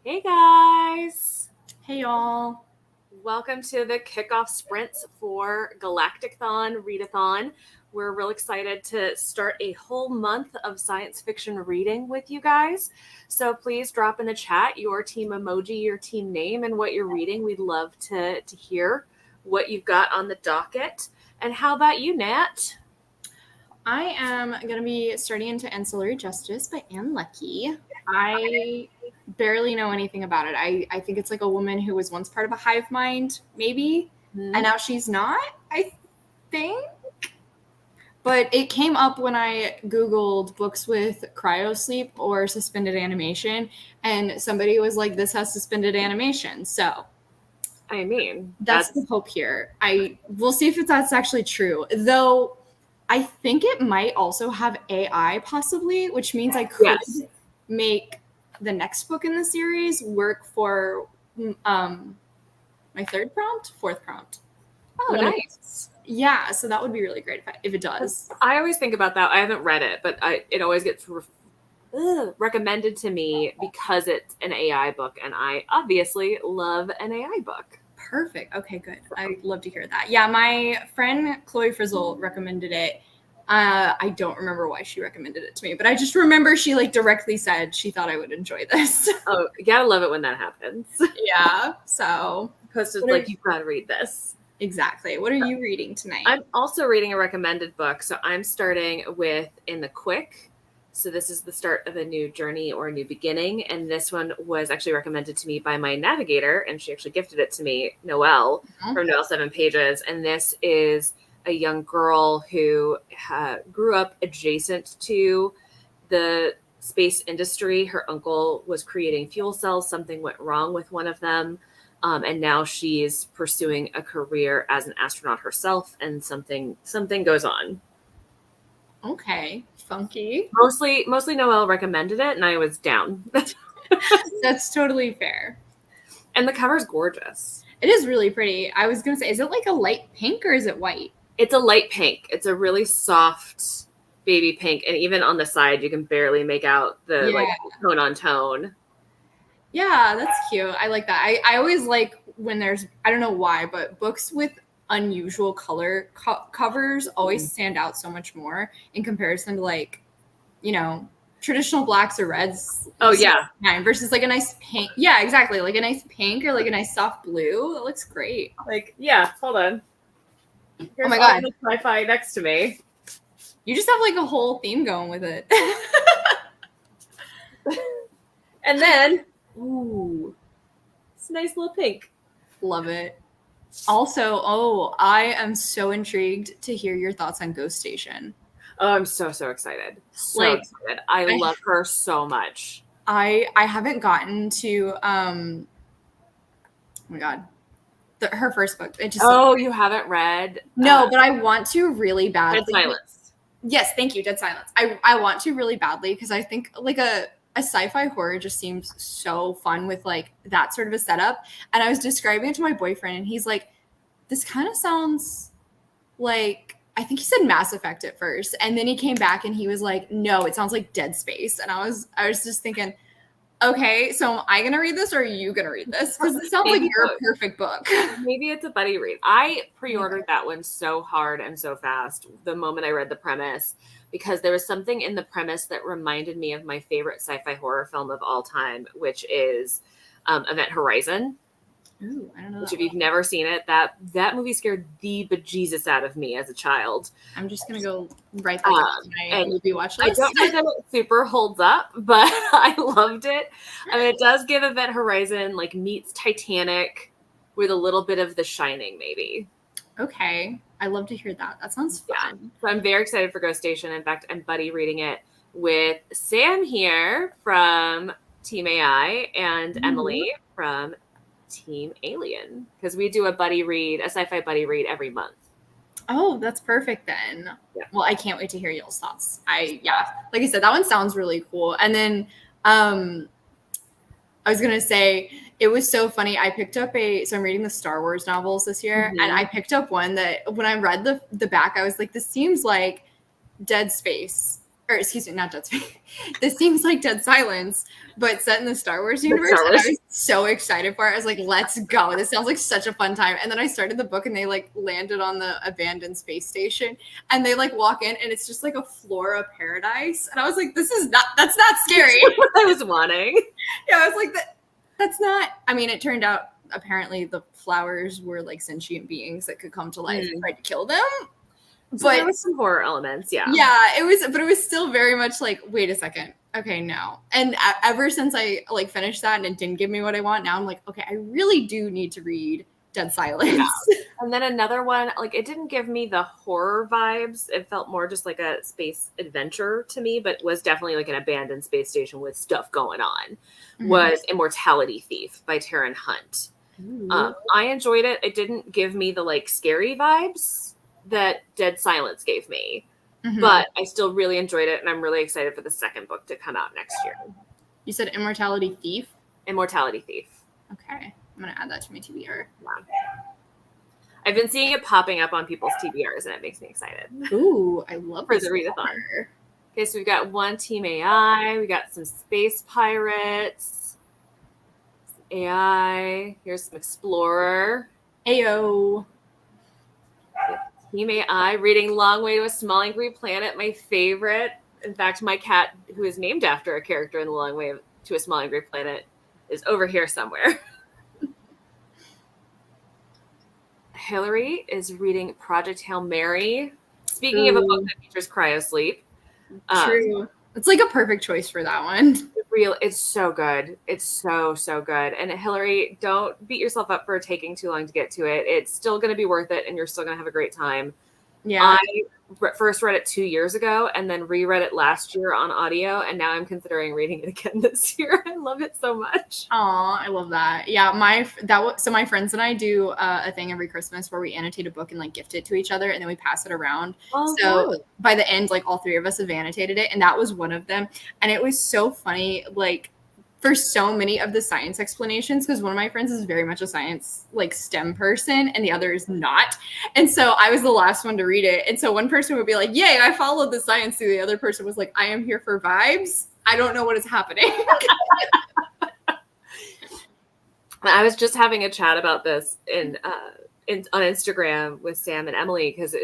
Hey guys! Hey y'all. Welcome to the kickoff sprints for Galactic-thon, Readathon. We're real excited to start a whole month of science fiction reading with you guys. So please drop in the chat your team emoji, your team name, and what you're reading. We'd love to hear what you've got on the docket. And how about you, Nat? I am going to be starting into Ancillary Justice by Anne Leckie. I barely know anything about it. I think it's like a woman who was once part of a hive mind, maybe, and now she's not, I think. But it came up when I Googled books with cryosleep or suspended animation, and somebody was like, this has suspended animation. So I mean, that's the hope here. We'll see if that's actually true. Though I think it might also have AI possibly, which means I could make the next book in the series work for my fourth prompt. Oh, nice. Yeah, so that would be really great if it does. I always think about that. I haven't read it, but it always gets recommended to me because it's an AI book, and I obviously love an AI book. Perfect. Okay, good. I'd love to hear that. Yeah, my friend Chloe Frizzle recommended it. I don't remember why she recommended it to me, but I just remember she directly said she thought I would enjoy this. Oh, you gotta love it when that happens. Yeah, so posted you've got to read this. Exactly. What are you reading tonight? I'm also reading a recommended book, so I'm starting with In the Quick. So this is the start of a new journey or a new beginning, and this one was actually recommended to me by my Navigator, and she actually gifted it to me, Noelle, from Noelle 7 Pages, and this is a young girl who grew up adjacent to the space industry. Her uncle was creating fuel cells. Something went wrong with one of them. And now she's pursuing a career as an astronaut herself, and something goes on. Okay, funky. Mostly Noelle recommended it, and I was down. That's totally fair. And the cover's gorgeous. It is really pretty. I was going to say, is it like a light pink or is it white? It's a light pink. It's a really soft baby pink, and even on the side, you can barely make out the tone on tone. Yeah, that's cute. I like that. I always like when there's, I don't know why, but books with unusual color covers always stand out so much more in comparison to traditional blacks or reds. Oh yeah. Versus a nice pink. Yeah, exactly. Like a nice pink or a nice soft blue. That looks great. Hold on. Here's oh my God. Sci-fi next to me. You just have a whole theme going with it. And then ooh, it's a nice little pink. Love it. Also, I am so intrigued to hear your thoughts on Ghost Station. Oh, I'm so excited. Excited. I love her so much. I haven't gotten to oh my God. Her first book. You haven't read? No, but I want to really badly. Dead Silence. Yes, thank you, Dead Silence. I want to really badly because I think a sci-fi horror just seems so fun with that sort of a setup. And I was describing it to my boyfriend, and he's like, this kind of sounds like, I think he said Mass Effect at first, and then he came back and he was like, no, it sounds like Dead Space. And I was just thinking, okay, so am I gonna read this or are you gonna read this? Because it sounds like your perfect book. Maybe it's a buddy read. I pre-ordered that one so hard and so fast the moment I read the premise, because there was something in the premise that reminded me of my favorite sci-fi horror film of all time, which is Event Horizon. Ooh, I don't know. Which, if you've never seen it, that movie scared the bejesus out of me as a child. I'm just gonna go write that on my movie watch list. I don't know that it super holds up, but I loved it. I mean, it does give Event Horizon meets Titanic with a little bit of The Shining, maybe. Okay, I love to hear that. That sounds fun. Yeah. So I'm very excited for Ghost Station. In fact, I'm buddy reading it with Sam here from Team AI and Emily from Team Alien, because we do a sci-fi buddy read every month. Oh, that's perfect then. Yeah. Well, I can't wait to hear y'all's thoughts. Like I said, that one sounds really cool. And then I was gonna say, it was so funny. I picked up so I'm reading the Star Wars novels this year, and I picked up one that when I read the back, I was like, this seems like Dead Space or excuse me, not Dead Space. This seems like Dead Silence, but set in the Star Wars universe. Star Wars. And I was so excited for it. I was like, let's go. This sounds like such a fun time. And then I started the book and they like landed on the abandoned space station and they like walk in and it's just like a flora paradise. And I was like, that's not scary. What I was wanting. Yeah, I was like, that's not, I mean, it turned out apparently the flowers were like sentient beings that could come to life and try to kill them. So there was some horror elements, yeah. Yeah, it was still very much like, wait a second. Okay, no. And ever since I like finished that and it didn't give me what I want, now I'm like, okay, I really do need to read Dead Silence. Yeah. And then another one, like it didn't give me the horror vibes. It felt more just like a space adventure to me, but was definitely like an abandoned space station with stuff going on. Was Immortality Thief by Taryn Hunt. I enjoyed it. It didn't give me the like scary vibes that Dead Silence gave me, but I still really enjoyed it, and I'm really excited for the second book to come out next year. You said Immortality Thief? Immortality Thief. Okay. I'm going to add that to my TBR. Wow. I've been seeing it popping up on people's TBRs, and it makes me excited. Ooh, I love for the readathon. Okay, so we've got one Team AI. We got some space pirates. AI. Here's some Explorer. Ayo. Team AI reading Long Way to a Small Angry Planet, my favorite. In fact, my cat, who is named after a character in The Long Way to a Small Angry Planet, is over here somewhere. Hillary is reading Project Hail Mary. Speaking of a book that features cryosleep. True. It's like a perfect choice for that one. It's so good. It's so good. And Hillary, don't beat yourself up for taking too long to get to it. It's still going to be worth it, and you're still going to have a great time. Yeah. I first read it 2 years ago and then reread it last year on audio, and now I'm considering reading it again this year. I love it so much. Aw, I love that. Yeah, my friends and I do a thing every Christmas where we annotate a book and like gift it to each other, and then we pass it around. So by the end, like all three of us have annotated it, and that was one of them. And it was so funny, like for so many of the science explanations, because one of my friends is very much a science like STEM person and the other is not. And so I was the last one to read it. And so one person would be like, yay, I followed the science through. The other person was like, I am here for vibes. I don't know what is happening. I was just having a chat about this on Instagram with Sam and Emily, because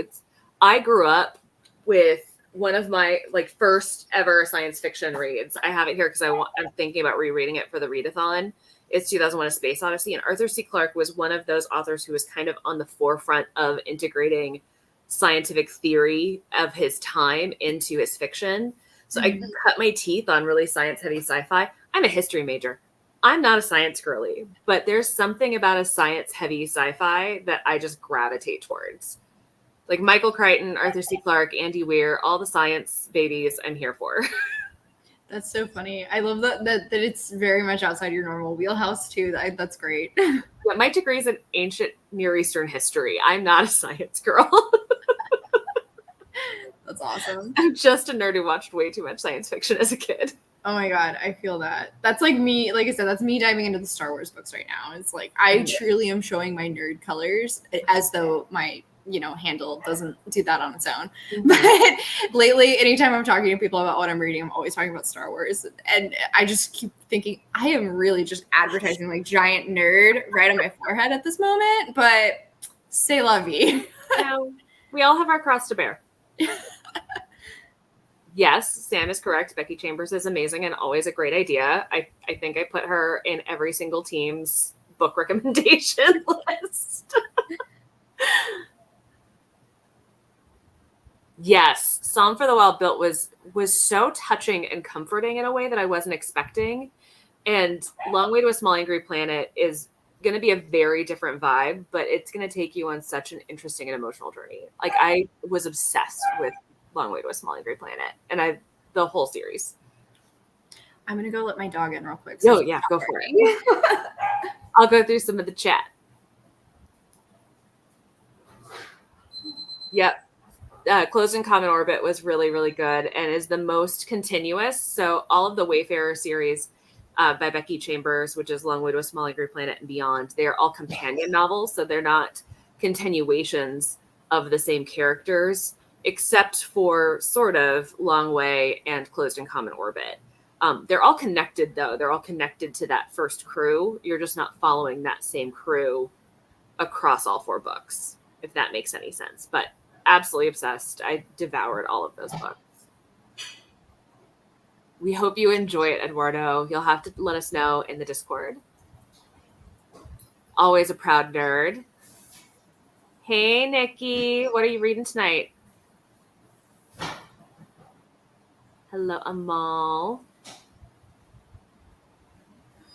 I grew up with one of my like first ever science fiction reads. I have it here because I'm thinking about rereading it for the readathon. It's 2001: A Space Odyssey, and Arthur C. Clarke was one of those authors who was kind of on the forefront of integrating scientific theory of his time into his fiction. So I cut my teeth on really science-heavy sci-fi. I'm a history major. I'm not a science girly, but there's something about a science-heavy sci-fi that I just gravitate towards. Like Michael Crichton, Arthur C. Clarke, Andy Weir, all the science babies I'm here for. That's so funny. I love that it's very much outside your normal wheelhouse too. That's great. Yeah, my degree is in ancient Near Eastern history. I'm not a science girl. That's awesome. I'm just a nerd who watched way too much science fiction as a kid. Oh my God, I feel that. That's like me, like I said, that's me diving into the Star Wars books right now. It's like, I truly am showing my nerd colors as though my handle doesn't do that on its own. But lately, anytime I'm talking to people about what I'm reading, I'm always talking about Star Wars. And I just keep thinking, I am really just advertising like giant nerd right on my forehead at this moment. But c'est la vie. We all have our cross to bear. Yes, Sam is correct. Becky Chambers is amazing and always a great idea. I think I put her in every single team's book recommendation list. Yes, Song for the Wild Built was so touching and comforting in a way that I wasn't expecting. And Long Way to a Small Angry Planet is going to be a very different vibe, but it's going to take you on such an interesting and emotional journey. Like I was obsessed with Long Way to a Small Angry Planet, and the whole series. I'm going to go let my dog in real quick. Oh, yeah, go for it. I'll go through some of the chat. Yep. Closed in Common Orbit was really, really good and is the most continuous. So all of the Wayfarer series by Becky Chambers, which is Long Way to a Small Angry Planet and beyond, they are all companion novels. So they're not continuations of the same characters. except for sort of Long Way and Closed in Common Orbit. They're all connected, though. They're all connected to that first crew. You're just not following that same crew across all 4 books, if that makes any sense. But absolutely obsessed. I devoured all of those books. We hope you enjoy it, Eduardo. You'll have to let us know in the Discord. Always a proud nerd. Hey, Nikki. What are you reading tonight? Hello, Amal.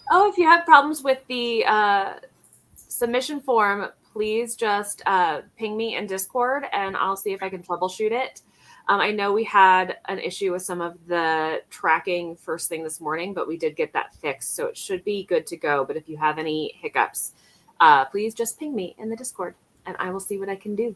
Oh, if you have problems with the submission form, please just ping me in Discord and I'll see if I can troubleshoot it. I know we had an issue with some of the tracking first thing this morning, but we did get that fixed, so it should be good to go. But if you have any hiccups, please just ping me in the Discord and I will see what I can do.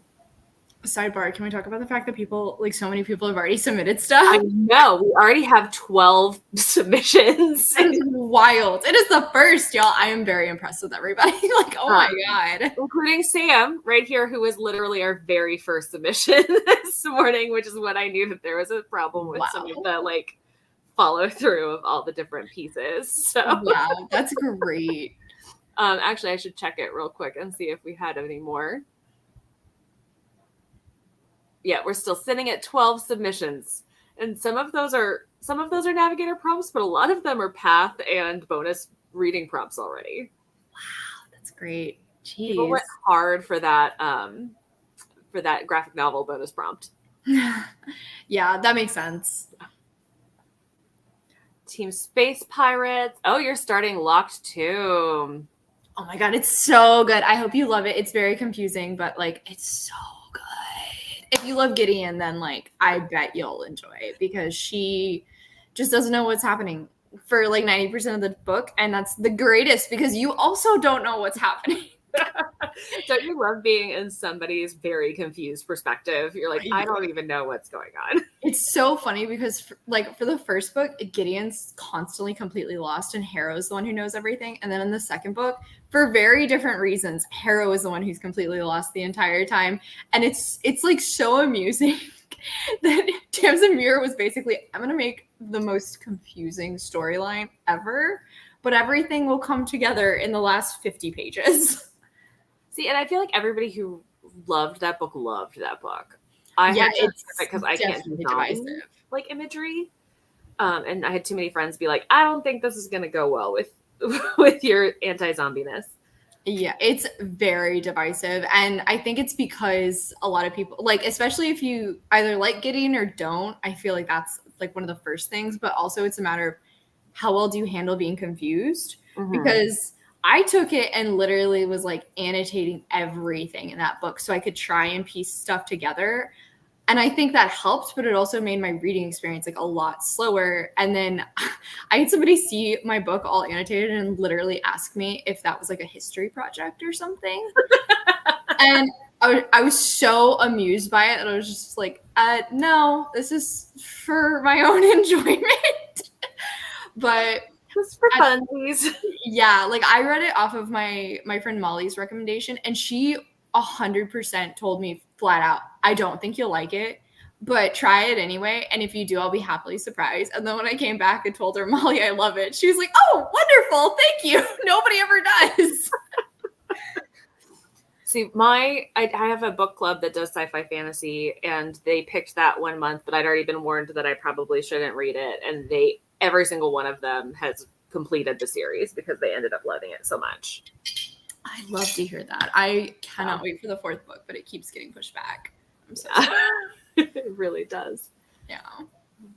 Sidebar, can we talk about the fact that people, like so many people have already submitted stuff? I know. We already have 12 submissions. It's wild. It is the first, y'all. I am very impressed with everybody. Like, oh my God. Including Sam right here, who was literally our very first submission this morning, which is when I knew that there was a problem with some of the like follow through of all the different pieces. So yeah, that's great. Actually, I should check it real quick and see if we had any more. Yeah, we're still sitting at 12 submissions. And some of those are Navigator prompts, but a lot of them are path and bonus reading prompts already. Wow, that's great. Jeez. People went hard for that graphic novel bonus prompt. Yeah, that makes sense. Team Space Pirates. Oh, you're starting Locked Tomb. Oh my God, it's so good. I hope you love it. It's very confusing, but like it's so good. If you love Gideon, then like I bet you'll enjoy it because she just doesn't know what's happening for like 90% of the book, and that's the greatest because you also don't know what's happening. Don't you love being in somebody's very confused perspective? You're like, I don't even know what's going on. It's so funny because for the first book, Gideon's constantly completely lost and Harrow's the one who knows everything. And then in the second book, for very different reasons, Harrow is the one who's completely lost the entire time. And it's like so amusing that Tamsin Muir was basically, I'm going to make the most confusing storyline ever, but everything will come together in the last 50 pages. See, and I feel like everybody who loved that book. I had to because I can't design like imagery, and I had too many friends be like, "I don't think this is going to go well with your anti-zombiness." Yeah, it's very divisive, and I think it's because a lot of people, like, especially if you either like Gideon or don't, I feel like that's like one of the first things. But also, it's a matter of how well do you handle being confused, because I took it and literally was like annotating everything in that book so I could try and piece stuff together. And I think that helped, but it also made my reading experience like a lot slower. And then I had somebody see my book all annotated and literally ask me if that was like a history project or something. And I was so amused by it that I was just like, no, this is for my own enjoyment. But just for funsies. Yeah, like I read it off of my friend Molly's recommendation, and she 100% told me flat out, I don't think you'll like it, but try it anyway. And if you do, I'll be happily surprised. And then when I came back and told her, Molly, I love it, she was like, oh, wonderful. Thank you. Nobody ever does. See, I have a book club that does sci-fi fantasy, and they picked that one month, but I'd already been warned that I probably shouldn't read it. And every single one of them has completed the series because they ended up loving it so much. I love to hear that. I cannot wait for the fourth book, but it keeps getting pushed back. I'm so sorry. It really does. Yeah.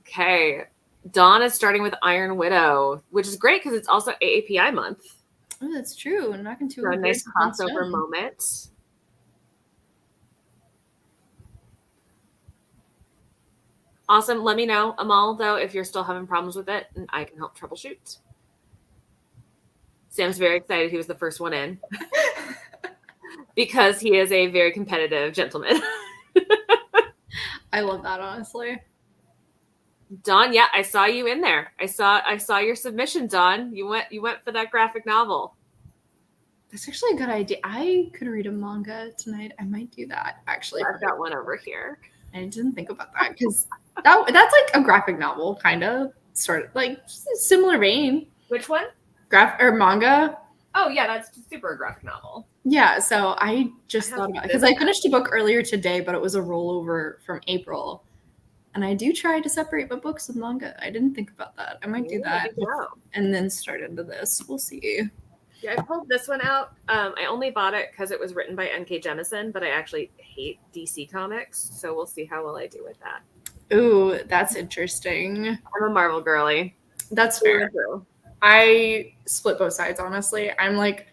Okay. Dawn is starting with Iron Widow, which is great because it's also AAPI month. Oh, that's true. I'm not going to a nice crossover moment. Awesome. Let me know, Amal, though, if you're still having problems with it, and I can help troubleshoot. Sam's very excited he was the first one in because he is a very competitive gentleman. I love that, honestly. Dawn, yeah, I saw you in there. I saw your submission, Dawn. You went for that graphic novel. That's actually a good idea. I could read a manga tonight. I might do that, actually. I've got one over here. I didn't think about that because that's like a graphic novel, kind of, sort of like similar vein. Which one? Or manga. Oh yeah, that's super graphic novel. Yeah, so I just thought about it because I finished a book earlier today, but it was a rollover from April. And I do try to separate my books and manga. I didn't think about that. I might do that and then start into this. We'll see. Yeah, I pulled this one out. I only bought it because it was written by N.K. Jemisin, but I actually hate DC Comics, so we'll see how well I do with that. Ooh, that's interesting. I'm a Marvel girly. That's fair. I split both sides, honestly. I'm like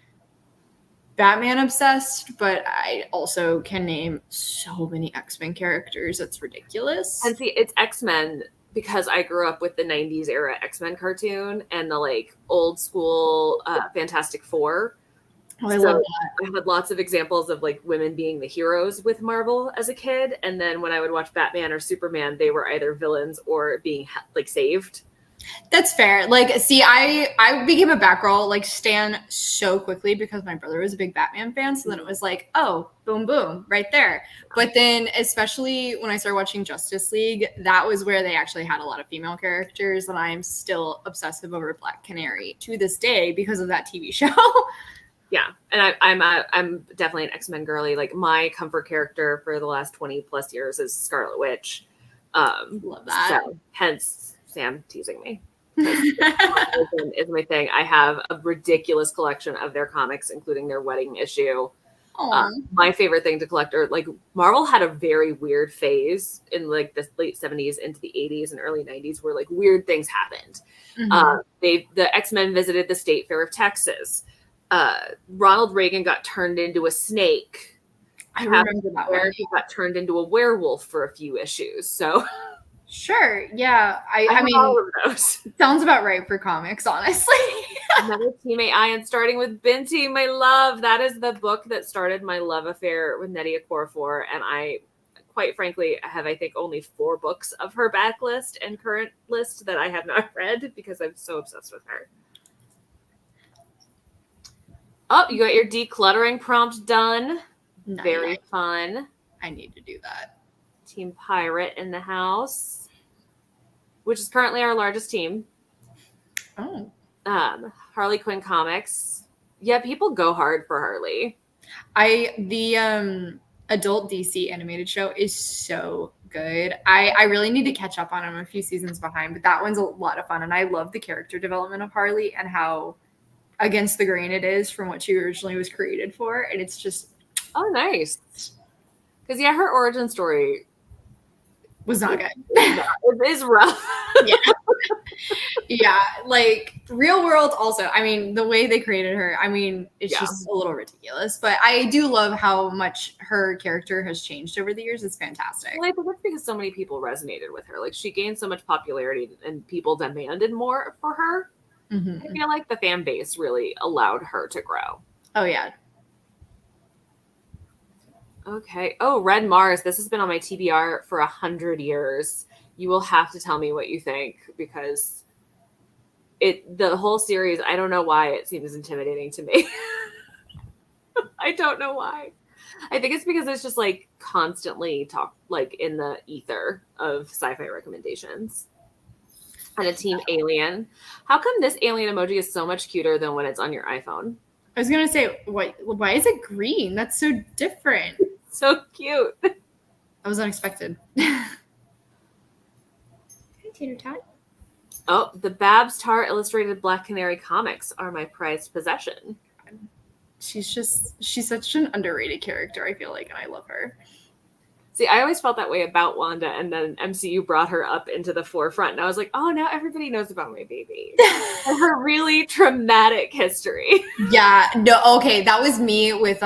Batman obsessed, but I also can name so many X-Men characters. It's ridiculous. And see, it's X-Men because I grew up with the 90s era X-Men cartoon and the like old school Fantastic Four. Oh, I love that. I had lots of examples of like women being the heroes with Marvel as a kid. And then when I would watch Batman or Superman, they were either villains or being like saved. That's fair. Like, see, I became a Batgirl, like, stan so quickly because my brother was a big Batman fan. So then it was like, oh, boom, boom, right there. But then, especially when I started watching Justice League, that was where they actually had a lot of female characters. And I'm still obsessive over Black Canary to this day because of that TV show. Yeah, and I'm definitely an X-Men girly. Like, my comfort character for the last 20 plus years is Scarlet Witch. Love that. So, hence Sam teasing me. Is my thing. I have a ridiculous collection of their comics, including their wedding issue. My favorite thing to collect are like Marvel had a very weird phase in like the late 70s into the 80s and early 90s where like weird things happened. The X-Men visited the State Fair of Texas. Ronald Reagan got turned into a snake. I remember that one. He got turned into a werewolf for a few issues. So sure, yeah. I mean, all of those. Sounds about right for comics, honestly. Another teammate Ian, starting with Binti, my love. That is the book that started my love affair with Nnedi Okorafor, and I, quite frankly, have I think only 4 books of her backlist and current list that I have not read because I'm so obsessed with her. Oh, you got your decluttering prompt done. Nice. Very fun. I need to do that. Team Pirate in the house, which is currently our largest team. Oh. Harley Quinn comics. Yeah, people go hard for Harley. The adult DC animated show is so good. I really need to catch up on it. I'm a few seasons behind, but that one's a lot of fun. And I love the character development of Harley and how against the grain it is from what she originally was created for. And it's just... Oh, nice. Because, yeah, her origin story was not good. It is rough. Yeah, like real world also. I mean, the way they created her, I mean, it's just a little ridiculous. But I do love how much her character has changed over the years. It's fantastic. Well, I think that's because so many people resonated with her. Like, she gained so much popularity and people demanded more for her. I feel like the fan base really allowed her to grow. Oh, yeah. Okay. Oh, Red Mars. This has been on my TBR for 100 years. You will have to tell me what you think because the whole series, I don't know why it seems intimidating to me. I don't know why. I think it's because it's just like constantly like in the ether of sci-fi recommendations. And a team alien. How come this alien emoji is so much cuter than when it's on your iPhone? I was going to say, why is it green? That's so different. So cute. That was unexpected. Tater tot. Oh, the Babs Tarr illustrated Black Canary comics are my prized possession. She's such an underrated character, I feel like, and I love her. See, I always felt that way about Wanda, and then MCU brought her up into the forefront, and I was like, oh, now everybody knows about my baby. And her really traumatic history. Yeah, no, okay, that was me with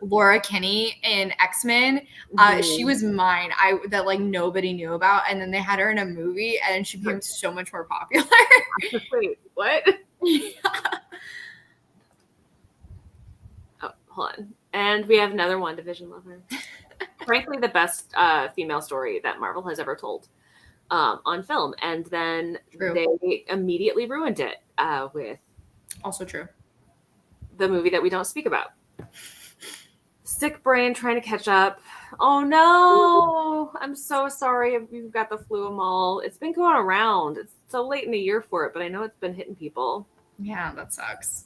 Laura Kinney in X-Men. She was mine, that like nobody knew about, and then they had her in a movie, and she became so much more popular. Wait, what? Oh, hold on. And we have another WandaVision lover. Frankly, the best female story that Marvel has ever told on film. And then they immediately ruined it with also true the movie that we don't speak about. Sick brain trying to catch up. Oh no! I'm so sorry if you've got the flu and all. It's been going around. It's so late in the year for it, but I know it's been hitting people. Yeah, that sucks.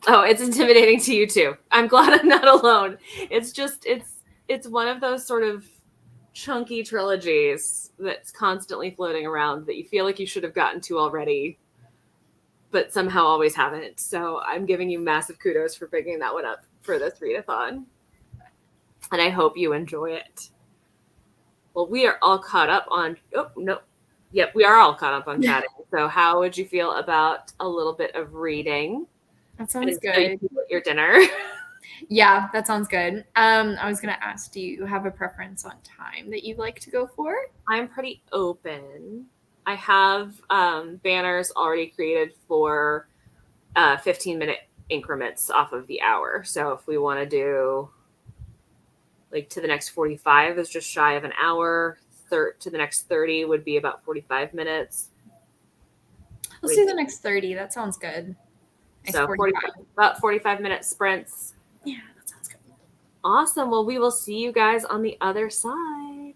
Oh, it's intimidating to you too. I'm glad I'm not alone. It's just it's one of those sort of chunky trilogies that's constantly floating around that you feel like you should have gotten to already, but somehow always haven't. So I'm giving you massive kudos for picking that one up for this readathon. And I hope you enjoy it. Well, we are all caught up on, oh, no. Yep, we are all caught up on chatting. So how would you feel about a little bit of reading? That sounds So good. you can get your dinner. Yeah, that sounds good. I was going to ask, do you have a preference on time that you'd like to go for? I'm pretty open. I have banners already created for 15-minute increments off of the hour. So if we want to do like to the next 45 is just shy of an hour. To the next 30 would be about 45 minutes. Let's do the next 30. That sounds good. So about 45-minute sprints. Yeah, that sounds good. Awesome. Well, we will see you guys on the other side.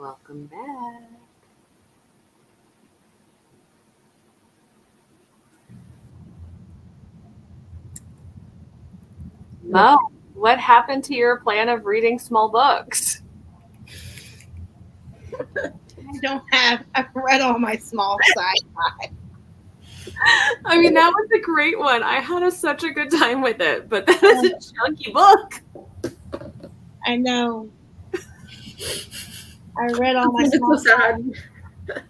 Welcome back. Mo, what happened to your plan of reading small books? I've read all my small sci-fi. I mean, that was a great one. I had such a good time with it, but that is a chunky book. I know. I read all my small sci-fi. I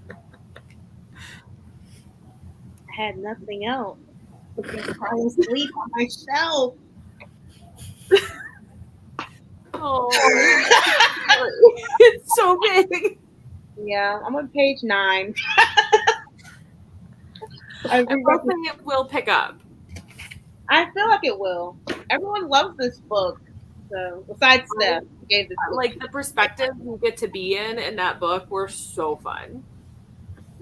had nothing else. I was asleep on my shelf. Oh, it's so big. Yeah, I'm on page 9. I'm hoping it will pick up. I feel like it will. Everyone loves this book. So besides Steph, who gave this book. Like the perspectives you get to be in that book were so fun.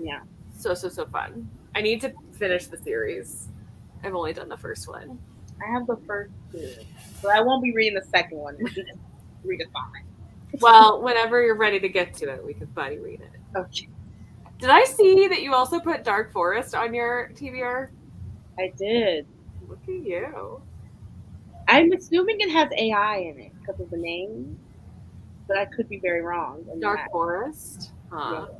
Yeah. So fun. I need to finish the series. I've only done the first one. I have the first 2. But I won't be reading the second one. We can just read it fine. Well, whenever you're ready to get to it, we can buddy read it. Okay. Did I see that you also put Dark Forest on your TBR? I did. Look at you. I'm assuming it has AI in it because of the name, but I could be very wrong. Dark Forest? Huh. Yeah.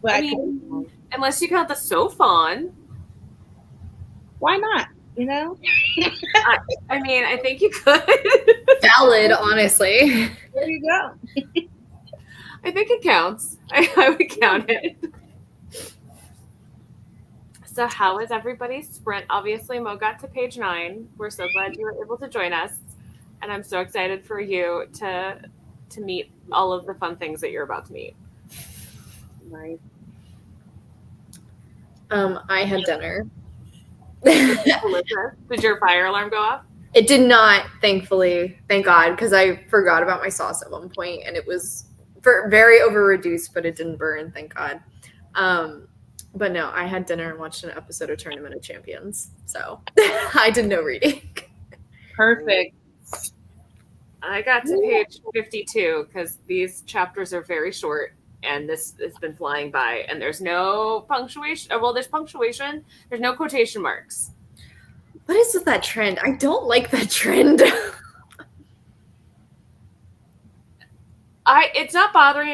But I mean, unless you count the Sophon. Why not? You know? I mean, I think you could. Valid, honestly. There you go. I think it counts. I would count it. So how was everybody's sprint? Obviously, Mo got to page 9. We're so glad you were able to join us. And I'm so excited for you to meet all of the fun things that you're about to meet. Nice. I had dinner. Did your fire alarm go off? It did not, thankfully. Thank God, because I forgot about my sauce at one point, and it was very over-reduced, but it didn't burn, thank God. But no, I had dinner and watched an episode of Tournament of Champions, so I did no reading. Perfect. I got to page 52 because these chapters are very short, and this has been flying by, and there's no punctuation. Well, there's punctuation. There's no quotation marks. What is with that trend? I don't like that trend. It's not bothering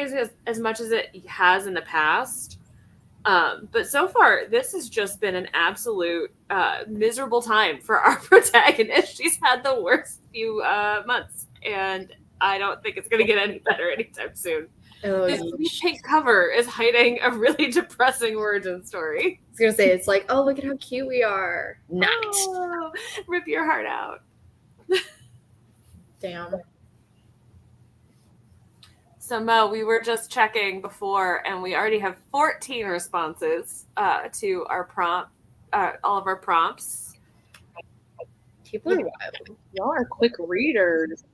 as much as it has in the past. But so far, this has just been an absolute miserable time for our protagonist. She's had the worst few months, and I don't think it's going to get any better anytime soon. This pink cover is hiding a really depressing origin story. I was going to say, it's like, oh, look at how cute we are. Not. Oh, rip your heart out. Damn. So, Mo, we were just checking before, and we already have 14 responses to our all of our prompts. People are wild. Y'all are quick readers.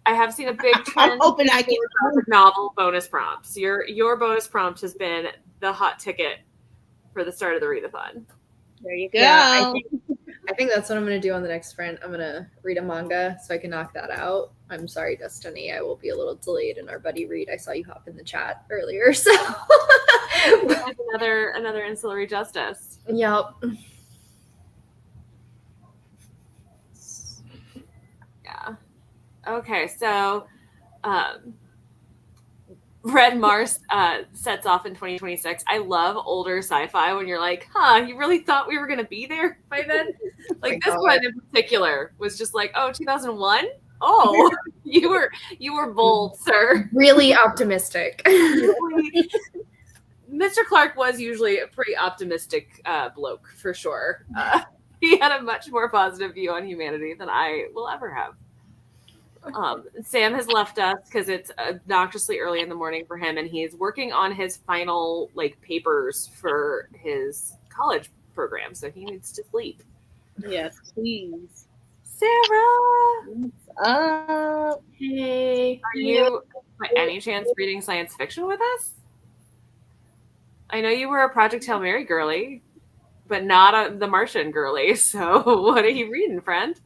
I have seen a big trend. I'm hoping I get novel bonus prompts. Your bonus prompt has been the hot ticket for the start of the readathon. There you go. Yeah, I think that's what I'm going to do on the next sprint. I'm going to read a manga so I can knock that out. I'm sorry, Destiny. I will be a little delayed in our buddy read. I saw you hop in the chat earlier, so another Ancillary Justice. Yep. Yeah. Okay, so Red Mars sets off in 2026. I love older sci-fi when you're like, you really thought we were going to be there by then? Like this one in particular was just like, 2001? Oh, you were bold, sir. Really optimistic. Mr. Clark was usually a pretty optimistic bloke, for sure. He had a much more positive view on humanity than I will ever have. Sam has left us because it's obnoxiously early in the morning for him, and he's working on his final papers for his college program, so he needs to sleep. Yes, please. Sarah, what's up? Hey, are you by any chance reading science fiction with us? I know you were a Project Hail Mary girly, but not the Martian girly. So what are you reading, friend?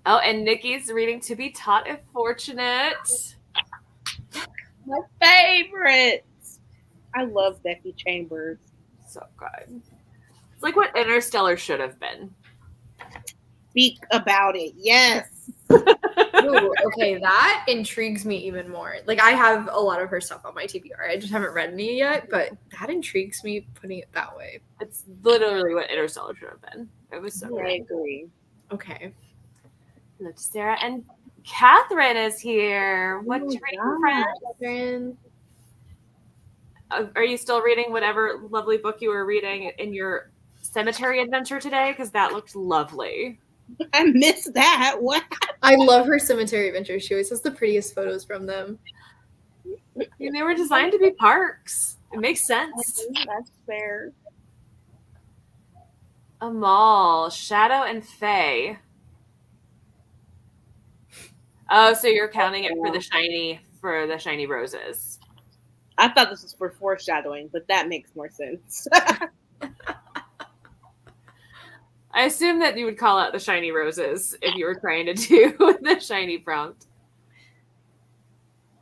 Oh, and Nikki's reading To Be Taught If Fortunate. My favorites. I love Becky Chambers. So good. It's like what Interstellar should have been. Speak about it. Yes. Ooh, okay, that intrigues me even more. Like, I have a lot of her stuff on my TBR. I just haven't read any yet, but that intrigues me putting it that way. It's literally what Interstellar should have been. It was so I good. agree. Okay. Hello to Sarah. And Catherine is here. What you reading, friend? Catherine. Are you still reading whatever lovely book you were reading in your cemetery adventure today? Because that looked lovely. I missed that. What? I love her cemetery adventures. She always has the prettiest photos from them. They were designed to be parks. It makes sense. That's fair. Amal, Shadow and Faye. Oh, so you're counting it for the shiny roses. I thought this was for foreshadowing, but that makes more sense. I assume that you would call out the shiny roses if you were trying to do the shiny prompt.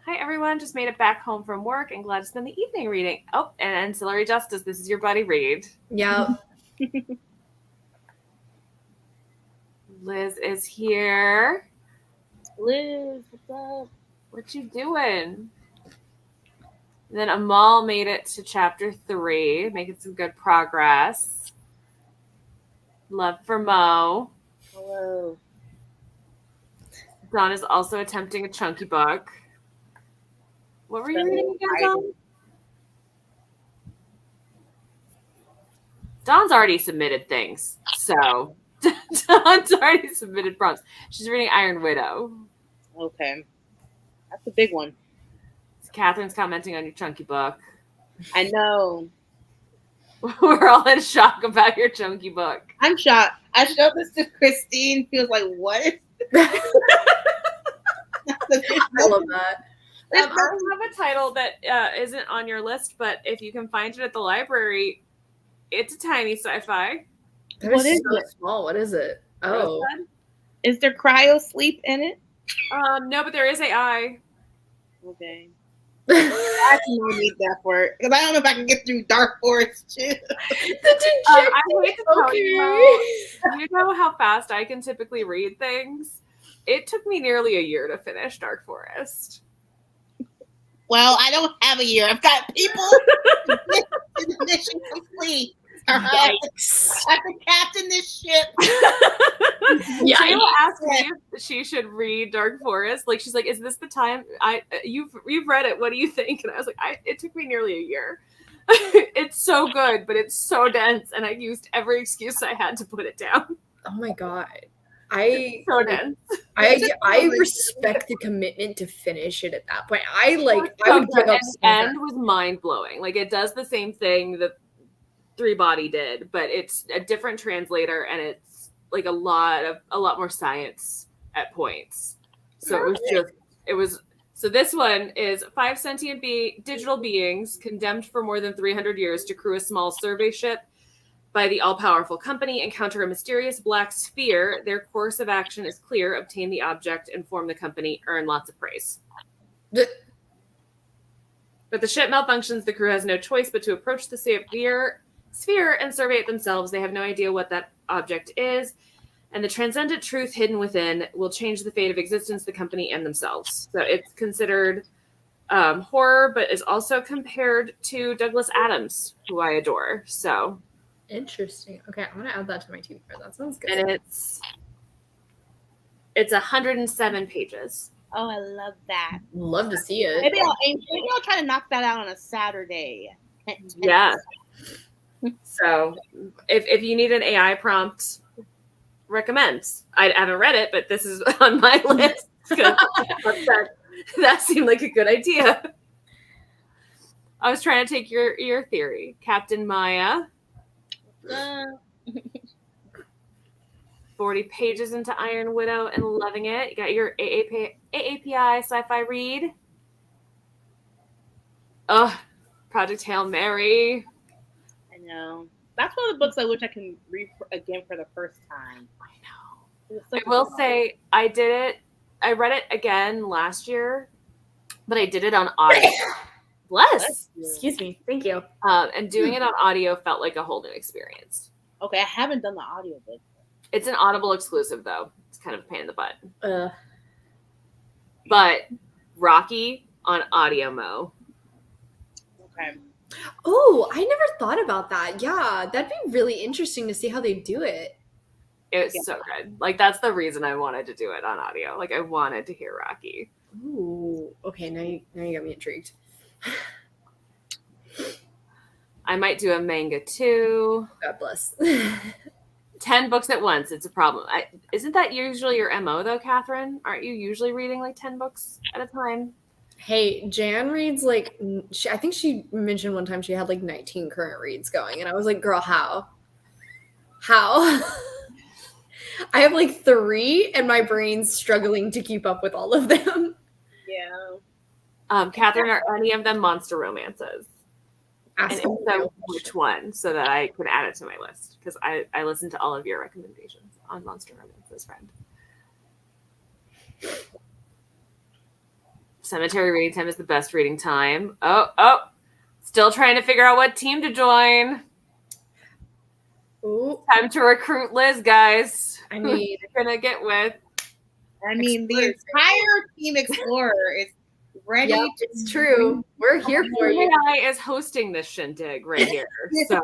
Hi, everyone. Just made it back home from work and glad to spend the evening reading. Oh, and Ancillary Justice. This is your buddy Reed. Yeah. Liz is here. Liz, what's up? What you doing? And then Amal made it to chapter 3, making some good progress. Love for Mo. Hello. Dawn is also attempting a chunky book. What were you reading again, Dawn? Dawn's already submitted things, so Dawn's already submitted prompts. She's reading Iron Widow. Okay. That's a big one. Catherine's commenting on your chunky book. I know. We're all in shock about your chunky book. I'm shocked. I showed this to Christine. Feels like, what? I love that. I have a title that isn't on your list, but if you can find it at the library, it's a tiny sci-fi. What is so small? What is it? Oh. Rosebud? Is there cryo sleep in it? No, but there is AI. Okay. I no need that for it because I don't know if I can get through Dark Forest too. I hate to tell you know how fast I can typically read things. It took me nearly a year to finish Dark Forest. Well, I don't have a year. I've got people to get to the mission complete. Yikes. I have to captain this ship. Yeah, Shayla asked me if she should read Dark Forest. Like, she's like, "Is this the time? You've read it. What do you think?" And I was like, "It took me nearly a year. It's so good, but it's so dense, and I used every excuse I had to put it down." Oh my god, so dense. I respect the commitment to finish it at that point. I would give up. The end was mind blowing. Like, it does the same thing that Three Body did, but it's a different translator, and it's like a lot more science at points. So so this one is 5 sentient digital beings condemned for more than 300 years to crew a small survey ship by the all-powerful company, encounter a mysterious black sphere. Their course of action is clear: obtain the object, inform the company, earn lots of praise. But the ship malfunctions. The crew has no choice but to approach the sphere and survey it themselves. They have no idea what that object is, and the transcendent truth hidden within will change the fate of existence, the company, and themselves. So it's considered horror, but is also compared to Douglas Adams, who I adore. So interesting. Okay, I'm gonna add that to my TV. That sounds good. And it's 107 pages. Oh, I love that. Love to see it. Maybe I'll try to knock that out on a Saturday. Yeah. So if you need an AI prompt, recommend. I haven't read it, but this is on my list. That seemed like a good idea. I was trying to take your theory. Captain Maya. 40 pages into Iron Widow and loving it. You got your AAPI sci-fi read. Oh, Project Hail Mary. I know. That's one of the books I wish I can read again for the first time. I know. I will say I did it. I read it again last year, but I did it on audio. Bless. Excuse me. Thank you. And doing it on audio felt like a whole new experience. Okay, I haven't done the audiobook. It's an Audible exclusive, though. It's kind of a pain in the butt. But Rocky on Audio Mo. Okay. Oh, I never thought about that. Yeah, that'd be really interesting to see how they do it. It's so good. Like, that's the reason I wanted to do it on audio. Like, I wanted to hear Rocky. Ooh, okay. Now you got me intrigued. I might do a manga too. God bless. 10 books at once. It's a problem. Isn't that usually your MO though, Catherine? Aren't you usually reading like 10 books at a time? Hey, Jan reads like, I think she mentioned one time she had like 19 current reads going. And I was like, girl, how? I have like 3 and my brain's struggling to keep up with all of them. Yeah. Catherine, are any of them monster romances? And if so, which one, so that I can add it to my list? Because I listened to all of your recommendations on monster romances, friend. Cemetery reading time is the best reading time. Oh, still trying to figure out what team to join. Ooh. Time to recruit Liz, guys. I mean, Who's gonna get with? I mean, the entire Team Explorer is ready. Yep, it's true. We're here for you. AI is hosting this shindig right here. So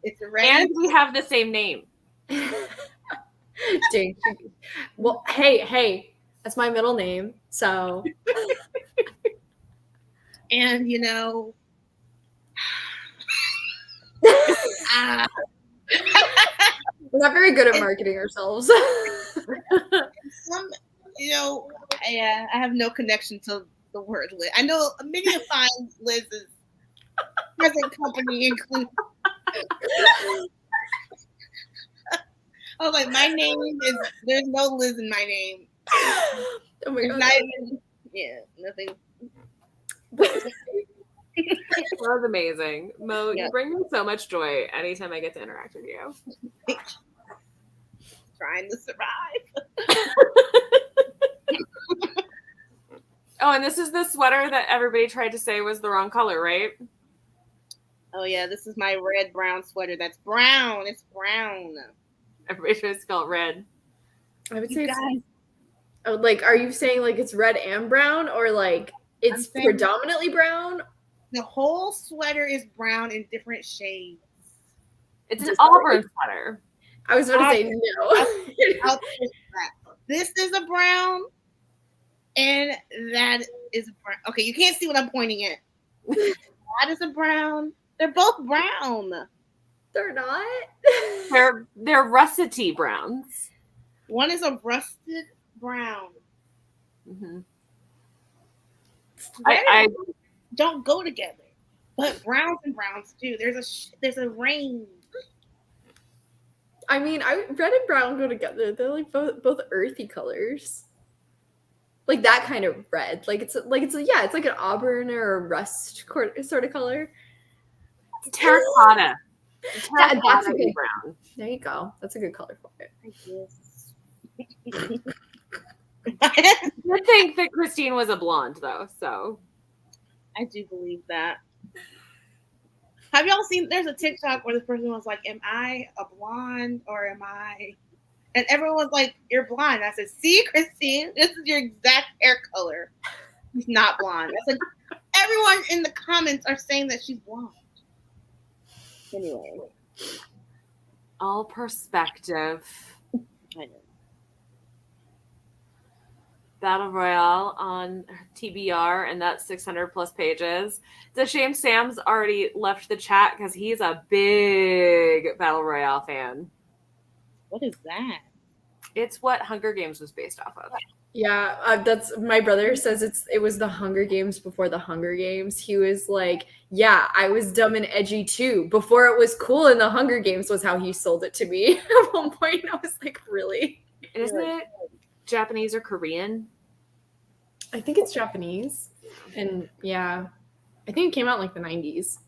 It's ready. and we have the same name. Dang. Well, hey, that's my middle name. So And you know, we're not very good at marketing ourselves. I have no connection to the word Liz. I know many of fine Liz's present company includes. I was like, my name is. There's no Liz in my name. Oh my There's God. not even. Yeah, nothing. That was amazing. Mo, Yeah. you bring me so much joy anytime I get to interact with you. Trying to survive. Oh, and this is the sweater that everybody tried to say was the wrong color, right? Oh yeah, this is my red brown sweater. That's brown. It's brown. Everybody tries to spell it red. I would You say guys, it's like, are you saying like it's red and brown, or like it's saying- predominantly brown? the whole sweater is brown in different shades. It's an auburn sweater. I was about to say no. I'll take that. This is a brown, and that is a brown. Okay, you can't see what I'm pointing at. That is a brown. They're both brown. They're not. They're russety browns. One is a rusted brown. Mm-hmm. Red I and blue don't go together, but browns and browns do. There's a range. I mean, red and brown go together. They're like both earthy colors. Like that kind of red. It's like an auburn or a rust sort of color. terracotta. That's a good brown. There you go. That's a good color for it. I guess. I think that Christine was a blonde though, so I do believe that. Have y'all seen? There's a TikTok where this person was like, "Am I a blonde or am I?" And everyone was like, "You're blonde." I said, "See, Christine, this is your exact hair color. She's not blonde." I said, "Everyone in the comments are saying that she's blonde." Anyway, all perspective. I know. Battle Royale on TBR, and that's 600 plus pages. It's a shame Sam's already left the chat because he's a big Battle Royale fan. What is that? It's what Hunger Games was based off of. Yeah, that's my brother says it was the Hunger Games before the Hunger Games. He was like, yeah, I was dumb and edgy too. Before it was cool in the Hunger Games was how he sold it to me at one point. I was like, really? Isn't it Japanese or Korean? I think it's Japanese. And yeah, I think it came out in like the 90s.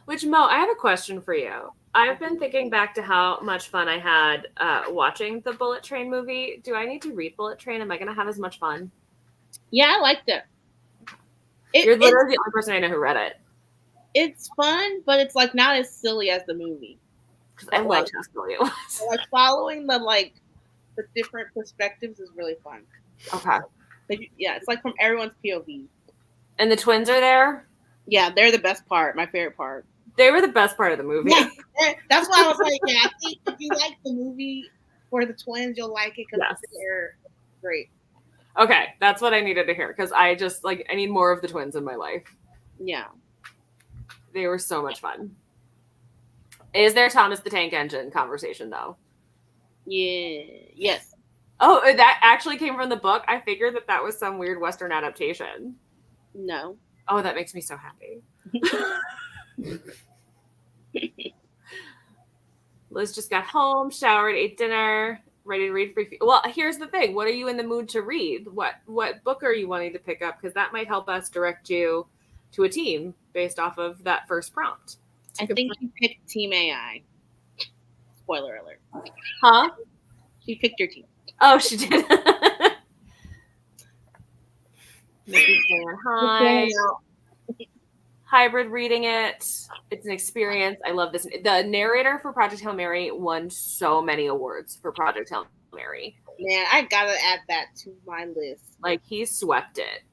Which, Mo, I have a question for you. I've been thinking back to how much fun I had watching the Bullet Train movie. Do I need to read Bullet Train? Am I going to have as much fun? Yeah, I liked it. You're literally the only person I know who read it. It's fun, but it's like not as silly as the movie. Because I liked how silly it was. Like following the different perspectives is really fun. Okay. Yeah, it's like from everyone's POV. And the twins are there? Yeah, they're the best part. My favorite part. They were the best part of the movie. Yeah, that's why I was like, yeah, I think if you like the movie for the twins, you'll like it because they're great. Okay, that's what I needed to hear because I just I need more of the twins in my life. Yeah. They were so much fun. Is there Thomas the Tank Engine conversation though? Yeah. Yes. Oh, that actually came from the book? I figured that was some weird Western adaptation. No. Oh, that makes me so happy. Liz just got home, showered, ate dinner, ready to read. Well, here's the thing. What are you in the mood to read? What book are you wanting to pick up? Because that might help us direct you to a team based off of that first prompt. I think you picked Team AI. Spoiler alert. Huh? She picked your team. Oh, she did. Nikki's saying hi. Hybrid reading it. It's an experience. I love this. The narrator for Project Hail Mary won so many awards for Project Hail Mary. Man, I gotta add that to my list. He swept it.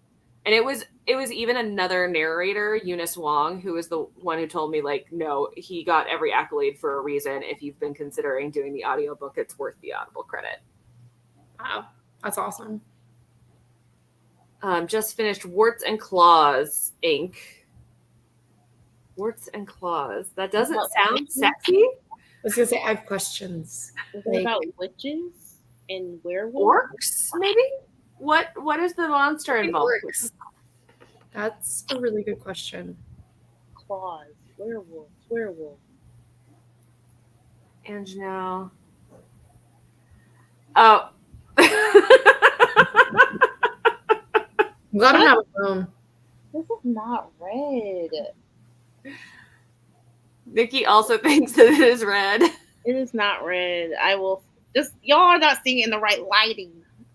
And it was even another narrator, Eunice Wong, who was the one who told me, no, he got every accolade for a reason. If you've been considering doing the audiobook, it's worth the Audible credit. Wow. That's awesome. Just finished Warts and Claws, Inc. Warts and Claws. That doesn't sound sexy. I was gonna say I have questions. Is it about witches and werewolves? Orcs, maybe? What is the monster involved? Orcs. That's a really good question. Claws, werewolves. And no. Oh. I'm glad I'm not alone. This is not red. Nikki also thinks that it is red. It is not red. I will y'all are not seeing it in the right lighting.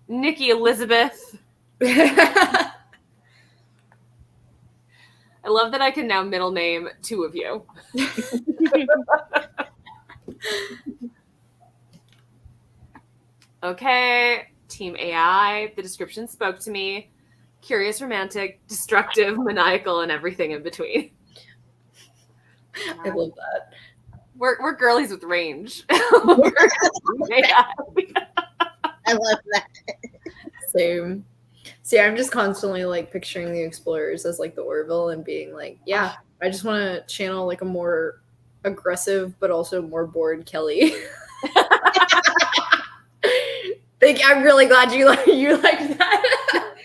Nikki Elizabeth. I love that I can now middle name two of you. Okay, Team AI. The description spoke to me. Curious, romantic, destructive, maniacal, and everything in between. I love that. We're girlies with range. I love that. Same. See, I'm just constantly picturing the explorers as the Orville and being yeah, I just want to channel a more aggressive but also more bored Kelly. I'm really glad you like that.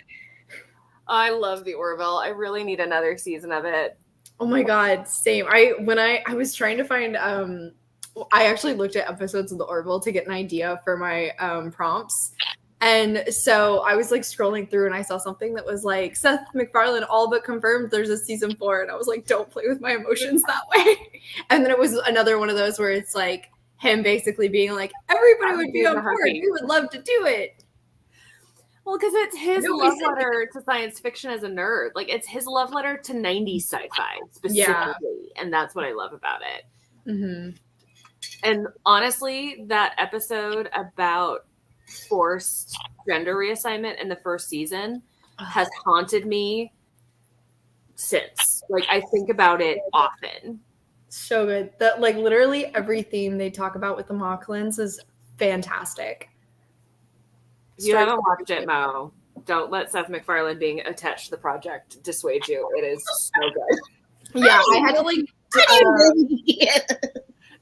I love the Orville. I really need another season of it. Oh my god, same. When I was trying to find I actually looked at episodes of the Orville to get an idea for my prompts. And so I was scrolling through and I saw something that was Seth MacFarlane all but confirmed there's a season 4. And I was don't play with my emotions that way. And then it was another one of those where it's him basically being everybody would be on board. We would love to do it. Well, because it's his love letter to science fiction as a nerd. It's his love letter to 90s sci-fi specifically. Yeah. And that's what I love about it. Mm-hmm. And honestly, that episode about forced gender reassignment in the first season has haunted me since. I think about it often. So good. That literally every theme they talk about with the mock lens is fantastic. If you haven't watched it, Mo, don't let Seth MacFarlane being attached to the project dissuade you. It is so good. Yeah, I had to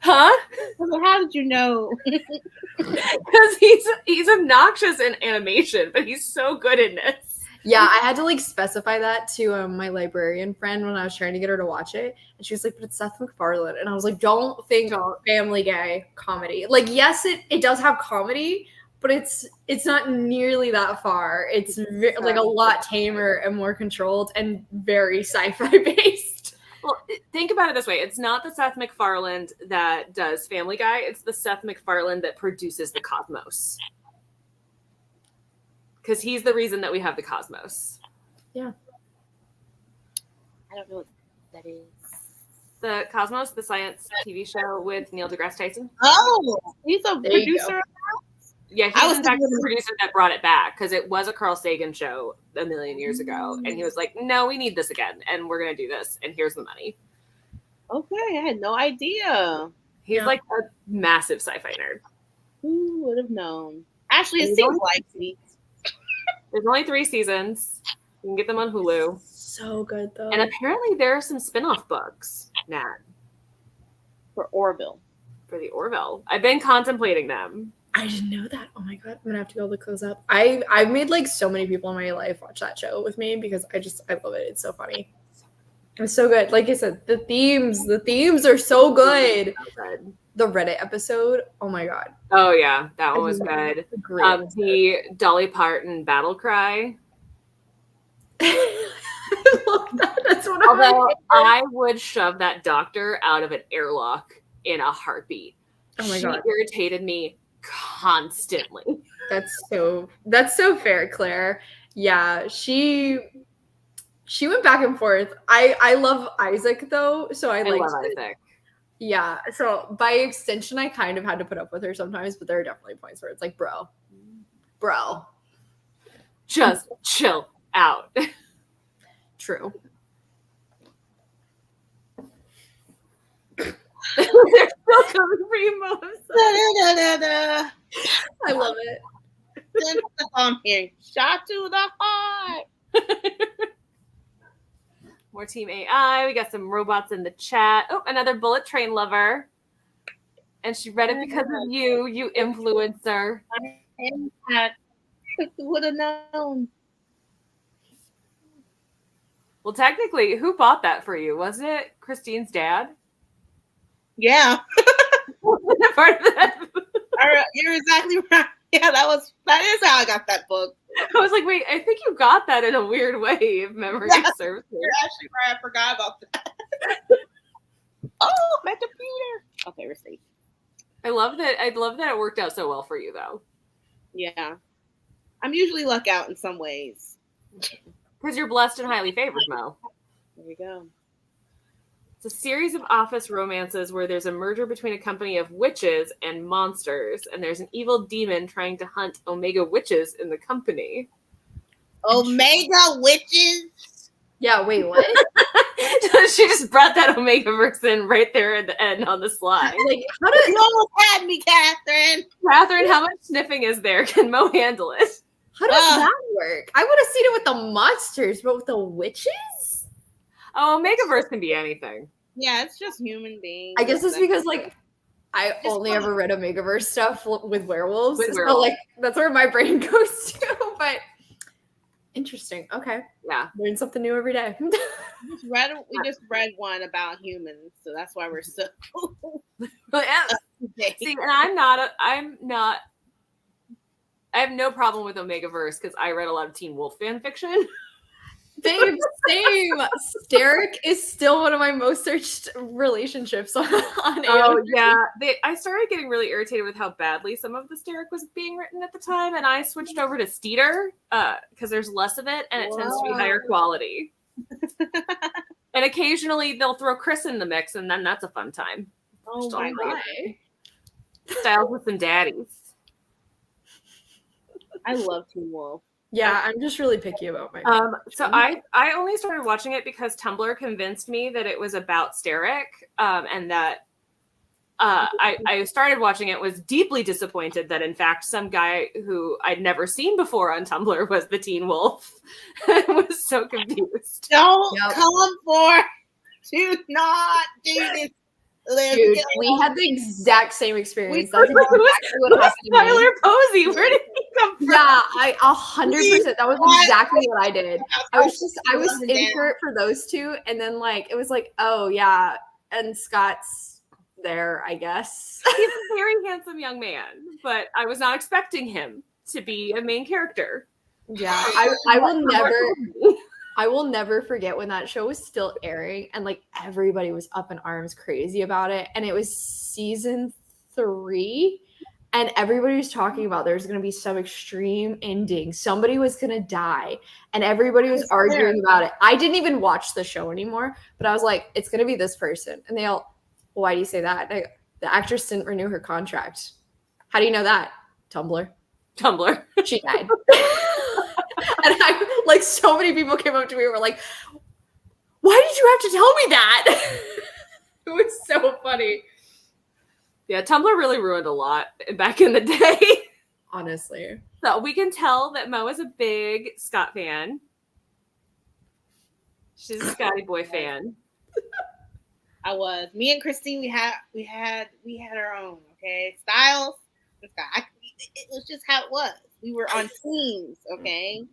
Huh? How did you know? Because he's obnoxious in animation, but he's so good in this. Yeah, I had to specify that to my librarian friend when I was trying to get her to watch it, and she was but it's Seth MacFarlane, and I was don't think Family Guy comedy. Yes, it does have comedy, but it's not nearly that far. It's a lot tamer and more controlled and very sci-fi based. Well, think about it this way. It's not the Seth MacFarlane that does Family Guy. It's the Seth MacFarlane that produces the Cosmos. Because he's the reason that we have the Cosmos. I don't know what that is. The Cosmos, the science TV show with Neil deGrasse Tyson. Oh, he's a There you producer. Yeah, I he's was in fact the thinking- producer that brought it back because it was a Carl Sagan show a million years ago. And he was like, no, we need this again. And we're going to do this. And here's the money. Okay, I had no idea. He's like a massive sci-fi nerd. Who would have known? Actually, it He's seems only- like me. There's only 3 seasons. You can get them on Hulu. So good though. And apparently there are some spin-off books, Nat, For Orville. for the Orville. I've been contemplating them. I didn't know that. Oh my god, I'm gonna have to go look those up. I've made like so many people in my life watch that show with me because I love it. It's so funny. It's so good. Like I said, the themes are so good. So good. The Reddit episode, oh my god. Oh yeah, that one was good. Great. The Dolly Parton battle cry. I love that. That's what Although I would shove that doctor out of an airlock in a heartbeat. Oh my She god. irritated me constantly. That's so fair, Claire. Yeah, she went back and forth. I love Isaac though, so I I like love Isaac. yeah. So by extension, I kind of had to put up with her sometimes, but there are definitely points where it's like, bro. Just chill out. True. They're still coming for you, Melissa. Da-da-da-da-da. I love it. Then the song here. Shot to the heart. More Team AI. We got some robots in the chat. Oh, another Bullet Train lover. And she read it because of you, you influencer. And that who would have known? Well, technically, who bought that for you? Wasn't it Christine's dad? Yeah. Part of that. You're exactly right. Yeah, that is how I got that book. I was like, wait, I think you got that in a weird way, if memory serves me. You're actually right. I forgot about that. Oh, my computer. Okay, we're safe. I love that it worked out so well for you, though. Yeah. I'm usually luck out in some ways. Because you're blessed and highly favored, Mo. There you go. It's a series of office romances where there's a merger between a company of witches and monsters, and there's an evil demon trying to hunt Omega witches in the company. Omega witches. Yeah, wait, what? She just brought that Omega verse in right there at the end on the slide. Like, how did You almost had me, Catherine. Catherine, how much sniffing is there? Can Mo handle it? how does that work? I would have seen it with the monsters, but with the witches? Oh, Omega verse can be anything. Yeah, it's just human beings. I guess it's because like I only ever read Omegaverse stuff with werewolves. With So werewolves. like that's where my brain goes to. But interesting. Okay. Yeah. Learn something new every day. we just read one about humans, so that's why we're so. But yeah. See, and I have no problem with Omega verse because I read a lot of Teen Wolf fan fiction. Same. Steric is still one of my most searched relationships on Oh yeah, I started getting really irritated with how badly some of the Steric was being written at the time, and I switched over to Steeder because there's less of it and it tends to be higher quality. And occasionally they'll throw Chris in the mix, and then that's a fun time. Oh Just my all god! right. Styles with some daddies. I love Teen Wolf. Yeah, I'm just really picky about my So I only started watching it because Tumblr convinced me that it was about Steric, and that I started watching it, was deeply disappointed that in fact some guy who I'd never seen before on Tumblr was the Teen Wolf. I was so confused. Don't Yep. come for. Do not do this. Liv. Dude, Get we off. had the exact same experience. We- That's exactly what happened to me. Tyler Posey, where did he come from? Yeah, 100%. That was exactly what I did. I was in for it for those two, and then like it was like, oh yeah, and Scott's there, I guess. He's a very handsome young man, but I was not expecting him to be a main character. Yeah, I will never. I will never forget when that show was still airing and like everybody was up in arms crazy about it. And it was season 3. And everybody was talking about there's going to be some extreme ending. Somebody was going to die. And everybody was arguing about it. I didn't even watch the show anymore. But I was like, it's going to be this person. And they all, well, why do you say that? And the actress didn't renew her contract. How do you know that? Tumblr. She died. And I, like, so many people came up to me and were like, why did you have to tell me that? It was so funny. Yeah, Tumblr really ruined a lot back in the day. Honestly. So we can tell that Mo is a big Scott fan. She's a Scotty Boy fan. I was. Me and Christine, we had our own, okay? Styles and Scott. It was just how it was. We were on teams, okay?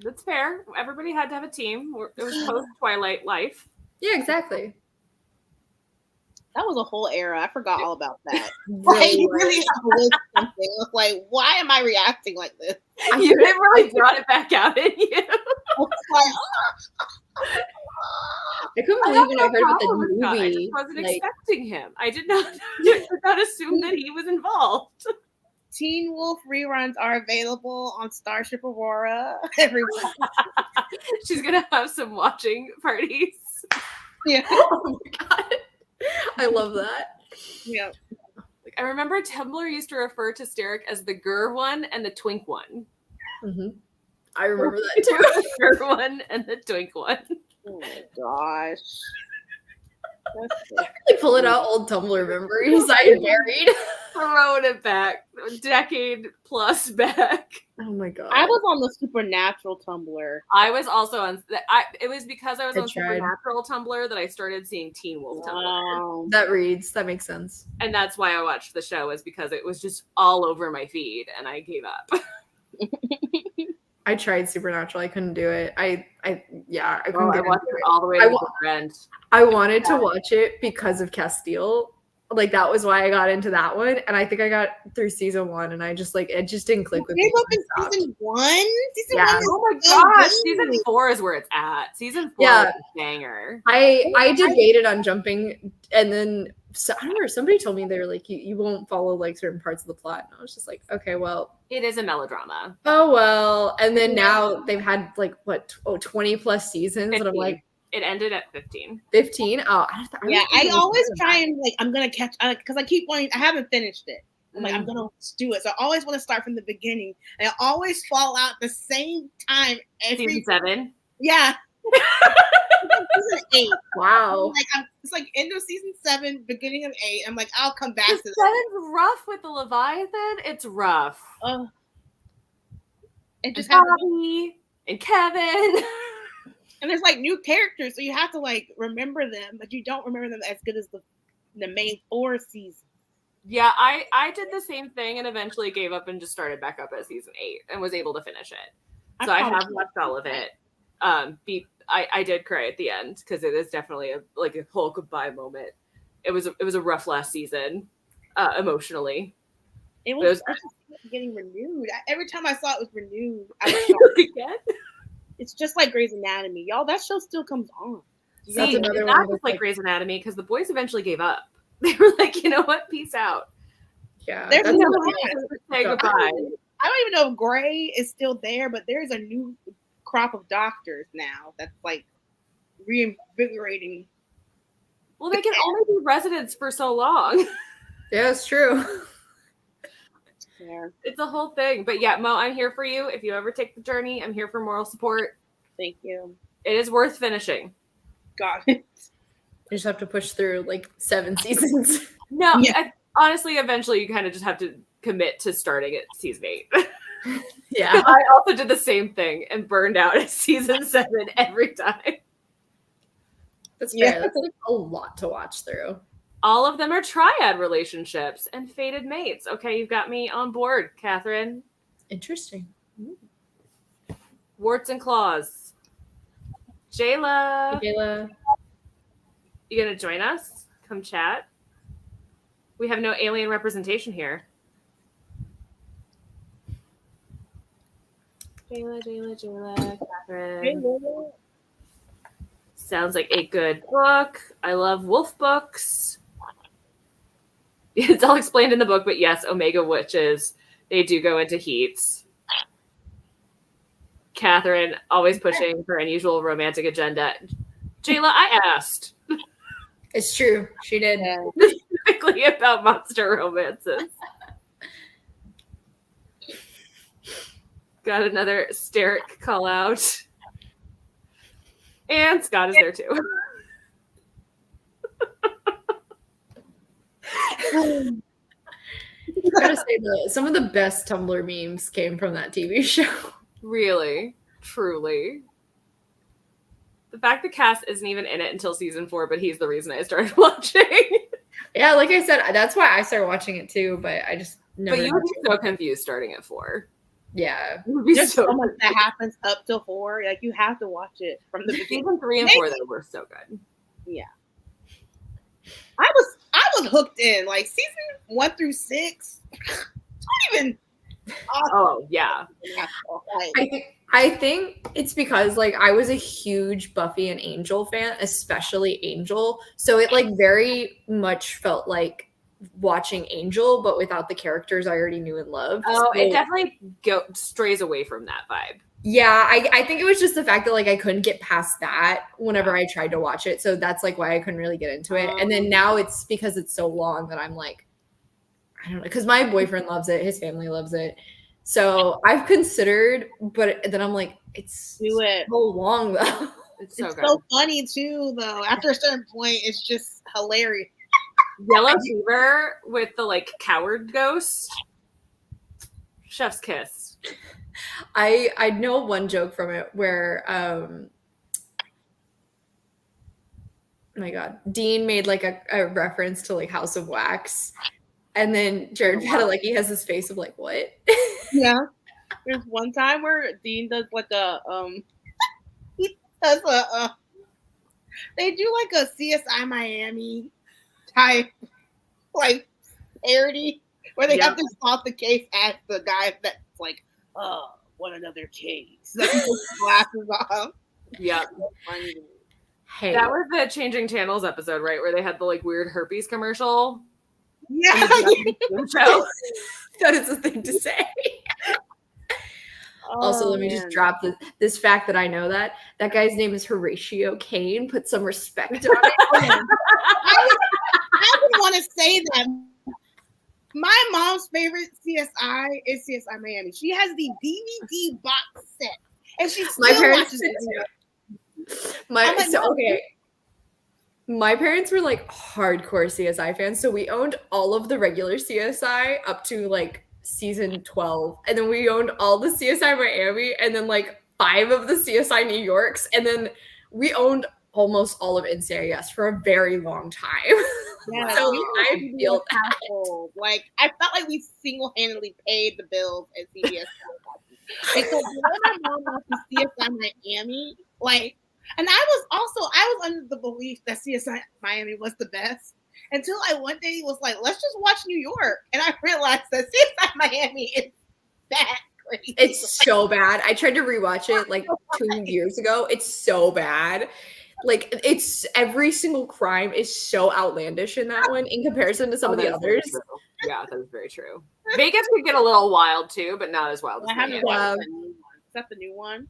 That's fair. Everybody had to have a team. It was post-Twilight life. Yeah, exactly. That was a whole era. I forgot all about that. Really you really have to live something. It was like, why am I reacting like this? You didn't really brought it back out in you. It's like, I couldn't believe when I heard about the movie. I just movie. wasn't expecting him. I did not assume that he was involved. Teen Wolf reruns are available on Starship Aurora every week. She's gonna have some watching parties. Yeah. Oh my god. I love that. Yeah. I remember Tumblr used to refer to Steric as the Gur one and the Twink one. Mm-hmm. I remember that too. The Gur one and the Twink one. Oh my gosh. Really pulling out old Tumblr memories I buried. Throwing it back. A decade plus back. Oh my god. I was on the Supernatural Tumblr. I was also on. It was because I was I on tried. Supernatural Tumblr that I started seeing Teen Wolf Tumblr, Wow. That reads. That makes sense. and that's why I watched the show. Was because it was just all over my feed, and I gave up. I tried Supernatural. I couldn't do it. I couldn't I get watched into it it. all the way to the end. I wanted to watch it because of Castile. Like that was why I got into that one, and I think I got through season 1, and I just like it just didn't click with me. Gave up in season 1? Season Yeah. 1 is Oh my so gosh, good. season 4 is where it's at. Season 4 Yeah. is a banger. I debated on jumping, and then I don't know. Somebody told me they were like, you won't follow like certain parts of the plot, and I was just like, okay, well, It is a melodrama. oh well. And then now they've had like 20 plus seasons, 15. and I'm like, It ended at 15. 15. Oh, I always try and like I'm gonna catch because I keep wanting. I haven't finished it. I'm like I'm gonna do it. So I always want to start from the beginning, and I always fall out the same time every. Season 7. Yeah. Season 8. Wow. It's like end of season 7, beginning of 8. I'm like I'll come back to The that. 7's rough with the Leviathan. It's rough. It just and happens. Bobby and Kevin. And there's like new characters, so you have to like remember them, but you don't remember them as good as the main 4 seasons. Yeah, I did the same thing and eventually gave up and just started back up at season 8 and was able to finish it. So I have watched all of it. I did cry at the end because it is definitely a whole goodbye moment. It was a rough last season, emotionally. It was getting renewed. Every time I saw it was renewed, I was shocked. Again? It's just like Grey's Anatomy, y'all. That show still comes on. See, another it's one not just like Grey's Anatomy because the boys eventually gave up. They were like, you know what? Peace out. Yeah. There's that's no another way. one. Say goodbye. I don't even know if Grey is still there, but there's a new crop of doctors now that's like reinvigorating. Well, they can only be residents for so long. Yeah, it's true. Yeah. It's a whole thing. But yeah, Mo, I'm here for you. If you ever take the journey, I'm here for moral support. Thank you. It is worth finishing. Got it. You just have to push through like 7 seasons. No, Yeah. honestly, eventually you kind of just have to commit to starting at season 8. Yeah. I also did the same thing and burned out at season 7 every time. That's fair. Yeah. That's like a lot to watch through. All of them are triad relationships and fated mates. Okay, you've got me on board, Catherine. Interesting. Warts and claws. Jayla, Kayla. you gonna join us? Come chat. We have no alien representation here. Jayla, Catherine. Sounds like a good book. I love wolf books. It's all explained in the book, but yes, Omega witches, they do go into heats. Catherine always pushing her unusual romantic agenda. Jayla, I asked It's true. She did. Yeah. specifically about monster romances. Got another Steric call out. And Scott is there too. I gotta say, some of the best Tumblr memes came from that TV show. Really, truly. The fact that Cass isn't even in it until season 4, but he's the reason I started watching. Yeah, like I said, that's why I started watching it too, but I just never. But you would be so confused starting at 4. Yeah. You would be There's so so much that happens up till 4. Like you have to watch it from the beginning. Season 3 and 4 though were so good. Yeah. I was hooked in. Like season 1 through 6. Don't even. Oh yeah. I think it's because like I was a huge Buffy and Angel fan, especially Angel. So it like very much felt like watching Angel, but without the characters I already knew and loved. Oh, So, it definitely strays away from that vibe. yeah, I think it was just the fact that like I couldn't get past that whenever I tried to watch it. So that's like why I couldn't really get into it. And then now it's because it's so long that I'm like, I don't know, because my boyfriend loves it, his family loves it. So I've considered, but then I'm like, it's Do it. so long though. It's so It's good. so funny too, though. After a certain point, it's just hilarious. Yellow Fever with the like coward ghost. Chef's kiss. I know one joke from it where my God, Dean made like a reference to like House of Wax, and then Jared Padalecki has this face of like, what? Yeah. There's one time where Dean does like a he does a they do like a CSI Miami type like parody where they have to solve the case as the guy that's like, oh, what another case. Like he puts his glasses off. Yeah. Funny. Hey, That was the Changing Channels episode, right? Where they had the like weird herpes commercial. Yeah. Show. that is a thing to say. Also, let me just drop this fact that I know that guy's name is Horatio Kane. Put some respect on it. I would want to say that my mom's favorite CSI is CSI Miami. She has the DVD box set, and she still My parents watches did it. too. like, My parents were like hardcore CSI fans, so we owned all of the regular CSI up to like season 12, and then we owned all the CSI Miami, and then like 5 of the CSI New Yorks, and then we owned almost all of NCIS for a very long time. Yeah, So we I feel that. household. Like I felt like we single-handedly paid the bills at CBS. And so when my mom watched CSI Miami, like, and I was under the belief that CSI Miami was the best until I one day was like, let's just watch New York, and I realized that CSI Miami is that crazy. It's so bad. I tried to rewatch it like 2 years ago. It's so bad. Like it's every single crime is so outlandish in that one in comparison to some of the others. Yeah, that is very true. Vegas could get a little wild too, but not as wild as I haven't Miami. watched that new one. Is that the new one?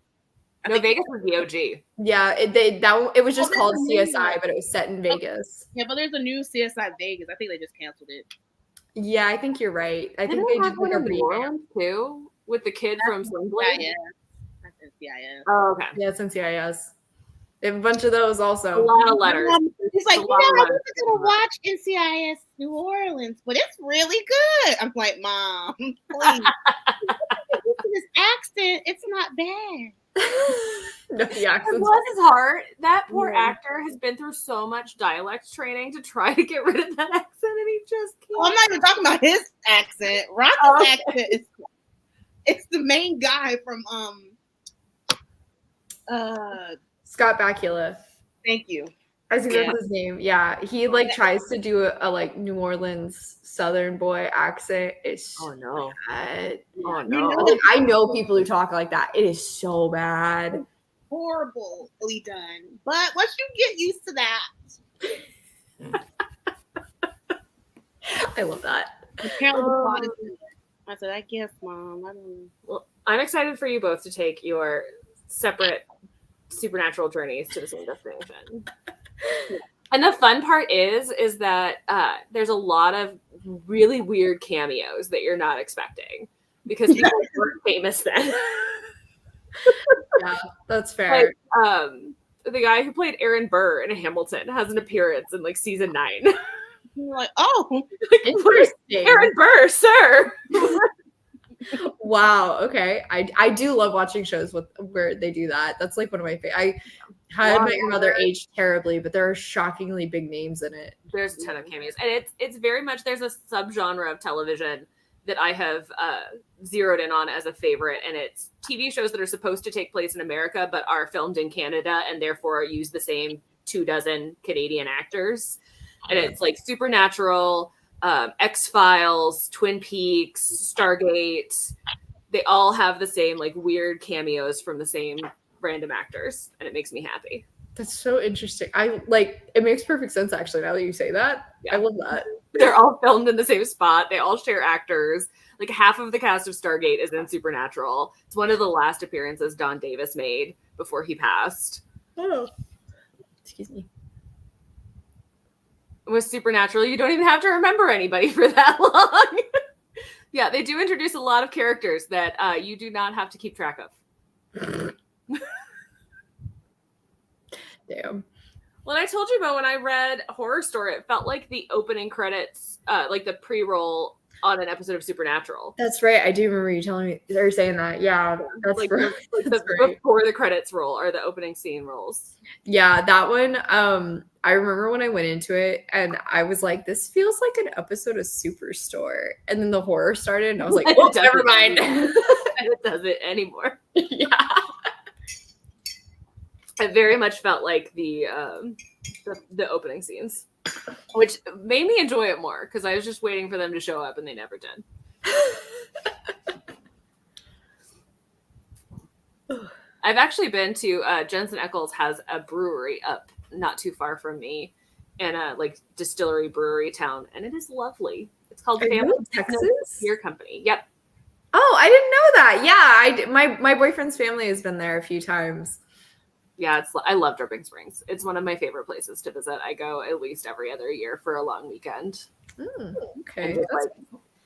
No, Vegas was the OG. Yeah, it was just Oh, called that's a new CSI, one. but it was set in Vegas. Yeah, but there's a new CSI Vegas. I think they just canceled it. Yeah, I think you're right. I think Didn't they it have just like one a in New revamp. Orleans too with the kid from Sling Yeah, Blade. yeah. That's NCIS. Oh, okay. Yeah, it's NCIS. They have a bunch of those A also. lot of letters. He's like, A I lot of was letters. gonna watch NCIS New Orleans, but it's really good. I'm like, Mom, please. This accent, it's not bad. No, the And accents. bless his heart, that poor Yeah. actor has been through so much dialect training to try to get rid of that accent, and he just can't. Well, I'm not even talking about his accent. Rock's Oh, okay. accent is it's the main guy from Scott Bakula. thank you. I think that's his name. Yeah, he like tries to do a like New Orleans Southern boy accent. It's Oh no! bad. Oh You no! know Like, I know people who talk like that. It is so bad. horribly done. But once you get used to that, I love that. apparently the plot is good. I said, I guess, Mom. I don't know. Well, I'm excited for you both to take your separate supernatural journeys to the same destination. And the fun part is that there's a lot of really weird cameos that you're not expecting because people weren't famous then. Yeah, that's fair. Like, the guy who played Aaron Burr in Hamilton has an appearance in like season 9. You're like, oh, Where's Aaron Burr, sir? Wow. Okay. I do love watching shows where they do that. That's like one of my favorite. How I Met Your Mother aged terribly, but there are shockingly big names in it. There's a ton of cameos, and it's very much there's a subgenre of television that I have zeroed in on as a favorite, and it's TV shows that are supposed to take place in America but are filmed in Canada and therefore use the same 24 Canadian actors. And it's like Supernatural, X-Files, Twin Peaks, Stargate. They all have the same like weird cameos from the same random actors, and it makes me happy. That's so interesting. It makes perfect sense actually now that you say that. Yeah. I love that. They're all filmed in the same spot. They all share actors. Like half of the cast of Stargate is in Supernatural. It's one of the last appearances Don Davis made before he passed. Oh. Excuse me. With Supernatural, you don't even have to remember anybody for that long. Yeah, they do introduce a lot of characters that you do not have to keep track of. Damn. Well, I told you about when I read Horror Story, it felt like the opening credits, like the pre-roll on an episode of Supernatural. That's right. I do remember you telling me or saying that. Yeah, that's like, right. That's right. Before the credits roll or the opening scene rolls. Yeah, that one. I remember when I went into it and I was like, "This feels like an episode of Superstore," and then the horror started, and I was like, "Oh, never mind." It doesn't anymore. Yeah. It very much felt like the opening scenes, which made me enjoy it more because I was just waiting for them to show up and they never did. I've actually been to Jensen Ackles has a brewery up not too far from me in a like distillery brewery town, and it is lovely. It's called Family Texas Beer Company. Yep. Oh, I didn't know that. Yeah, my boyfriend's family has been there a few times. Yeah, I love Dripping Springs. It's one of my favorite places to visit. I go at least every other year for a long weekend. Okay.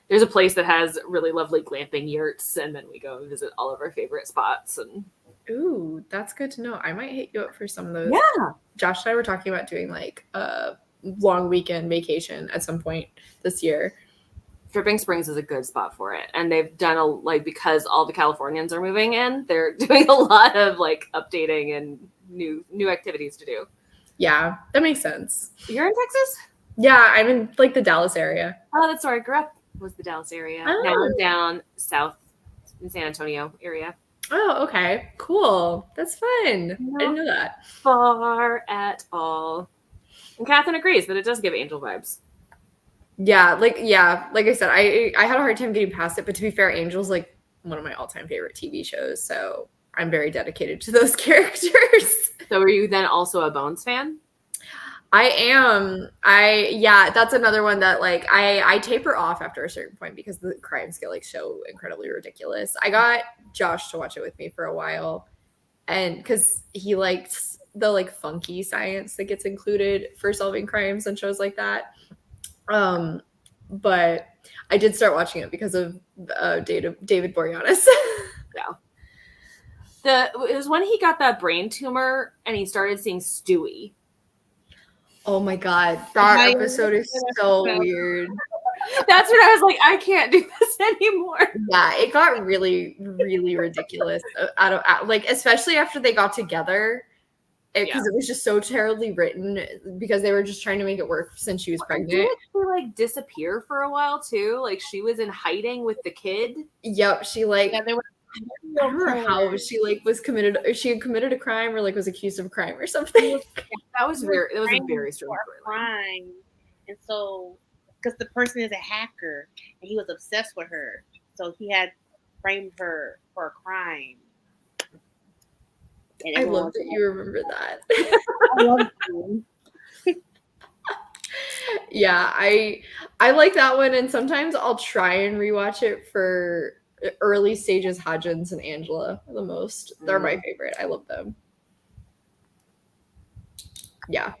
There's a place that has really lovely glamping yurts, and then we go and visit all of our favorite spots. And ooh, that's good to know. I might hit you up for some of those. Yeah. Josh and I were talking about doing like a long weekend vacation at some point this year. Dripping Springs is a good spot for it. And they've done because all the Californians are moving in, they're doing a lot of like updating and new activities to do. Yeah, that makes sense. You're in Texas? Yeah, I'm in like the Dallas area. Oh, that's where I grew up, was the Dallas area. Oh. Now I'm down south in San Antonio area. Oh, okay. Cool. That's fun. No. I didn't know that. Far at all. And Catherine agrees that it does give Angel vibes. Yeah, like I said, I had a hard time getting past it, but to be fair, Angel's like one of my all-time favorite TV shows, so I'm very dedicated to those characters. So are you then also a Bones fan? I am. That's another one that like I taper off after a certain point because the crimes get like so incredibly ridiculous. I got Josh to watch it with me for a while, and because he likes the like funky science that gets included for solving crimes and shows like that. But I did start watching it because of David Boreanaz. Yeah. It was when he got that brain tumor and he started seeing Stewie. Oh my God. That episode is so weird. That's when I was like, I can't do this anymore. Yeah, it got really, really ridiculous. Especially after they got together. Because it was just so terribly written because they were just trying to make it work since she was pregnant. Didn't she like disappear for a while too? Like she was in hiding with the kid. Yep, she like they were. I don't know how she like was committed. Or she had committed a crime or like was accused of a crime or something. That was a very strange crime, and so because the person is a hacker and he was obsessed with her, so he had framed her for a crime. And I everyone love was that you remember that. I love you. Yeah, I like that one, and sometimes I'll try and rewatch it for early stages. Hodgins and Angela the most. They're my favorite. I love them. Yeah,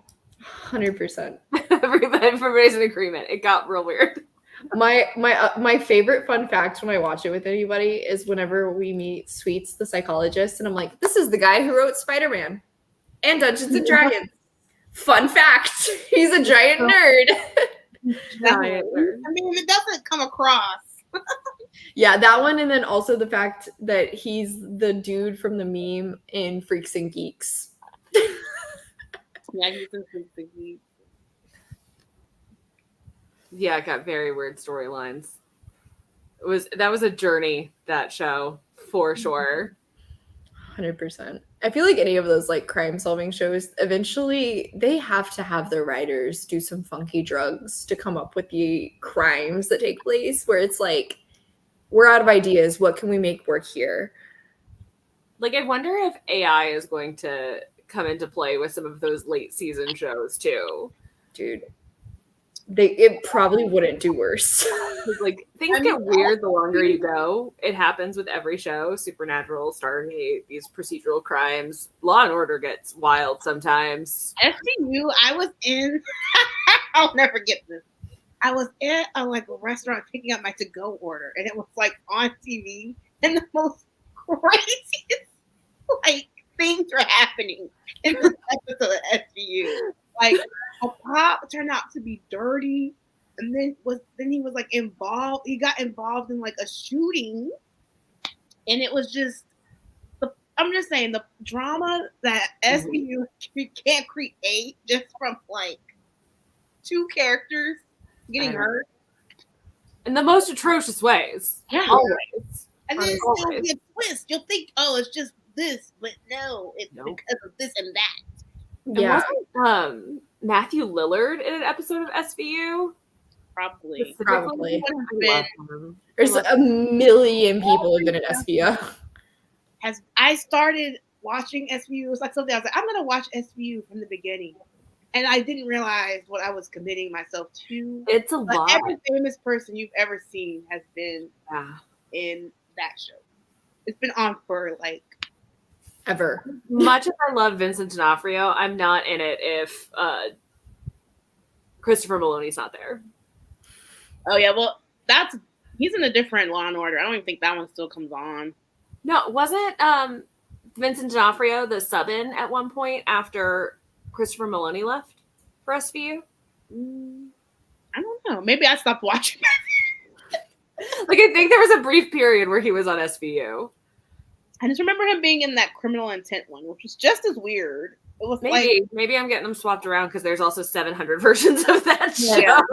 100%. Everybody's in agreement. It got real weird. My favorite fun fact when I watch it with anybody is whenever we meet Sweets, the psychologist, and I'm like, this is the guy who wrote Spider-Man and Dungeons and Dragons. Fun fact, he's a giant nerd. Giant nerd. I mean, it doesn't come across. Yeah, that one, and then also the fact that he's the dude from the meme in Freaks and Geeks. Yeah, he's in Freaks. Yeah, it got very weird storylines. That was a journey, that show, for sure. 100%. I feel like any of those like crime solving shows, eventually they have to have their writers do some funky drugs to come up with the crimes that take place, where it's like, we're out of ideas. What can we make work here? Like, I wonder if AI is going to come into play with some of those late season shows too. Dude, it probably wouldn't do worse. Like, things get weird the longer you go. It happens with every show. Supernatural, Stargate, these procedural crimes. Law and Order gets wild sometimes. SVU, I was in, I'll never get this. I was at a restaurant picking up my to-go order, and it was like on TV, and the most craziest things were happening in this episode of SVU. Like, a cop turned out to be dirty, and then he was like involved. He got involved in like a shooting, and it was just I'm just saying the drama that SVU can't create just from like two characters getting hurt in the most atrocious ways. Yeah, always. And then there'll be a twist. You'll think, oh, it's just this, but no, it's because of this and that. Yeah. And wasn't Matthew Lillard in an episode of SVU? Probably. There's a million people who've been at SVU. I started watching SVU. It was like something I was like, I'm going to watch SVU from the beginning. And I didn't realize what I was committing myself to. It's a lot. Every famous person you've ever seen has been in that show. It's been on for like ever. Much as I love Vincent D'Onofrio, I'm not in it if Christopher Maloney's not there. Oh yeah, well he's in a different Law and Order. I don't even think that one still comes on. No, wasn't Vincent D'Onofrio the sub-in at one point after Christopher Maloney left for SVU? I don't know. Maybe I stopped watching. Like, I think there was a brief period where he was on SVU. I just remember him being in that Criminal Intent one, which was just as weird. It was maybe I'm getting them swapped around because there's also 700 versions of that show.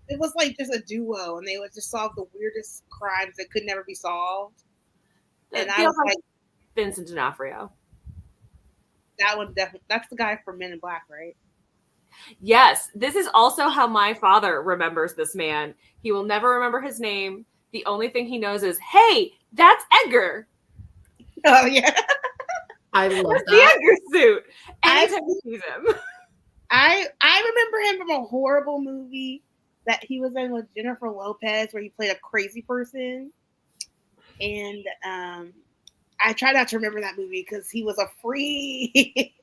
It was like just a duo, and they would just solve the weirdest crimes that could never be solved. And I was like, Vincent D'Onofrio. That one definitely. That's the guy from Men in Black, right? Yes. This is also how my father remembers this man. He will never remember his name. The only thing he knows is, hey, that's Edgar. Oh, yeah. I love that. The Edgar suit. Anytime he sees him. I remember him from a horrible movie that he was in with Jennifer Lopez where he played a crazy person. And I try not to remember that movie because he was a freak.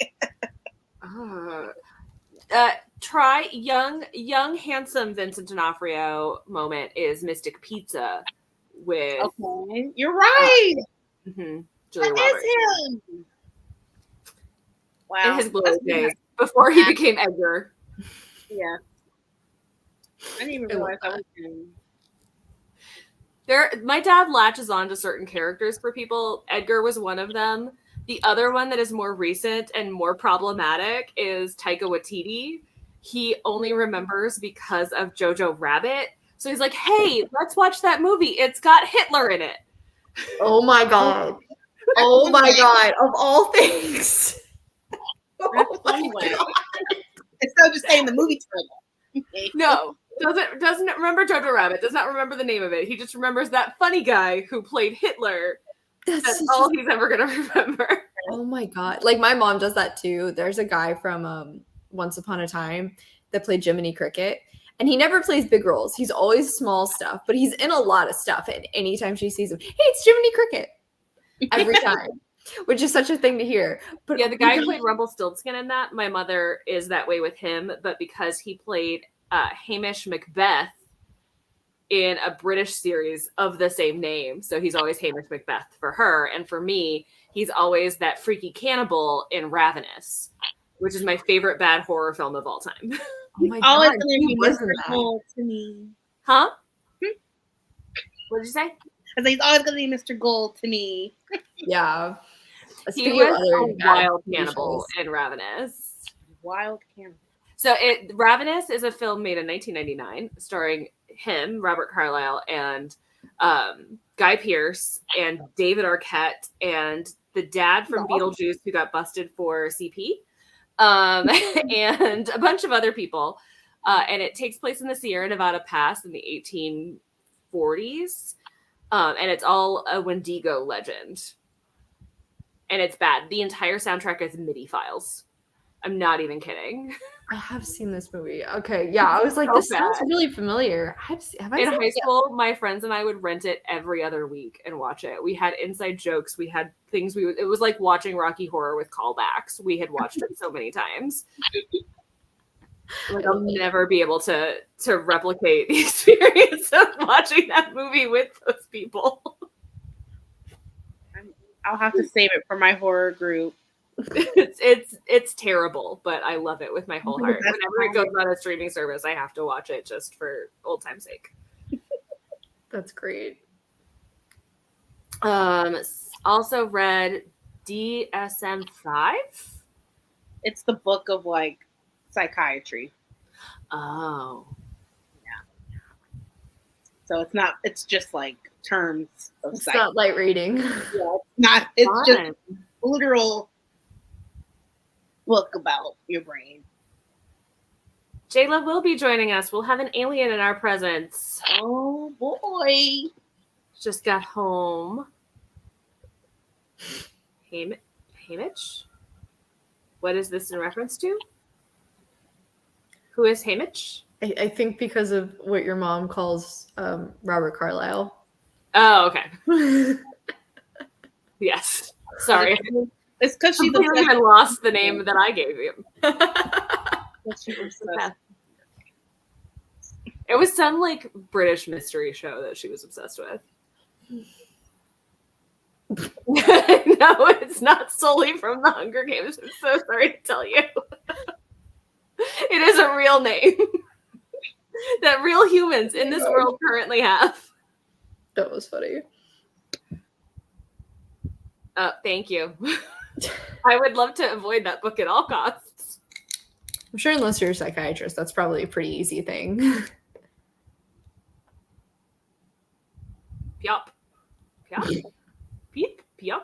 Try young, handsome Vincent D'Onofrio moment is Mystic Pizza with. Okay, you're right. Julia That is him. Wow. In his glory days before he became Edgar. Yeah. I didn't even realize that was him. My dad latches on to certain characters for people. Edgar was one of them. The other one that is more recent and more problematic is Taika Waititi. He only remembers because of Jojo Rabbit. So he's like, hey, let's watch that movie. It's got Hitler in it. Oh my God. Oh my God. Of all things. Oh my God. Instead of just saying the movie title. No. Doesn't remember Jojo Rabbit. Does not remember the name of it. He just remembers that funny guy who played Hitler. That's all he's ever going to remember. Oh my god. Like my mom does that too. There's a guy from Once Upon a Time that played Jiminy Cricket. And he never plays big roles. He's always small stuff, but he's in a lot of stuff. And anytime she sees him, hey, it's Jiminy Cricket. Every time. Which is such a thing to hear. But Yeah, the guy who played Rumpelstiltskin in that, my mother is that way with him, but because he played Hamish Macbeth in a British series of the same name, so he's always Hamish Macbeth for her, and for me, he's always that freaky cannibal in Ravenous, which is my favorite bad horror film of all time. oh my Always god, gonna he be was Mr. in that. Gold to me. Huh? What did you say? I say he's always gonna be Mr. Gold to me. Yeah. He Speaking of was other a bad wild TV cannibal shows. in Ravenous. Wild cannibal. So Ravenous is a film made in 1999 starring him, Robert Carlyle, and Guy Pearce and David Arquette and the dad from Beetlejuice who got busted for CP and a bunch of other people. And it takes place in the Sierra Nevada Pass in the 1840s. And it's all a Wendigo legend. And it's bad. The entire soundtrack is MIDI files. I'm not even kidding. I have seen this movie. Okay, yeah. I was like, So this sounds bad. really familiar. Have I In seen high it? school, my friends and I would rent it every other week and watch it. We had inside jokes. We had things it was like watching Rocky Horror with callbacks. We had watched it so many times. Like I'll never be able to replicate the experience of watching that movie with those people. I'll have to save it for my horror group. It's terrible, but I love it with my whole heart. That's Whenever it goes on a streaming service, I have to watch it just for old time's sake. That's great. Also read DSM-5. It's the book of like psychiatry. Oh, So it's not. It's just like terms of It's psych. not light reading. Not. It's just fun. literal book about your brain. Jayla will be joining us. We'll have an alien in our presence. Oh boy. Just got home. Hamish? What is this in reference to? Who is Hamish? I think because of what your mom calls Robert Carlyle. Oh, okay. Yes. Sorry. It's because she's I even lost the name that I gave you. obsessed. It was some like British mystery show that she was obsessed with. No, it's not solely from the Hunger Games. I'm so sorry to tell you. It is a real name that real humans in this world currently have. That was funny. Thank you. I would love to avoid that book at all costs. I'm sure unless you're a psychiatrist, that's probably a pretty easy thing. Pyop. Pyop. Peep. Pyop.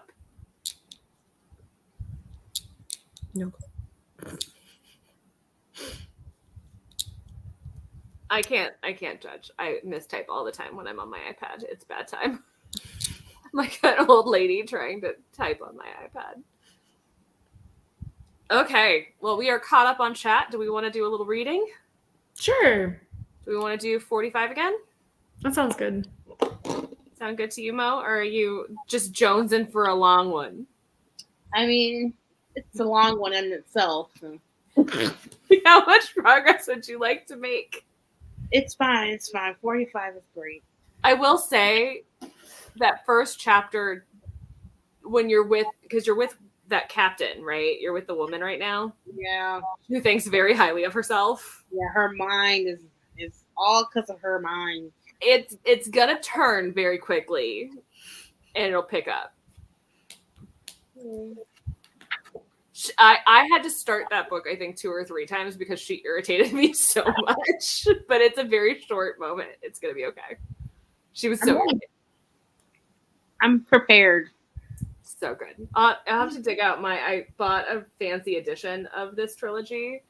No. I can't judge. I mistype all the time when I'm on my iPad. It's bad time. I'm like an old lady trying to type on my iPad. Okay. Well, we are caught up on chat. Do we want to do a little reading? Sure. Do we want to do 45 again? That sounds good. Sound good to you, Mo? Or are you just jonesing for a long one? I mean, it's a long one in itself. So. How much progress would you like to make? It's fine. It's fine. 45 is great. I will say that first chapter, when you're with that captain, right? You're with the woman right now Yeah. who thinks very highly of herself. Yeah. Her mind is all because of her mind. It's gonna turn very quickly, and it'll pick up. I had to start that book, I think, 2 or 3 times because she irritated me so much. But it's a very short moment. It's gonna be okay. She was so good. I'm prepared. So good. I'll have to dig out I bought a fancy edition of this trilogy.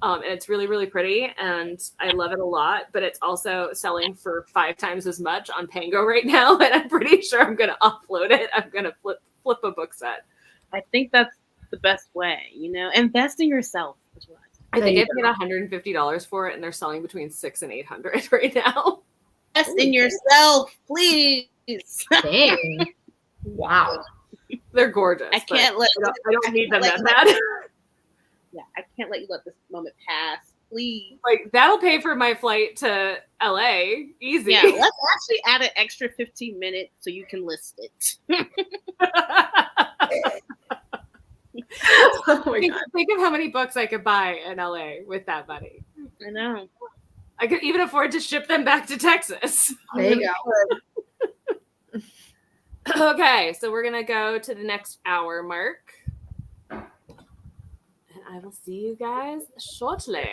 And it's really, really pretty, and I love it a lot, but it's also selling for 5 times as much on Pango right now, and I'm pretty sure I'm going to offload it. I'm going to flip a book set I think that's the best way, invest in yourself. Is what I There think you I paid $150 for it, and they're selling between $600 and $800 right now. invest in yourself, please. Dang. Wow. They're gorgeous. I can't let I don't need them let that you bad. Yeah, I can't let you let this moment pass, please. Like that'll pay for my flight to LA. Easy. Yeah, let's actually add an extra 15 minutes so you can list it. Oh my god. Think of how many books I could buy in LA with that money. I know. I could even afford to ship them back to Texas. There you go. Okay, so we're gonna go to the next hour mark. And I will see you guys shortly.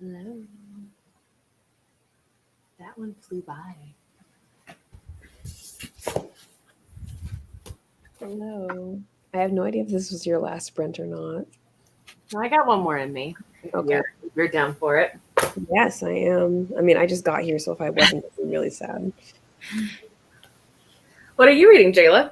Hello. That one flew by. Hello. I have no idea if this was your last sprint or not. No, I got one more in me. Okay. You're down for it. Yes, I am. I mean, I just got here, so if I wasn't, I'd be really sad. What are you reading, Jayla?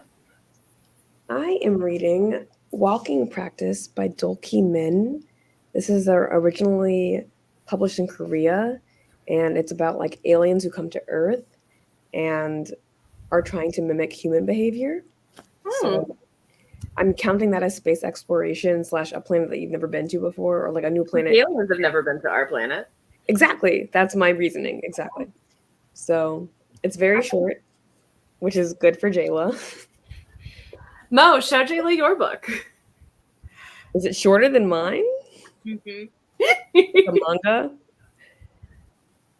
I am reading Walking Practice by Dolki Min. This is originally published in Korea, and it's about like aliens who come to Earth and are trying to mimic human behavior. So I'm counting that as space exploration / a planet that you've never been to before, or like a new planet. The aliens have never been to our planet. Exactly. That's my reasoning. Exactly. So it's very short, which is good for Jayla. Mo, show Jayla your book. Is it shorter than mine? Mm-hmm. The manga?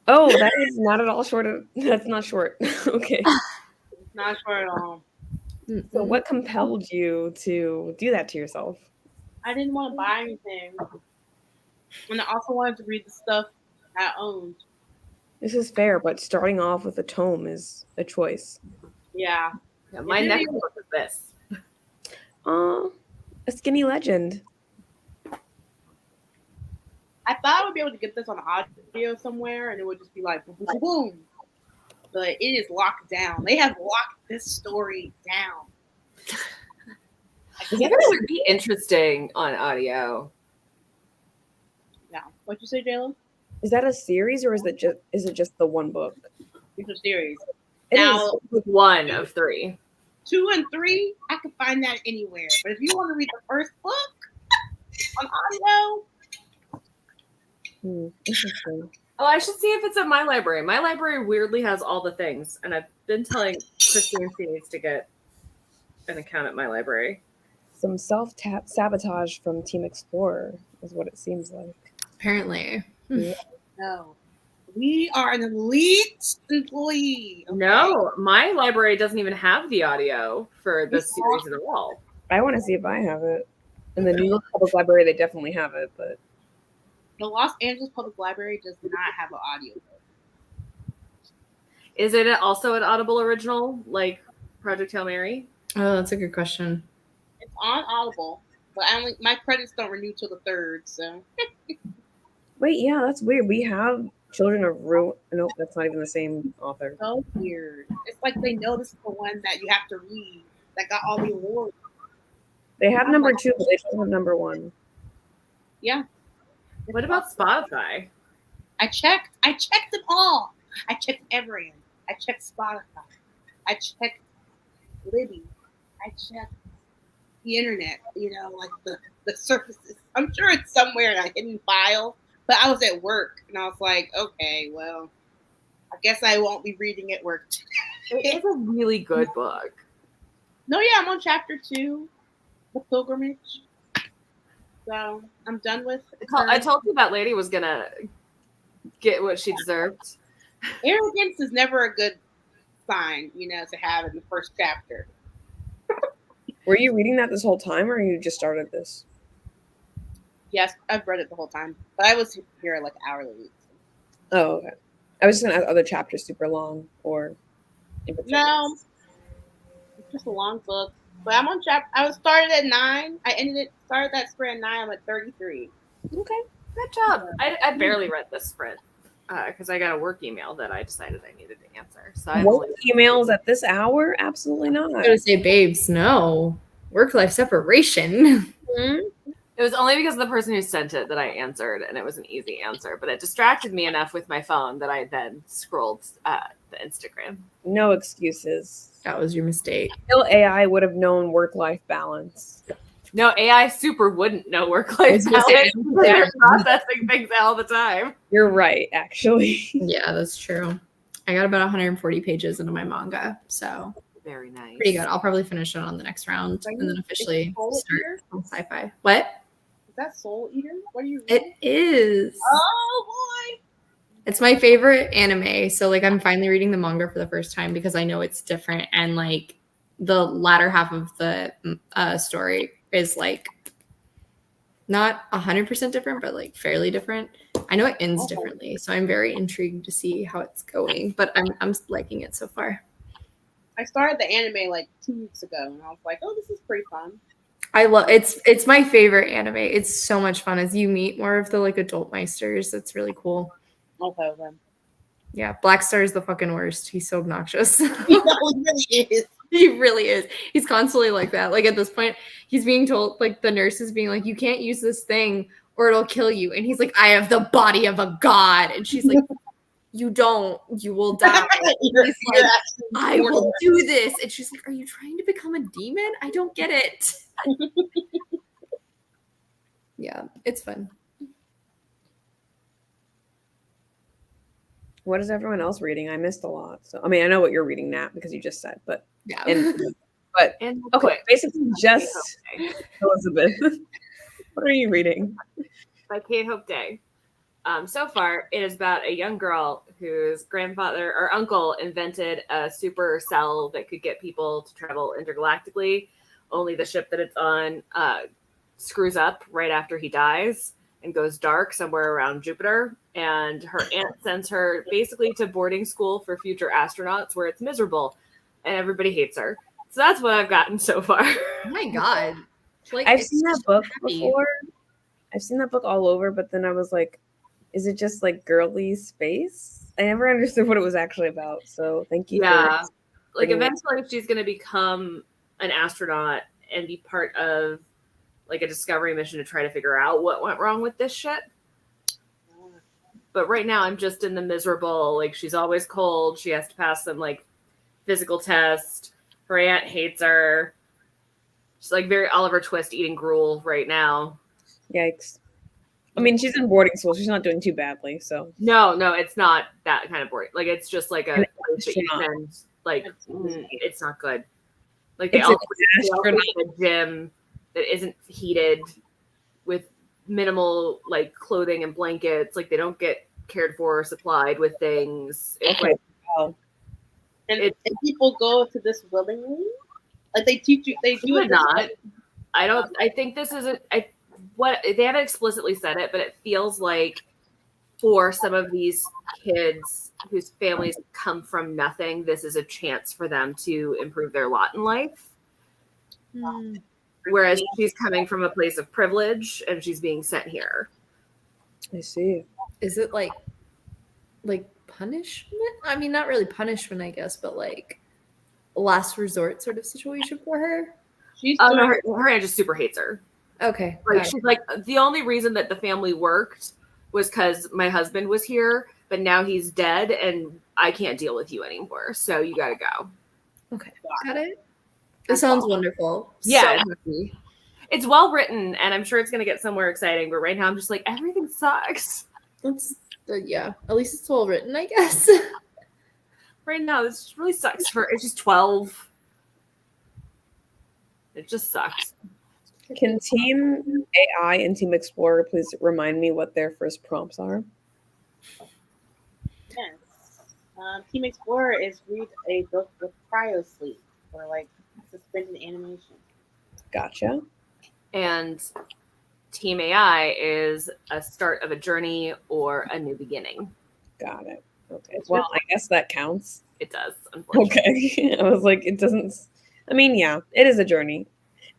Oh, that is not at all short. That's not short. Okay. Not sure at all. So what compelled you to do that to yourself? I didn't want to buy anything. And I also wanted to read the stuff I owned. This is fair, but starting off with a tome is a choice. Yeah. My next book is this. A Skinny Legend. I thought I would be able to get this on audio somewhere and it would just be like boom, boom, boom. But it is locked down. They have locked this story down. I think it would be interesting on audio. Yeah. What'd you say, Jayla? Is that a series or is it just the one book? It's a series. It Now, is. One of 3. 2 and 3, I can find that anywhere. But if you want to read the first book on audio, Interesting. Oh, I should see if it's at my library. My library weirdly has all the things, and I've been telling Christine she needs to get an account at my library. Some self-sabotage from Team Explorer is what it seems like. Apparently. no. We are an elite employee. Okay? No, my library doesn't even have the audio for the series at all. I want to see if I have it. In the New York Public Library, they definitely have it, but The Los Angeles Public Library does not have an audio book. Is it also an Audible original, like Project Hail Mary? Oh, that's a good question. It's on Audible, but my credits don't renew till the 3rd, so. wait, yeah, that's weird. We have Children of Ruin. Nope, that's not even the same author. So weird. It's like they know this is the one that you have to read that got all the awards. They have number 2, but they don't have number 1. Yeah. What about Spotify? I checked them all. I checked everything. I checked Spotify. I checked Libby. I checked the internet, like the surfaces. I'm sure it's somewhere in a hidden file, but I was at work and I was like, okay, well, I guess I won't be reading at work. It's a really good book. No, yeah, I'm on chapter 2, The Pilgrimage. So I'm done with it. I told you that lady was gonna get what she deserved. Arrogance is never a good sign, to have in the first chapter. Were you reading that this whole time, or you just started this? Yes, I've read it the whole time, but I was here like hourly. Oh, okay. I was just gonna ask, other chapters super long, or if it's No, it's just a long book. But I'm on chapter. I was started at 9. Started that sprint at 9. I'm at 33. okay. Good job. I barely read this sprint because I got a work email that I decided I needed to answer. So I Work emails at this hour? Absolutely not. I was going to say, babes, no. Work-life separation. It was only because of the person who sent it that I answered, and it was an easy answer. But it distracted me enough with my phone that I then scrolled the Instagram. No excuses. That was your mistake. Still, AI would have known work-life balance. No, AI super wouldn't know work-life balance. They're processing things all the time. You're right, actually. Yeah, that's true. I got about 140 pages into my manga, so very nice. Pretty good. I'll probably finish it on the next round and then officially start on sci-fi. What? Is that Soul Eater? What are you reading? It is. Oh boy. It's my favorite anime. So like I'm finally reading the manga for the first time because I know it's different, and like the latter half of the story is like Not 100% different, but like fairly different. I know it ends differently, so I'm very intrigued to see how it's going. But I'm liking it so far. I started the anime like 2 weeks ago, and I was like, "Oh, this is pretty fun." I love it's my favorite anime. It's so much fun as you meet more of the like adult meisters. It's really cool. Okay, then. Yeah, Black Star is the fucking worst. He's so obnoxious. No, it really is. He really is. He's constantly like that. Like at this point, he's being told, like the nurse is being like, you can't use this thing or it'll kill you. And he's like, I have the body of a god. And she's like, you don't. You will die. He's like, I will do this. And she's like, are you trying to become a demon? I don't get it. Yeah, it's fun. What is everyone else reading? I missed a lot. So I mean, I know what you're reading, Nat, because you just said, but Yeah. but And okay, basically just Elizabeth. What are you reading? by Kate Hope Day. So far, it is about a young girl whose grandfather or uncle invented a super cell that could get people to travel intergalactically. Only the ship that it's on screws up right after he dies and goes dark somewhere around Jupiter. And her aunt sends her basically to boarding school for future astronauts where it's miserable and everybody hates her. So that's what I've gotten so far. Oh my god. Like I've it's seen that so book happy. before. I've seen that book all over, but then I was like, is it just like girly space? I never understood what it was actually about. So thank you. Yeah. For Like bringing it. eventually she's going to become an astronaut and be part of like a discovery mission to try to figure out what went wrong with this shit. But right now I'm just in the miserable, like she's always cold. She has to pass some like physical test. Her aunt hates her. She's like very Oliver Twist eating gruel right now. Yikes. I mean, she's in boarding school. She's not doing too badly. So No, it's not that kind of boring. Like it's just like a place that you astronaut. send. Like it's not good. Like they It's also an have a gym that isn't heated with minimal like clothing and blankets. Like they don't get cared for or supplied with things. It's Okay. like Wow. And people go to this willingly. Like they teach you, they do Would it not. I don't. I think this is what they haven't explicitly said it, but it feels like for some of these kids whose families come from nothing, this is a chance for them to improve their lot in life. Hmm. Whereas she's coming from a place of privilege and she's being sent here. I see. Is it like punishment? I mean, not really punishment, I guess, but like a last resort sort of situation for her. She's Oh, doing no, her aunt just super hates her. Okay. Like got it. she's like, the only reason that the family worked was because my husband was here, but now he's dead and I can't deal with you anymore. So you got to go. Okay. Got it. It sounds wonderful. Yeah, So- it's well written, and I'm sure it's going to get somewhere exciting. But right now, I'm just like, everything sucks. that's yeah. At least it's well written, I guess. Right now, this really sucks for. It's just 12. It just sucks. Can Team AI and Team Explorer please remind me what their first prompts are? yes. Team Explorer is read a book with cryo sleep or like suspended animation. Gotcha. And Team AI is a start of a journey or a new beginning. Got it. Okay. Well, I guess that counts. It does, unfortunately. Okay. I was like, it doesn't. I mean, yeah, it is a journey.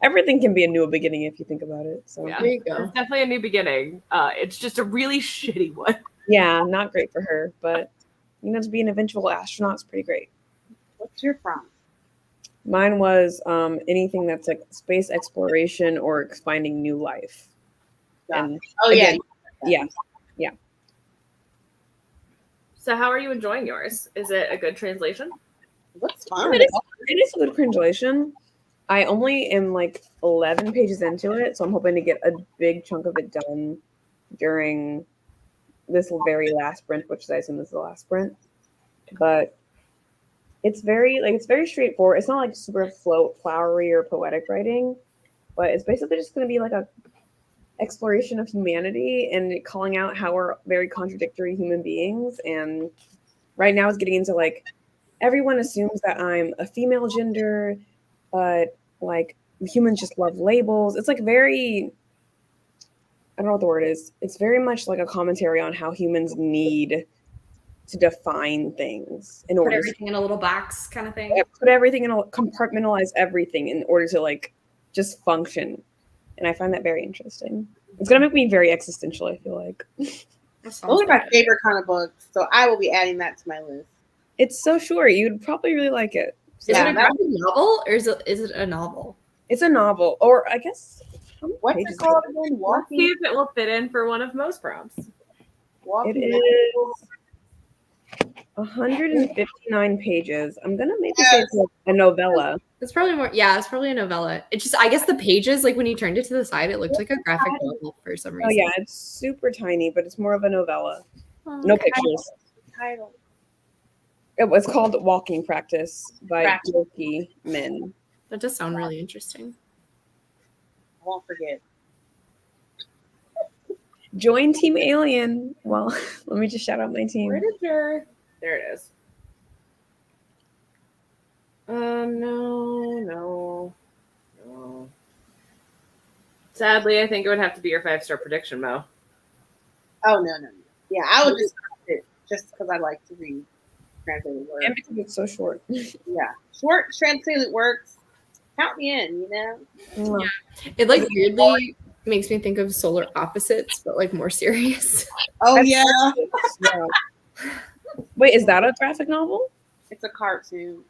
Everything can be a new beginning if you think about it. So Yeah. There you go. It's definitely a new beginning. It's just a really shitty one. yeah, not great for her, but to be an eventual astronaut is pretty great. What's your prompt? Mine was anything that's like space exploration or finding new life. And Oh again, yeah. yeah. So how are you enjoying yours? Is it a good translation? What's fun? It is a good translation. I only am like 11 pages into it, so I'm hoping to get a big chunk of it done during this very last sprint, which I assume is the last sprint. But it's very straightforward. It's not like super flowery or poetic writing, but it's basically just going to be like a exploration of humanity and calling out how we're very contradictory human beings. And right now it's getting into like everyone assumes that I'm a female gender, but like humans just love labels. It's like very I don't know what the word is. It's very much like a commentary on how humans need to define things in Put order everything in a little box kind of thing. to put everything in a compartmentalize everything in order to like just function. And I find that very interesting. It's gonna make me very existential, I feel like. That sounds Those are my good. favorite kind of books, so I will be adding that to my list. It's so short. You'd probably really like it. Is it Yeah, a graphic novel or is it a novel? It's a novel, or I guess how many What's pages it called is again? Let's see Walking. if it will fit in for one of Mo's prompts. it? Walking. It is 159 pages. I'm gonna maybe say it's like a novella. It's probably more. Yeah, it's probably a novella. It's just I guess the pages, like when you turned it to the side, it looked like a graphic novel for some reason. Oh yeah, it's super tiny, but it's more of a novella. Oh, No okay. pictures. Title. It was called Walking Practice by Practice. Dorothy Min. That does sound really interesting. I won't forget. Join Team Alien. Well, let me just shout out my team. Literature. There it is. No. Sadly, I think it would have to be your 5-star prediction, Mo. Oh no. Yeah, I would just start it just because I like to read translated works. And because it's so short. Yeah, short translated works. Count me in. You know. Mwah. It like weirdly makes me think of Solar Opposites, but like more serious. Oh I've yeah, Yeah. Wait, is that a graphic novel? it's a cartoon.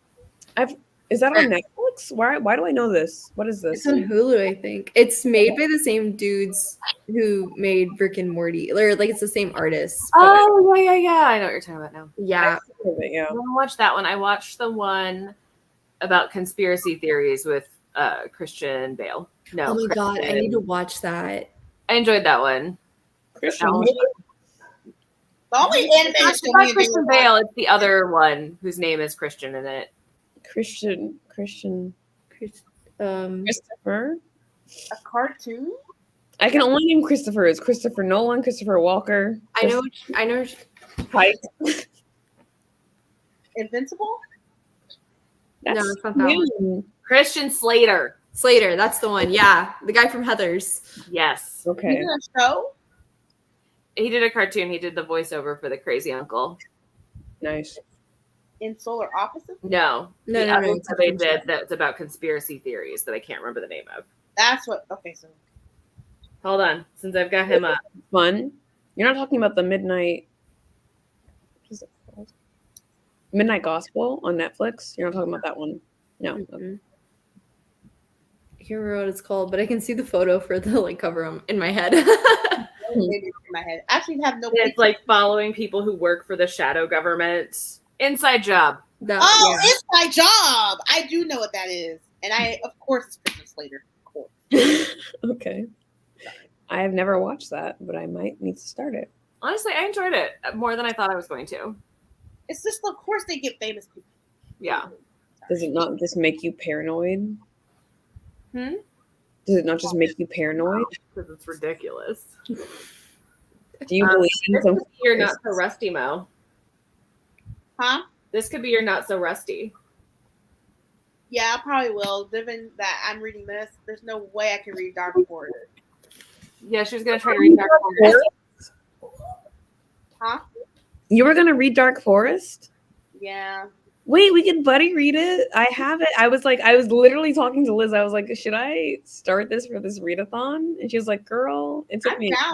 Is that on Netflix? Why do I know this? What is It's this? on Hulu, I think. It's made by the same dudes who made Rick and Morty, or like it's the same artists. but- Oh, yeah. I know what you're talking about now. yeah. Yeah. I want to watch that one. I watched the one about conspiracy theories with Christian Bale. No. Oh my god, I Christian- need to watch that. I enjoyed that one. Christian. No. The only It's animation not me about and Christian Bailey Bale. It's the other one whose name is Christian in it. Christian. Christopher. a cartoon. I can only name Christopher. It's Christopher Nolan, Christopher Walker. I know. Pike. Invincible. That's No, it's not that one. new. Christian Slater. Slater, that's the one. Yeah, the guy from Heathers. Yes. You Okay. did a show. He did a cartoon. He did the voiceover for the crazy uncle. Nice. In Solar Opposites. No. No, the no, other no, one it's that a they different did that's about conspiracy theories that I can't remember the name of. That's what. Okay, so Hold on, since I've got him up. Fun. You're not talking about the Midnight. What is it called? Midnight Gospel on Netflix. You're not talking about that one. No. Mhm. I can't remember what it's called, but I can see the photo for the like cover in my head. maybe it's in my head. I actually have no. It's like following people who work for the shadow government. Inside Job. That- Oh, yeah. it's my job. I do know what that is, and I, of course, it's Christian Slater. Of course. Okay. I have never watched that, but I might need to start it. Honestly, I enjoyed it more than I thought I was going to. It's just, of course, they get famous people. Yeah. Does it not just make you paranoid? Hmm? Does it not just make you paranoid? Because it's ridiculous. Do you believe in This some? could be your not so rusty, Mo. Huh? This could be your not so rusty. Yeah, I probably will. Given that I'm reading this, there's no way I can read Dark Forest. Yeah, she was gonna try to read Dark Forest. Huh? You were gonna read Dark Forest? Yeah. Wait, we can buddy read it. I have it. I was literally talking to Liz. I was like, should I start this for this readathon? And she was like, girl, it took I'm me. down.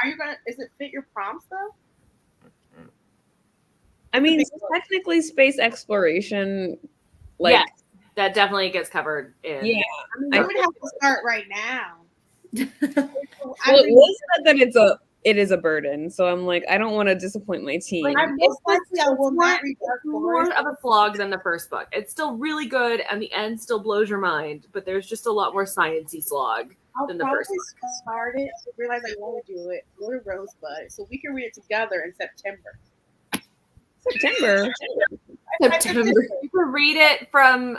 Are you gonna? Is it fit your prompts though? I mean, technically, space exploration, like, Yes, that definitely gets covered in. yeah. I mean, you would have to start right now. Well, Liz said that it is a burden, so I'm like, I don't want to disappoint my team. Like, I'm most likely I will not read Dark more Forest. of a slog than the first book. It's still really good, and the end still blows your mind. But there's just a lot more sciencey slog. I'll than the probably first start it. Realize I want to do it. Go to Rosebud, so we can read it together in September. September. September. You can read it from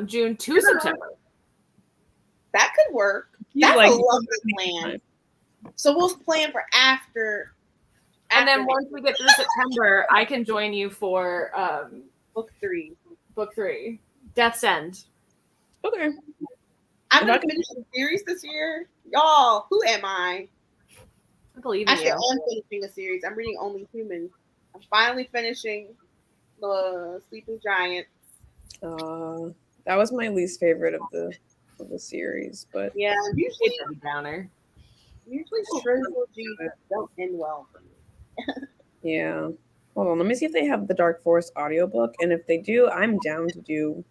June to September. That could work. You That's like- a lovely plan. So we'll plan for after. And then after once we get through September, I can join you for book 3. book 3, Death's End. Okay. I'm If I gonna can- finish the series this year, y'all. Who am I? I believe in Actually, you. I'm finishing a series. I'm reading Only Humans. I'm finally finishing the Sleeping Giant. That was my least favorite of the series, but Yeah, It's a downer. usually trilogies don't end well for me. yeah. Hold on, let me see if they have the Dark Forest audiobook, and if they do, I'm down to do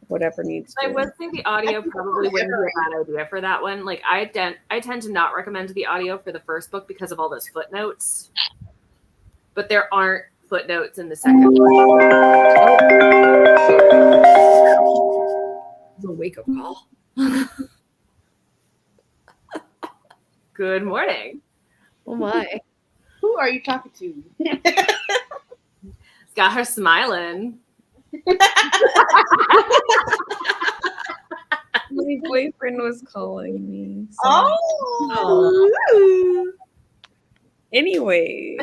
whatever needs I to. would think the audio probably wouldn't be a bad idea for that one. Like I tend to not recommend the audio for the first book because of all those footnotes. But there aren't footnotes in the second one. It's a wake-up call. Good morning. Oh my. Who are you talking to? Got her smiling. My boyfriend was calling me. So. Oh, Anyway,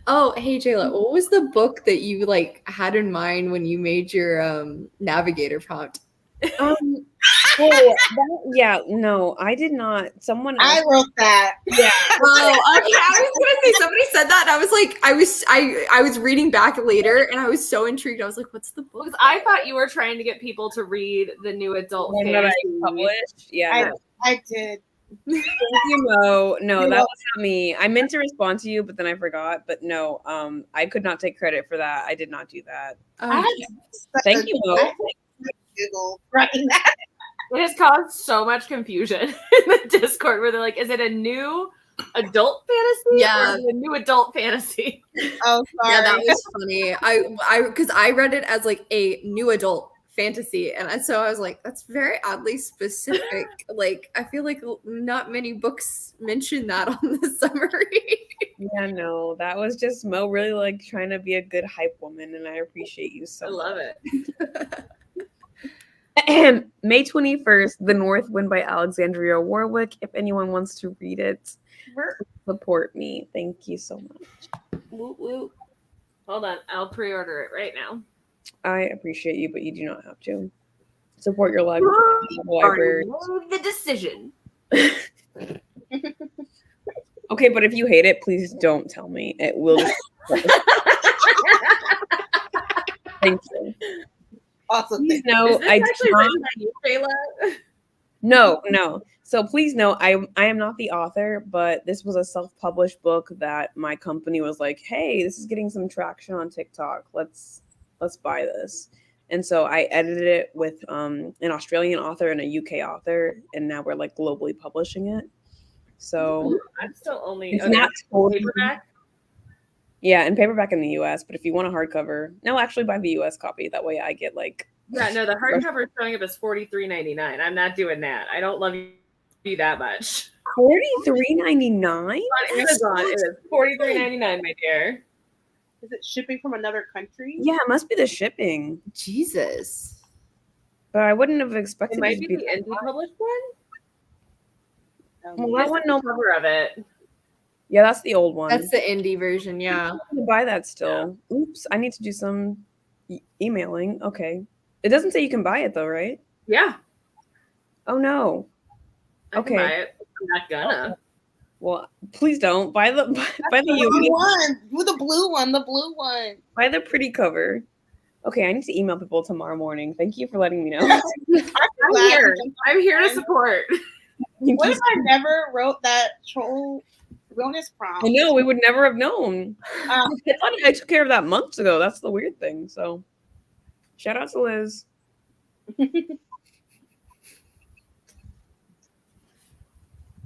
Oh, hey Jayla, what was the book that you like had in mind when you made your Navigator prompt? no, I did not. Someone I else. wrote that. Yeah. Oh, okay. I was gonna say somebody said that, and I was like, I was reading back later, and I was so intrigued. I was like, "What's the book?" Because I thought you were trying to get people to read the new adult One that I fantasy. published. Yeah. I did. Thank you, Mo. No, that was not me. I meant to respond to you, but then I forgot. But no, I could not take credit for that. I did not do that. I had Thank you, Mo. I had Google right now. It has caused so much confusion in the Discord where they're like, is it a new adult fantasy? Yeah. Or is it a new adult fantasy? Oh, sorry. Yeah, that was funny. I because I read it as like a new adult fantasy, and so I was like, that's very oddly specific. Like, I feel like not many books mention that on the summary. Yeah, no, that was just Mo really like trying to be a good hype woman, and I appreciate you so I much. love it. May 21st, The North Wind by Alexandria Warwick. If anyone wants to read it, support me. Thank you so much. Woo, woo. Hold on. I'll pre-order it right now. I appreciate you, but you do not have to. Support your library. Already made the decision. Okay, but if you hate it, please don't tell me. It will just... Thank you. Awesome. Please know Is this I actually do not... written by you, Kayla? No. So please know I am not the author, but this was a self-published book that my company was like, hey, this is getting some traction on TikTok. Let's buy this. And so I edited it with an Australian author and a UK author, and now we're like globally publishing it. So I'm still only it's not totally paperback. Yeah, and paperback in the US, but if you want a hardcover, no, actually buy the US copy. That way I get like Yeah, no, the hardcover is showing up as $43.99. I'm not doing that. I don't love you that much. $43.99 On Amazon, it is $43.99, my dear. Is it shipping from another country? Yeah, it must be the shipping. Jesus. But I wouldn't have expected It might to be be the indie published one. Well, This that one, is no. the cover of it. Yeah, that's the old one. That's the indie version, yeah. I can buy that still. Oops, I need to do some emailing. Okay. It doesn't say you can buy it though, right? Yeah. Oh no. I can buy it. I'm not gonna. Well, please don't buy the The blue one. Do the blue one. The blue one. Buy the pretty cover. Okay, I need to email people tomorrow morning. Thank you for letting me know. I'm here. I'm here to support. What if I never wrote that troll realness prompt? I know, we would never have known. I thought I took care of that months ago. That's the weird thing. So, shout out to Liz.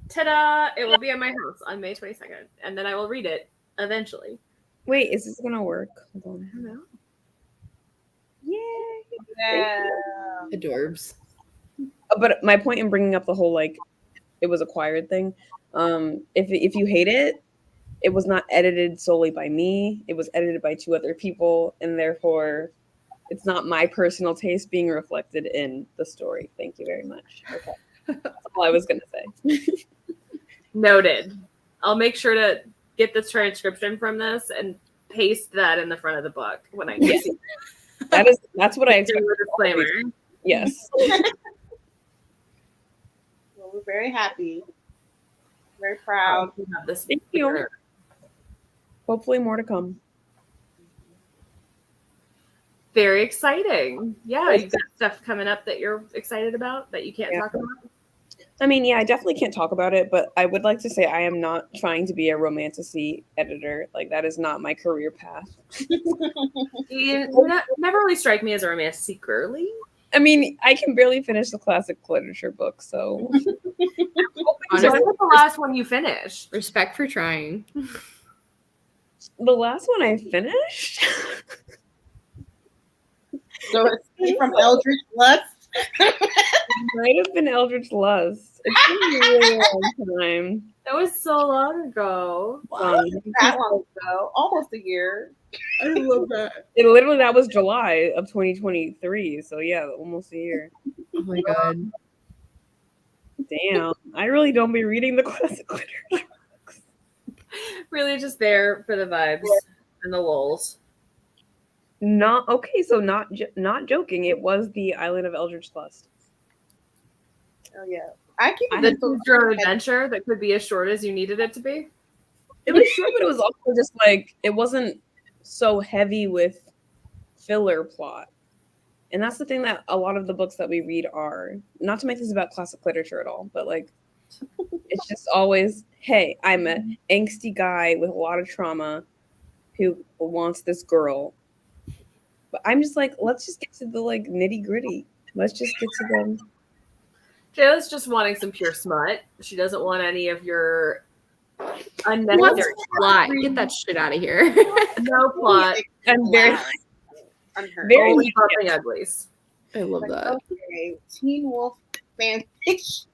Ta-da! It will be at my house on May 22nd, and then I will read it eventually. Wait, is this gonna work? Hold on. No. Yeah. Adorbs. But my point in bringing up the whole like it was acquired thing, if you hate it, it was not edited solely by me. It was edited by 2 other people, and therefore it's not my personal taste being reflected in the story. Thank you very much. Okay. That's all I was gonna say. Noted. I'll make sure to get the transcription from this and paste that in the front of the book when I get it. That's what I Do expect. a disclaimer. Yes. Well, we're very happy, very proud. We have this Thank you. Hopefully more to come. Very exciting. Yeah, you've got stuff coming up that you're excited about that you can't talk about. I mean, yeah, I definitely can't talk about it, but I would like to say I am not trying to be a romantasy editor. Like, that is not my career path. You never really strike me as a romantic girly. I mean, I can barely finish the classic literature book, so. Honestly, what was the last one you finished? Respect for trying. The last one I finished? So it's from Eldritch Lust. Might have been Eldritch Lust. It's been a really long time. That was so long ago. That long ago, almost a year. I love that. That was July of 2023. So yeah, almost a year. Oh my god. Damn. I really don't be reading the classic literature. Really just there for the vibes and the lulz. Not okay, so not joking. It was the Island of Eldritch Lust. Oh yeah, I keep The choose-your-own adventure that could be as short as you needed it to be. It was short, but it was also just like it wasn't so heavy with filler plot. And that's the thing that a lot of the books that we read are. Not to make this about classic literature at all, but like it's just always, hey, I'm an angsty guy with a lot of trauma who wants this girl. But I'm just like, let's just get to the like nitty gritty. Let's just get to them. Jayla's just wanting some pure smut. She doesn't want any of your What's unnecessary plot? Get that shit out of here. no plot. I'm very, unheard. very Only bumping uglies. I love that. Okay, Teen Wolf fan fiction.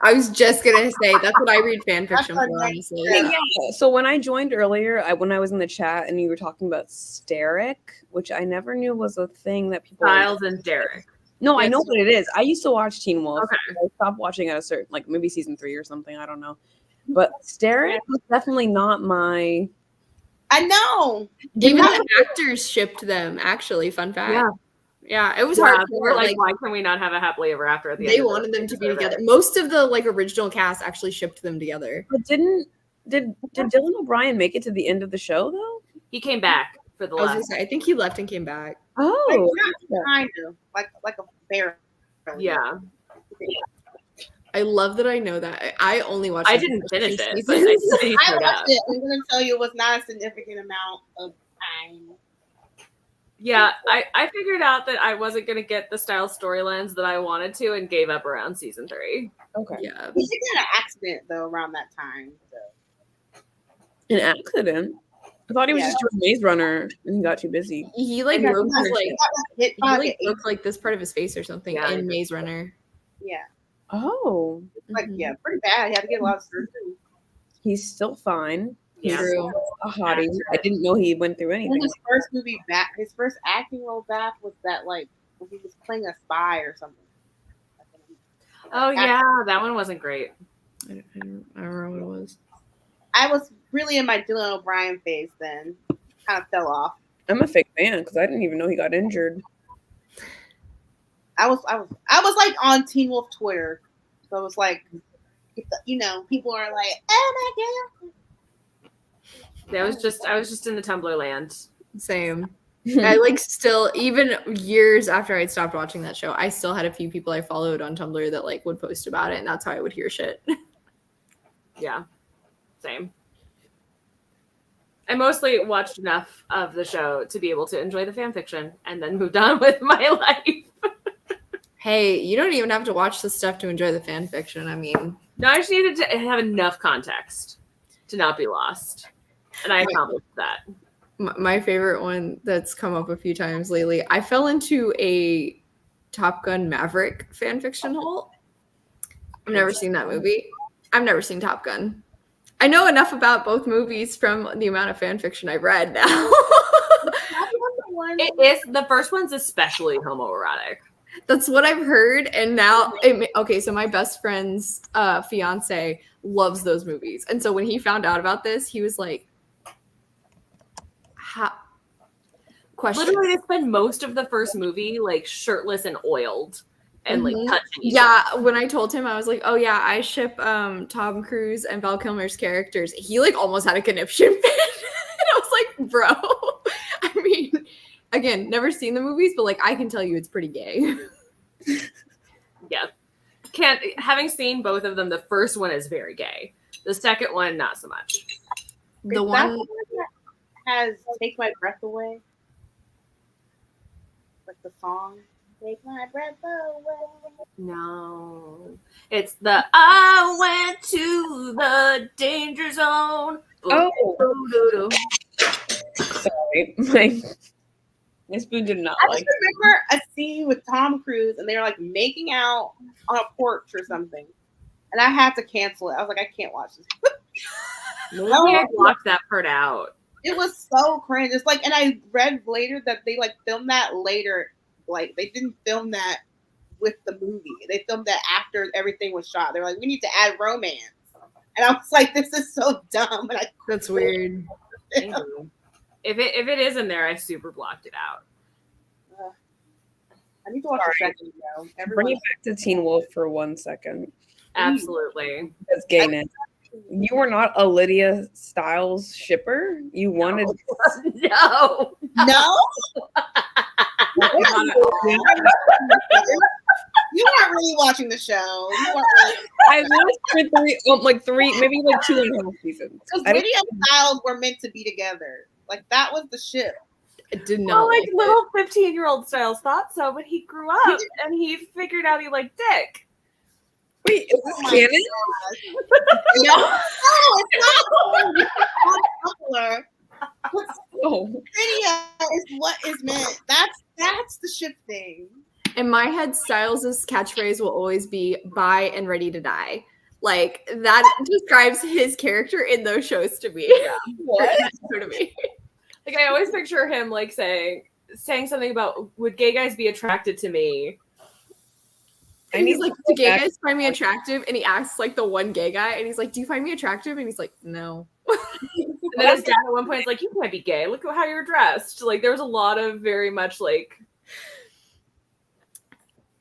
I was just gonna say that's what I read fan fiction That's for, what I honestly. said. Yeah. So when I joined earlier, when I was in the chat and you were talking about Steric, which I never knew was a thing that people. Styles and Derek. No, I Yes. know what it is. I used to watch Teen Wolf. Okay. I stopped watching at a certain, like maybe season 3 or something. I don't know. But Steric was definitely not my. I know. Even the actors shipped them, actually. Fun fact. Yeah. Yeah, it was Yeah, hard they for were like, like why can we not have a happily ever after at the end? they of wanted this? them to be Deserve together. it. Most of the like original cast actually shipped them together. But did Dylan O'Brien make it to the end of the show though? He came back for the I was gonna last. say, I think he left and came back. Like, Oh, not kind of like a bear. Yeah, I love that I know that. I only watched. I the didn't first finish two it, but I seasons. knew he I showed up. watched it. I'm gonna tell you, it was not a significant amount of time. Yeah, I figured out that I wasn't going to get the style storylines that I wanted to and gave up around season 3. okay. Yeah. He did get an accident though around that time. So. An accident. I thought he was Yeah. just doing Maze Runner and he got too busy. He like Yeah, broke he his got like hit he by like the broke like this part of his face or something Yeah, in Maze Runner. yeah, Oh, like Mhm. yeah, pretty bad. He had to get a lot of surgery. he's still fine. Yeah. True. A hottie. I didn't know he went through And anything. his first movie back, his first acting role back was that like when he was playing a spy or something. Oh yeah, that one wasn't great. I don't remember what it was. I was really in my Dylan O'Brien phase then. Kind of fell off. I'm a fake fan because I didn't even know he got injured. I was like on Teen Wolf Twitter, so it was like, you know, people are like, "Oh my god!" I was just in the Tumblr land. Same. I like still even years after I'd stopped watching that show, I still had a few people I followed on Tumblr that like would post about it, and that's how I would hear shit. Yeah, same. I mostly watched enough of the show to be able to enjoy the fan fiction and then moved on with my life. Hey, you don't even have to watch the stuff to enjoy the fan fiction. I mean, No, I just needed to have enough context to not be lost. And I accomplished that. my favorite one that's come up a few times lately, I fell into a Top Gun Maverick fan fiction hole. I've never seen that movie. I've never seen Top Gun. I know enough about both movies from the amount of fan fiction I've read now. It is, the first one's especially homoerotic. That's what I've heard, and now okay. So my best friend's fiance loves those movies, and so when he found out about this, he was like, "How?" Question. Literally, they spend most of the first movie like shirtless and oiled, and like Mhm. touching each Yeah, when I told him, I was like, "Oh yeah, I ship Tom Cruise and Val Kilmer's characters." He like almost had a conniption fit, and I was like, "Bro, I mean, again, never seen the movies, but like I can tell you, it's pretty gay." Yeah. Having seen both of them, the first one is very gay. The second one, not so much. The Is that one, the one that has "Take My Breath Away"? Like the song, "Take My Breath Away." No. It's the I went to the danger zone. Oh. Sorry. My spoon did not I like just remember a scene with Tom Cruise, and they were like making out on a porch or something, and I had to cancel it. I was like, I can't watch this. Maybe I blocked that part out. It was so cringe. It's like, and I read later that they like filmed that later. Like they didn't film that with the movie. They filmed that after everything was shot. They're like, we need to add romance, and I was like, this is so dumb. And that's weird. If it is in there, I super blocked it out. I need to watch the second show. Bring it back to Teen Wolf for 1 second. Absolutely. That's gayness. You were not a Lydia Stiles shipper. You wanted No. No. You weren't really watching the show. You weren't really. I watched for maybe 2.5 seasons. Because Lydia and Stiles were meant to be together. Like that was the ship. I did Well, not like like little 15-year-old Styles thought so, but he grew up and he figured out he liked dick. Wait, is this canon? No, it's not popular. Oh, Lydia is what is meant. That's the ship thing. In my head, Styles' catchphrase will always be "buy and ready to die." Like that describes his character in those shows to me. Yeah. what? To me. Like I always picture him like saying something about, would gay guys be attracted to me? And he's like, do gay guys find me attractive? And he asks like the one gay guy, and he's like, do you find me attractive? And he's like, no. And then his dad at one point is like, you might be gay. Look at how you're dressed. Like there was a lot of very much like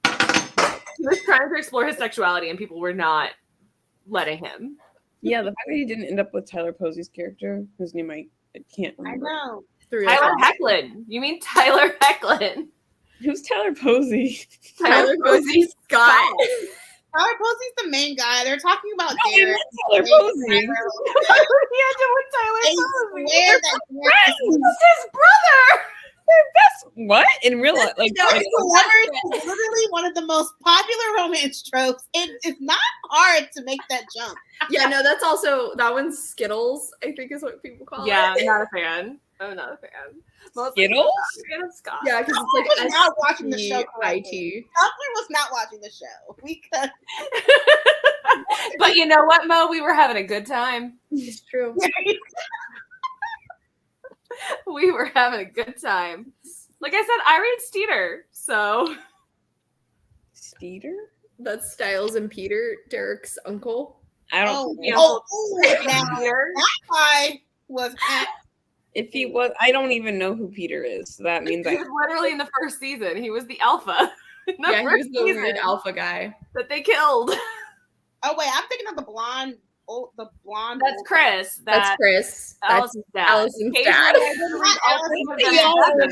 he was trying to explore his sexuality and people were not letting him. Yeah, the fact that he didn't end up with Tyler Posey's character, whose name I can't remember. I know. Tyler Hecklin. You mean Tyler Hecklin? Who's Tyler Posey? Tyler Posey Scott. Tyler Posey's the main guy. They're talking about I Derek. meant Tyler Posey. He had to with Tyler They Posey. swear that Derek is It's his brother. What? In real life? Like, Lovers is literally one of the most popular romance tropes. It's not hard to make that jump. Yeah, no, that's also that one's Skittles, I think is what people call Yeah, it. not a fan. I'm not a fan. Mostly Skittles? not a fan of Scott. Yeah, because I was it's not watching the show like correctly. IT. Tucker was not watching the show. We could. But you know what, Mo? We were having a good time. It's true. We were having a good time. Like I said, I read Steeder, so Steeder? That's Styles and Peter, Derek's uncle. I don't Now that guy was at. If he was, I don't even know who Peter is. So that means he was literally in the first season. He was the alpha. In the Yeah, he first was the season weird alpha guy. that they killed. Oh wait, I'm thinking of the blonde. That's old- Chris. That's Chris. That's Allison's dad. Allison's Occasionally, dad. I did read Allison's dad.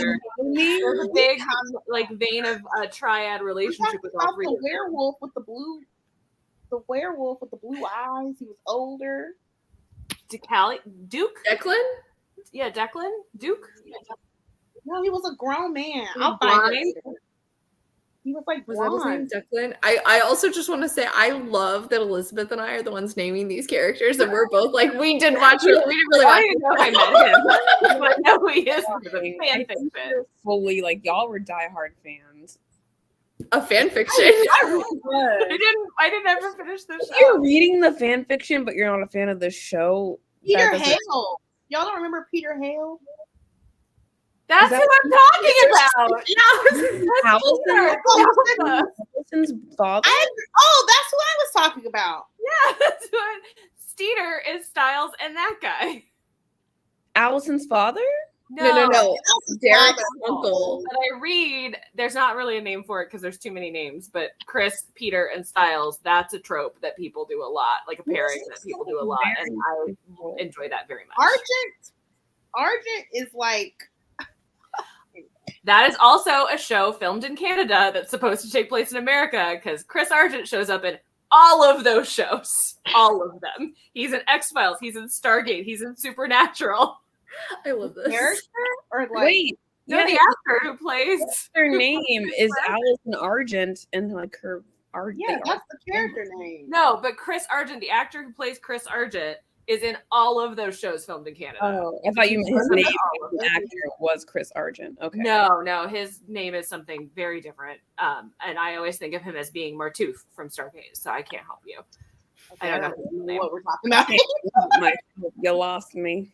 There's a big like vein of a triad We're relationship talking with all about three. the of them. werewolf with the blue. The werewolf with the blue eyes. He was older. Duke? Declan? Yeah, Declan? Duke? No, he was a grown man. He was I'll find blind? it. He was like Was that his blonde. name? Declan? I also just want to say I love that Elizabeth and I are the ones naming these characters, and we're both like, we didn't watch it. We didn't really I watch don't even know if I met him. But I know who he is for the I fan think fiction. you're fully like y'all were diehard fans. a fan fiction. I didn't ever finish this show. You're reading the fan fiction, but you're not a fan of the show. Peter That doesn't- Hale. Y'all don't remember Peter Hale? That's Is who I'm talking about. Allison? Allison's father? That's who I was talking about. Yeah, that's what Steeder is Styles and that guy. Allison's father? No. Derek's uncle. That I read, there's not really a name for it because there's too many names, but Chris, Peter, and Styles, that's a trope that people do a lot, like a pairing that people do a lot, and I enjoy that very much. Argent is like... That is also a show filmed in Canada that's supposed to take place in America because Chris Argent shows up in all of those shows. All of them. He's in X-Files, he's in Stargate, he's in Supernatural. I love this. Character? Or like... Wait, No, yeah, the actor who plays... their name is Allison Argent, and like her Yeah, that's the character name. No, but Chris Argent, the actor who plays Chris Argent, is in all of those shows filmed in Canada. Oh, I thought you meant his name as an actor was Chris Argent. Okay. No, his name is something very different. And I always think of him as being Martouf from Stargate, so I can't help you. Okay, I don't know what we're talking about. You lost me.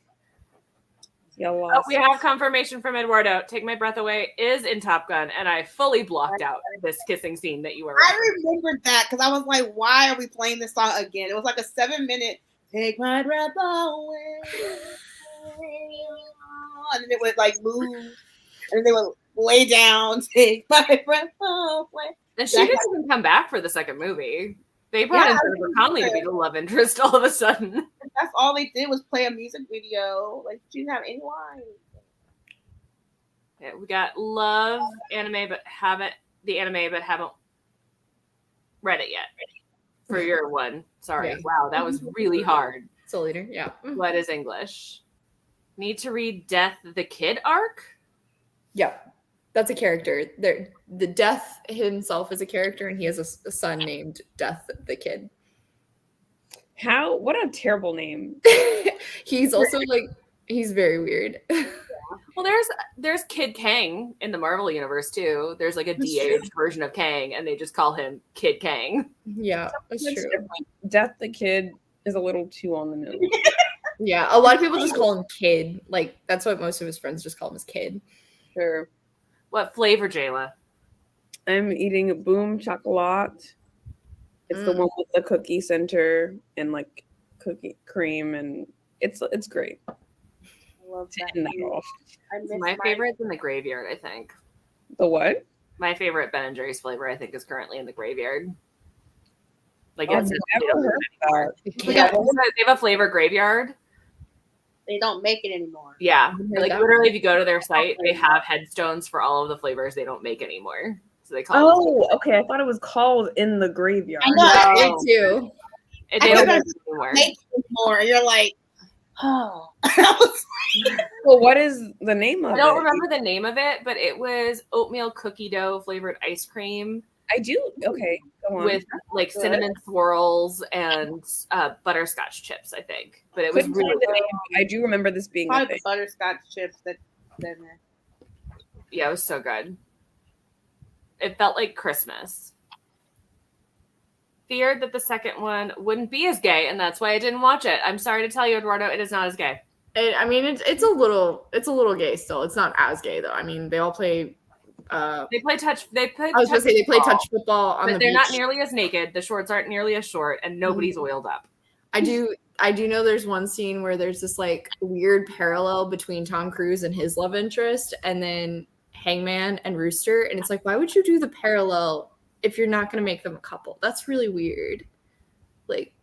You Oh, lost. we have confirmation from Eduardo. Take My Breath Away is in Top Gun, and I fully blocked out this kissing scene that you were. I remembered that because I was like, why are we playing this song again? It was like a 7-minute Take My Breath Away. And then it would like move. And then they would lay down, take my breath away. And she didn't even come back for the second movie. They brought in Jennifer Connelly to be the love interest all of a sudden. That's all they did was play a music video. Like, she didn't have any lines. Yeah, we got love anime, but haven't read it yet. For your one. Sorry. Yeah. Wow, that was really hard. Soul Leader, yeah. What is English? Need to read Death the Kid arc? Yeah. That's a character. The Death himself is a character, and he has a son named Death the Kid. How? What a terrible name. He's also like, he's very weird. Well, there's Kid Kang in the Marvel universe too. There's like a de-aged version of Kang, and they just call him Kid Kang. Yeah, that's true. Different. Death the Kid is a little too on the nose. Yeah, a lot of people just call him Kid. Like, that's what most of his friends just call him as Kid. Sure. What flavor, Jayla? I'm eating Boom Chocolat. It's the one with the cookie center and like cookie cream, and it's great. I love that. My favorite's in the graveyard, I think. The what? My favorite Ben and Jerry's flavor, I think, is currently in the graveyard. Like, I've it's never heard of that. they have a flavor graveyard. They don't make it anymore. Yeah. Like, literally, if you go to their site, they have headstones for all of the flavors they don't make anymore. So they call Oh, okay. I thought it was called In the Graveyard. I know. No. Me too. They don't make it anymore. Make it more. You're like, oh. Well, what is the name of it? I don't remember the name of it, but it was oatmeal cookie dough flavored ice cream I do. Okay, go on. with like cinnamon swirls and butterscotch chips, I think. But it was Couldn't really find the good. name. I do remember this being a Probably thing. the butterscotch chips that in there. Yeah, it was so good. It felt like Christmas. Feared that the second one wouldn't be as gay, and that's why I didn't watch it. I'm sorry to tell you, Eduardo, it is not as gay. I mean, it's a little gay still. It's not as gay though. I mean, they all play. They play touch. They play. I was going to say they play football, touch football on but the they're beach. not nearly as naked. The shorts aren't nearly as short, and nobody's oiled up. I do know there's one scene where there's this like weird parallel between Tom Cruise and his love interest, and then Hangman and Rooster, and it's like, why would you do the parallel if you're not going to make them a couple? That's really weird. Like,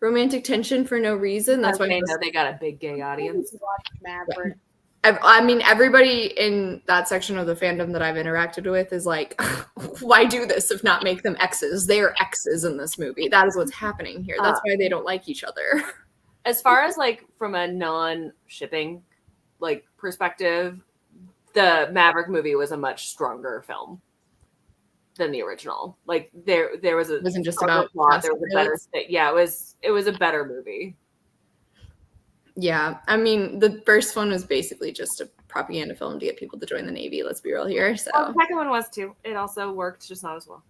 romantic tension for no reason. That's why they know they got a big gay audience. Maverick. I mean, everybody in that section of the fandom that I've interacted with is like, why do this if not make them exes? They are exes in this movie. That is what's happening here. That's why they don't like each other. As far as like from a non-shipping like perspective, the Maverick movie was a much stronger film than the original. Like there was a It wasn't just stronger about plot. There was a better. possibilities. Yeah, it was a better movie. Yeah, I mean, the first one was basically just a propaganda film to get people to join the Navy. Let's be real here. So Well, the second one was too. It also worked, just not as well.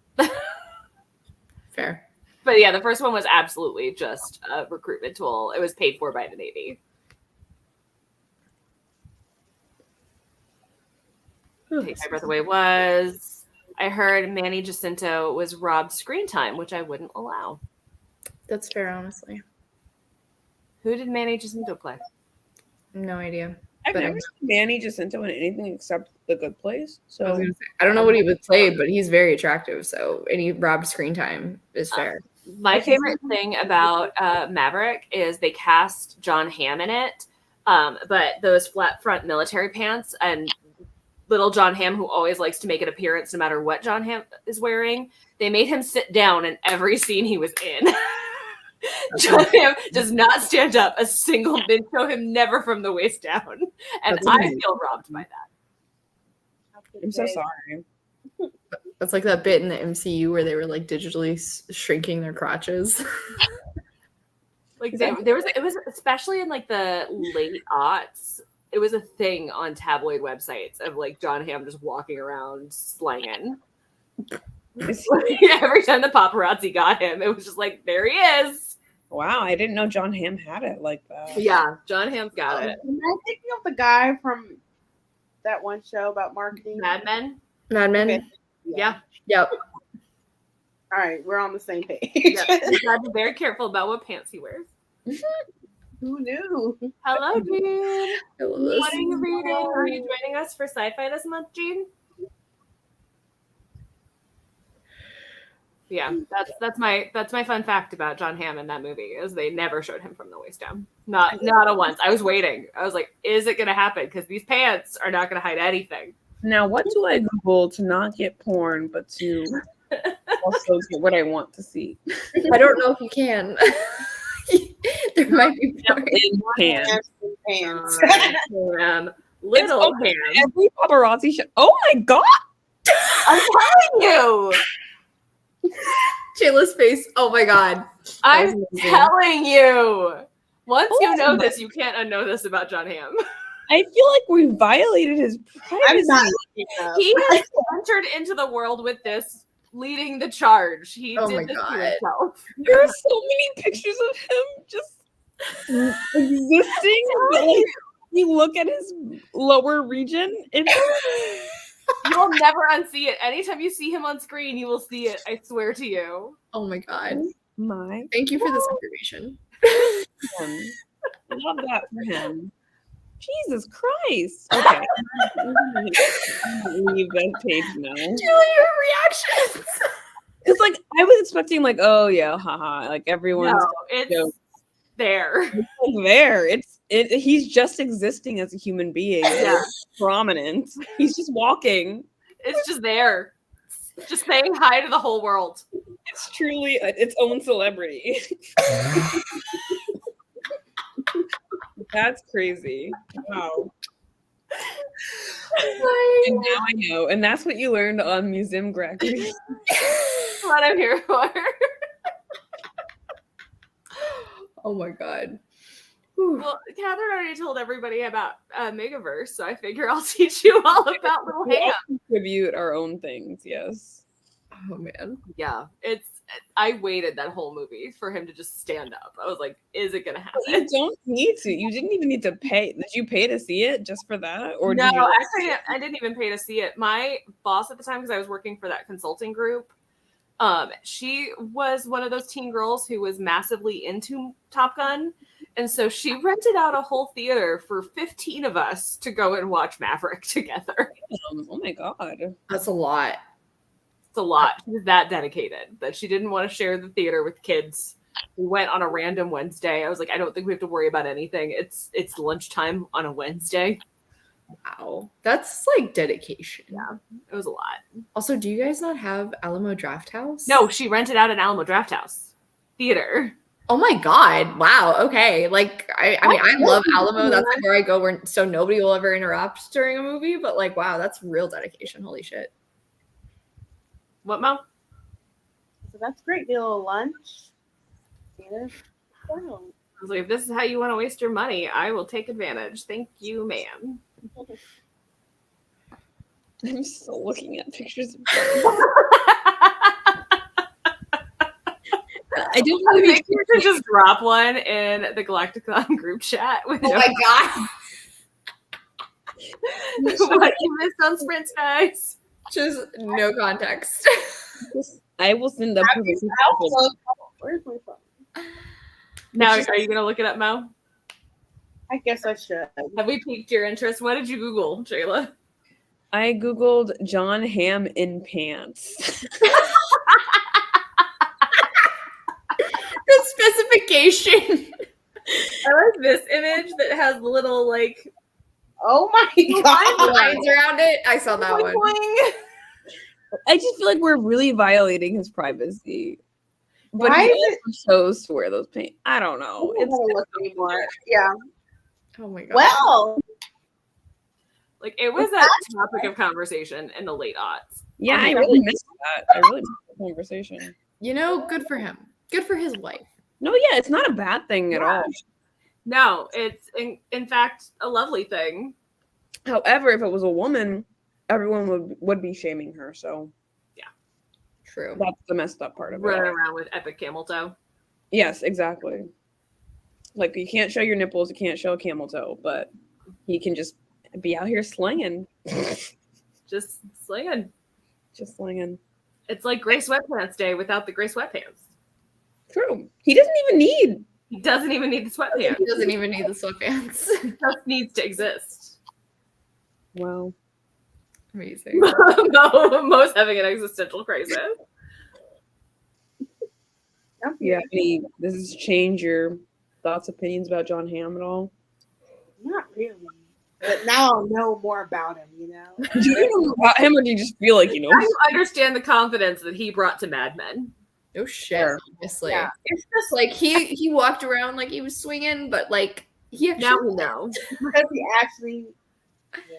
fair. But yeah, the first one was absolutely just a recruitment tool. It was paid for by the Navy. Take My Breath Away was. I heard Manny Jacinto was robbed screen time, which I wouldn't allow. That's fair, honestly. Who did Manny Jacinto play? No idea. I've But never seen Manny Jacinto in anything except The Good Place. I was So gonna say, I don't know what he would play, but he's very attractive. So any robbed screen time is fair. My favorite thing about Maverick is they cast John Hamm in it, but those flat front military pants and little John Hamm, who always likes to make an appearance no matter what John Hamm is wearing, they made him sit down in every scene he was in. John Hamm does not stand up a single. They show him never from the waist down, and That's I amazing. feel robbed by that. I'm so sorry. That's like that bit in the MCU where they were like digitally shrinking their crotches. Like it was especially in like the late aughts. It was a thing on tabloid websites of like John Hamm just walking around slanging. Every time the paparazzi got him, it was just like, there he is. Wow, I didn't know John Hamm had it like that. Yeah, John Hamm's got it. Am I thinking of the guy from that one show about marketing? Mad Men. Mad Men. Okay. Yeah. Yep. All right, we're on the same page. Yeah. You gotta be very careful about what pants he wears. Who knew? Hello, Jean. Hello. What are you reading? Are you joining us for sci-fi this month, Jean? Yeah, that's my fun fact about John Hamm in that movie is they never showed him from the waist down. Not a once. I was waiting. I was like, is it gonna happen? Because these pants are not gonna hide anything. Now, what do I Google to not get porn, but to also get what I want to see? I don't know if you can. There might be porn. In pants. Pants. Little Hamm. Every paparazzi show. Oh my god! I'm telling you. Shayla's face. Oh my god. I'm telling you. Once you know Oh. this, you can't unknow this about John Hamm. I feel like we violated his I'm privacy. not looking up. He has entered into the world with this, leading the charge. He Oh my did this to God. himself. There are so many pictures of him just existing. But like, you look at his lower region, it's You'll never unsee it. Anytime you see him on screen, you will see it. I swear to you. Oh my god. my Thank you for this information. God. Love that for him. Jesus Christ. Okay. I'm gonna leave that page now. Julie, your reactions. It's like I was expecting, like, oh yeah, haha, like everyone's No, it's joke. there. It's like there. He's just existing as a human being. Yeah. Prominent. He's just walking. It's just there. Just saying hi to the whole world. It's truly its own celebrity. That's crazy. Wow. And now I know. And that's what you learned on Museum Gregory. What I'm here for. Oh my god. Well, Catherine already told everybody about Megaverse, so I figure I'll teach you all about Little We all Ham. contribute our own things, yes. Oh man. Yeah, I waited that whole movie for him to just stand up. I was like, is it gonna But you happen? don't need to. You didn't even need to pay. Did you pay to see it just for that? Or No, did you actually, I didn't even pay to see it. My boss at the time, because I was working for that consulting group, she was one of those teen girls who was massively into Top Gun. And so she rented out a whole theater for 15 of us to go and watch Maverick together. oh my god. That's a lot. It's a lot. She was that dedicated that she didn't want to share the theater with kids. We went on a random Wednesday. I was like, I don't think we have to worry about anything. It's lunchtime on a Wednesday. Wow. That's like dedication. Yeah, it was a lot. Also, do you guys not have Alamo Draft House? No, she rented out an Alamo Draft House theater. Oh my god. Wow. Okay. Like I mean I love Alamo. That's like where I go where so nobody will ever interrupt during a movie, but like wow, that's real dedication. Holy shit. What, Mo? So that's great. Get a little lunch. Dinner. Oh. I was like, if this is how you want to waste your money, I will take advantage. Thank you, ma'am. I'm still looking at pictures of I don't I really think you should just drop one in the Galactic-thon group chat. With Oh my god. what you missed on Sprint, guys. Just no context. I will send up Where's my phone? Now, are you going to look it up, Mo? I guess I should. Have we piqued your interest? What did you Google, Jayla? I googled John Hamm in pants. The specification. I like this image that has the little like Oh my god! Lines around it. I saw that one. boing. I just feel like we're really violating his privacy. But Why he is also chose to wear those pants. I don't know. I don't wanna look anymore. Yeah. Oh my god. Well, Like it was a topic of conversation in the late aughts. Yeah, I really missed that. I really missed the conversation. You know, good for him. Good for his wife. No, yeah, it's not a bad thing at all. No, it's in fact a lovely thing. However, if it was a woman, everyone would be shaming her. So True. that's the messed up part of it. Running around with epic camel toe. Yes, exactly. Like you can't show your nipples, you can't show a camel toe, but he can just be out here slinging. Just slinging. Just slinging. It's like gray sweatpants day without the gray sweatpants. True. He doesn't even need. He doesn't even need the sweatpants. He doesn't even need the sweatpants. He just needs to exist. Well, Amazing. Most having an existential crisis. yeah. Does this change your thoughts, opinions about John Hamm at all? not really. But now I'll know more about him. You know. Do you know about him, or do you just feel like you know? Now you understand the confidence that he brought to Mad Men. No shit. Sure. Honestly. Yeah. It's just like he walked around like he was swinging, but like he actually. Now we know. Because he actually. Yeah.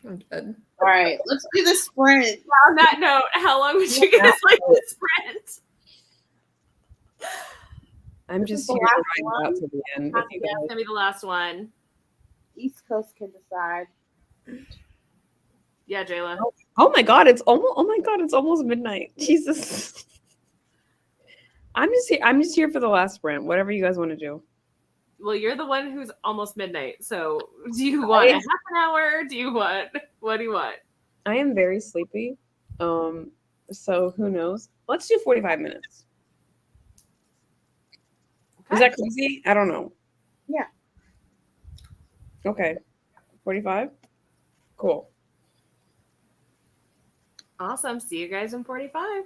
I'm dead. All right, let's do the sprint. On that note, how long would you guys like to sprint? I'm just the here last to ride out one? to the end. I Yeah, think it's gonna be the last one. East Coast can decide. Yeah, Jayla. oh my god, it's almost. Oh my god, it's almost midnight. Jesus. I'm just here for the last sprint. Whatever you guys want to do. Well, you're the one who's almost midnight. So, do you want a half an hour? What do you want? I am very sleepy. So who knows? Let's do 45 minutes. Is that crazy? I don't know. Yeah. Okay. 45? Cool. Awesome. See you guys in 45.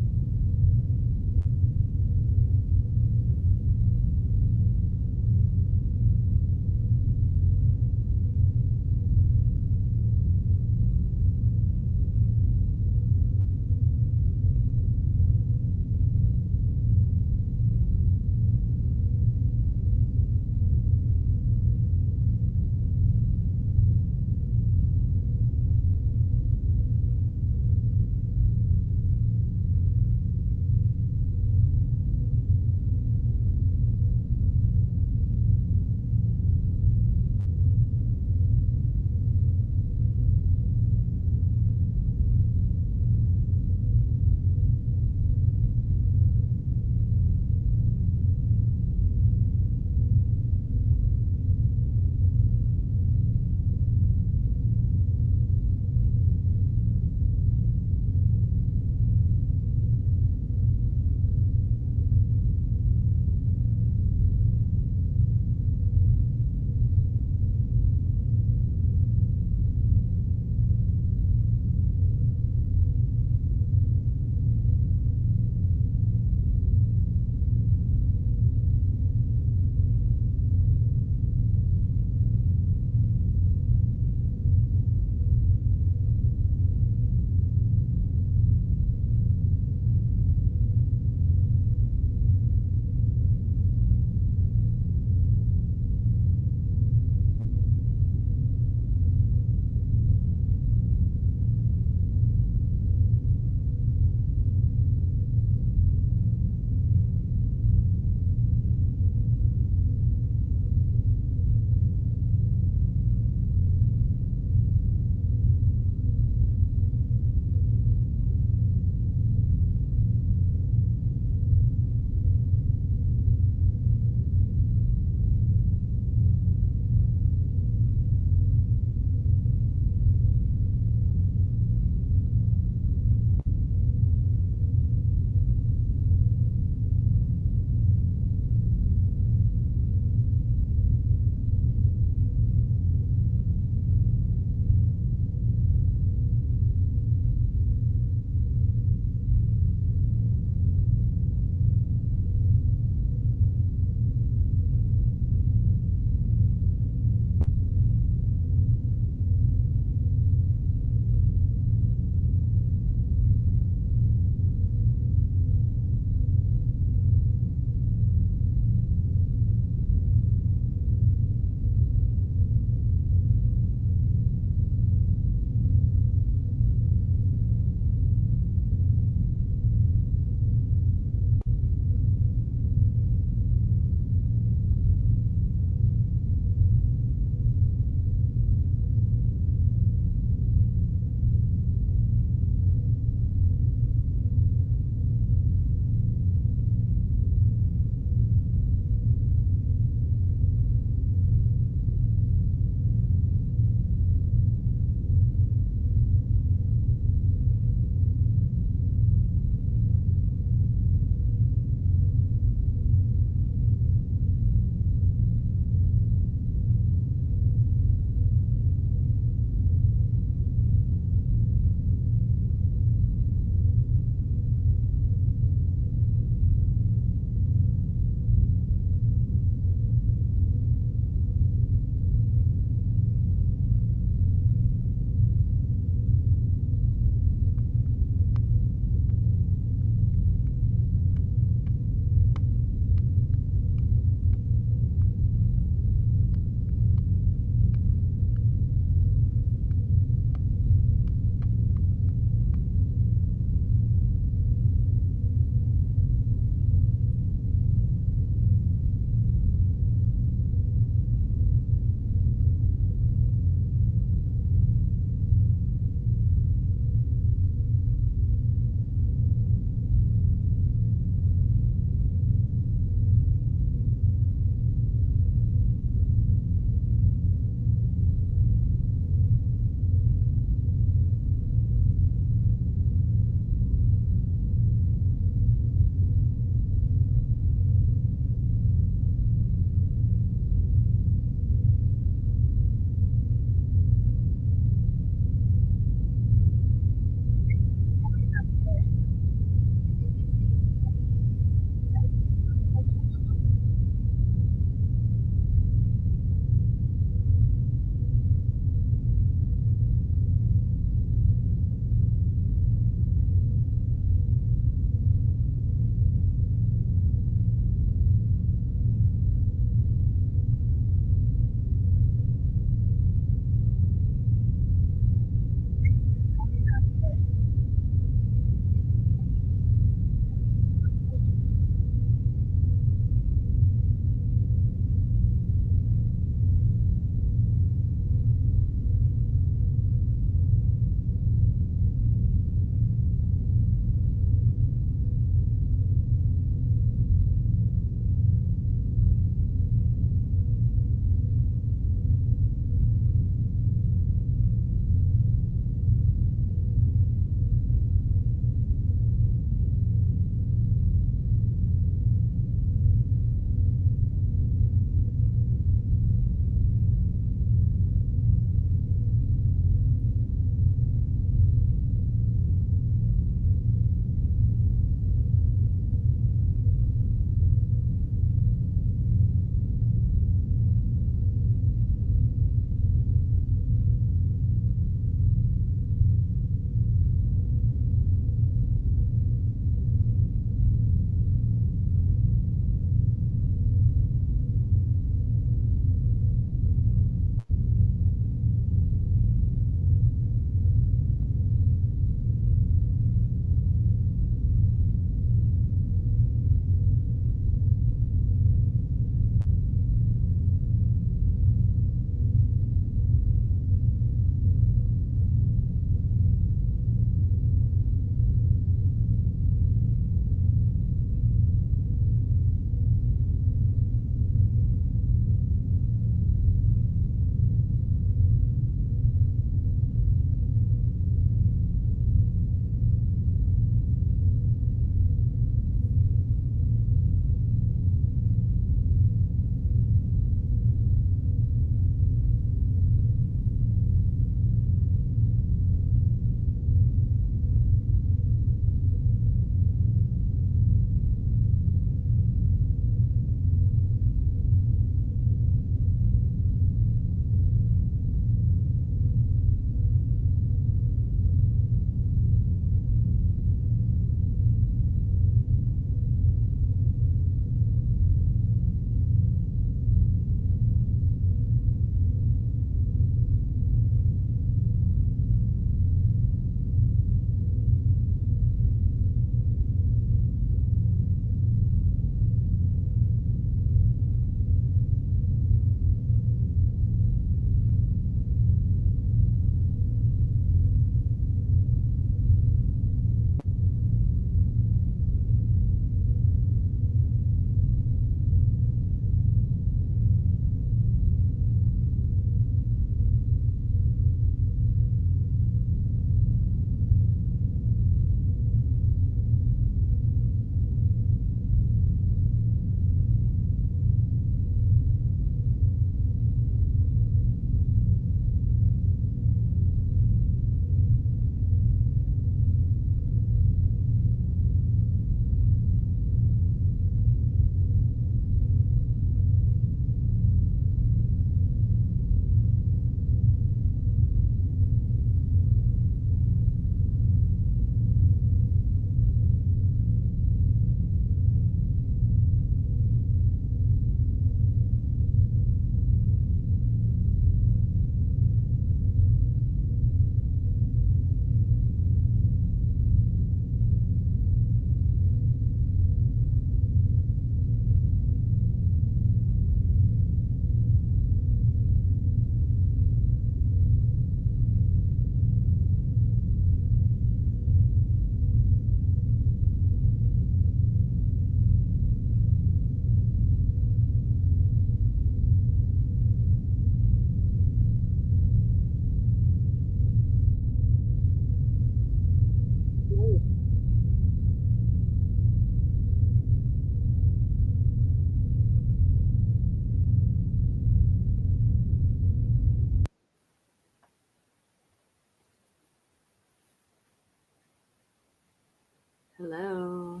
Hello.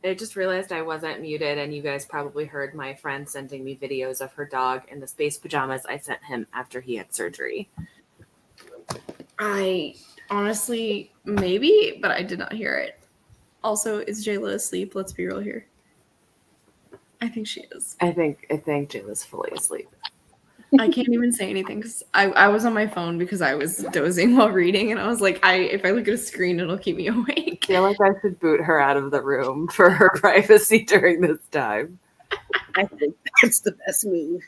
I just realized I wasn't muted, and you guys probably heard my friend sending me videos of her dog in the space pajamas I sent him after he had surgery. I honestly, maybe, but I did not hear it. Also, is Jayla asleep? Let's be real here. I think she is. I think Jayla's fully asleep. I can't even say anything because I was on my phone because I was dozing while reading, and I was like, if I look at a screen, it'll keep me awake. I feel like I should boot her out of the room for her privacy during this time. I think that's the best move.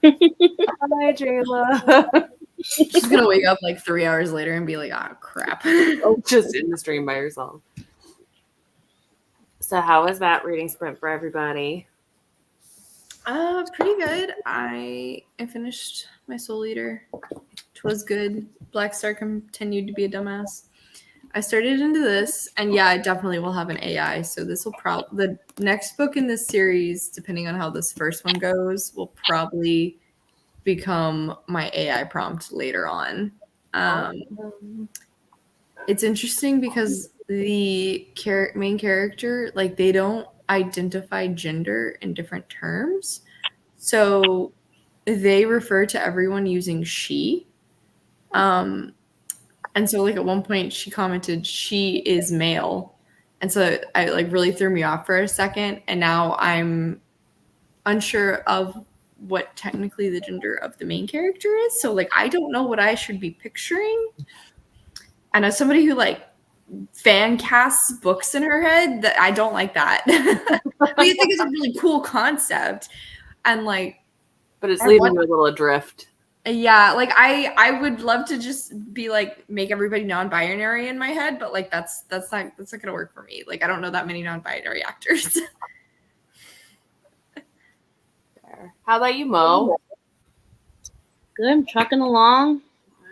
Hi, Jayla. She's gonna wake up like 3 hours later and be like, "Oh crap!" Just in the stream by yourself. So, how was that reading sprint for everybody? Pretty good. I finished my Soul Eater. It was good. Black Star continued to be a dumbass. I started into this, and yeah, I definitely will have an AI. So this will probably the next book in this series, depending on how this first one goes, will probably become my AI prompt later on. It's interesting because the main character, like, they don't identify gender in different terms. So they refer to everyone using she. And so, like, at one point she commented, she is male. And so I like really threw me off for a second. And now I'm unsure of what technically the gender of the main character is. So, like, I don't know what I should be picturing. And as somebody who, like, fan casts books in her head, that I don't like that. But you think it's a really cool concept. And, like, but it's leaving you a little adrift. Yeah, like I would love to just be like make everybody non-binary in my head, but like that's not gonna work for me. Like I don't know that many non-binary actors. How about you, Mo? Good. I'm trucking along.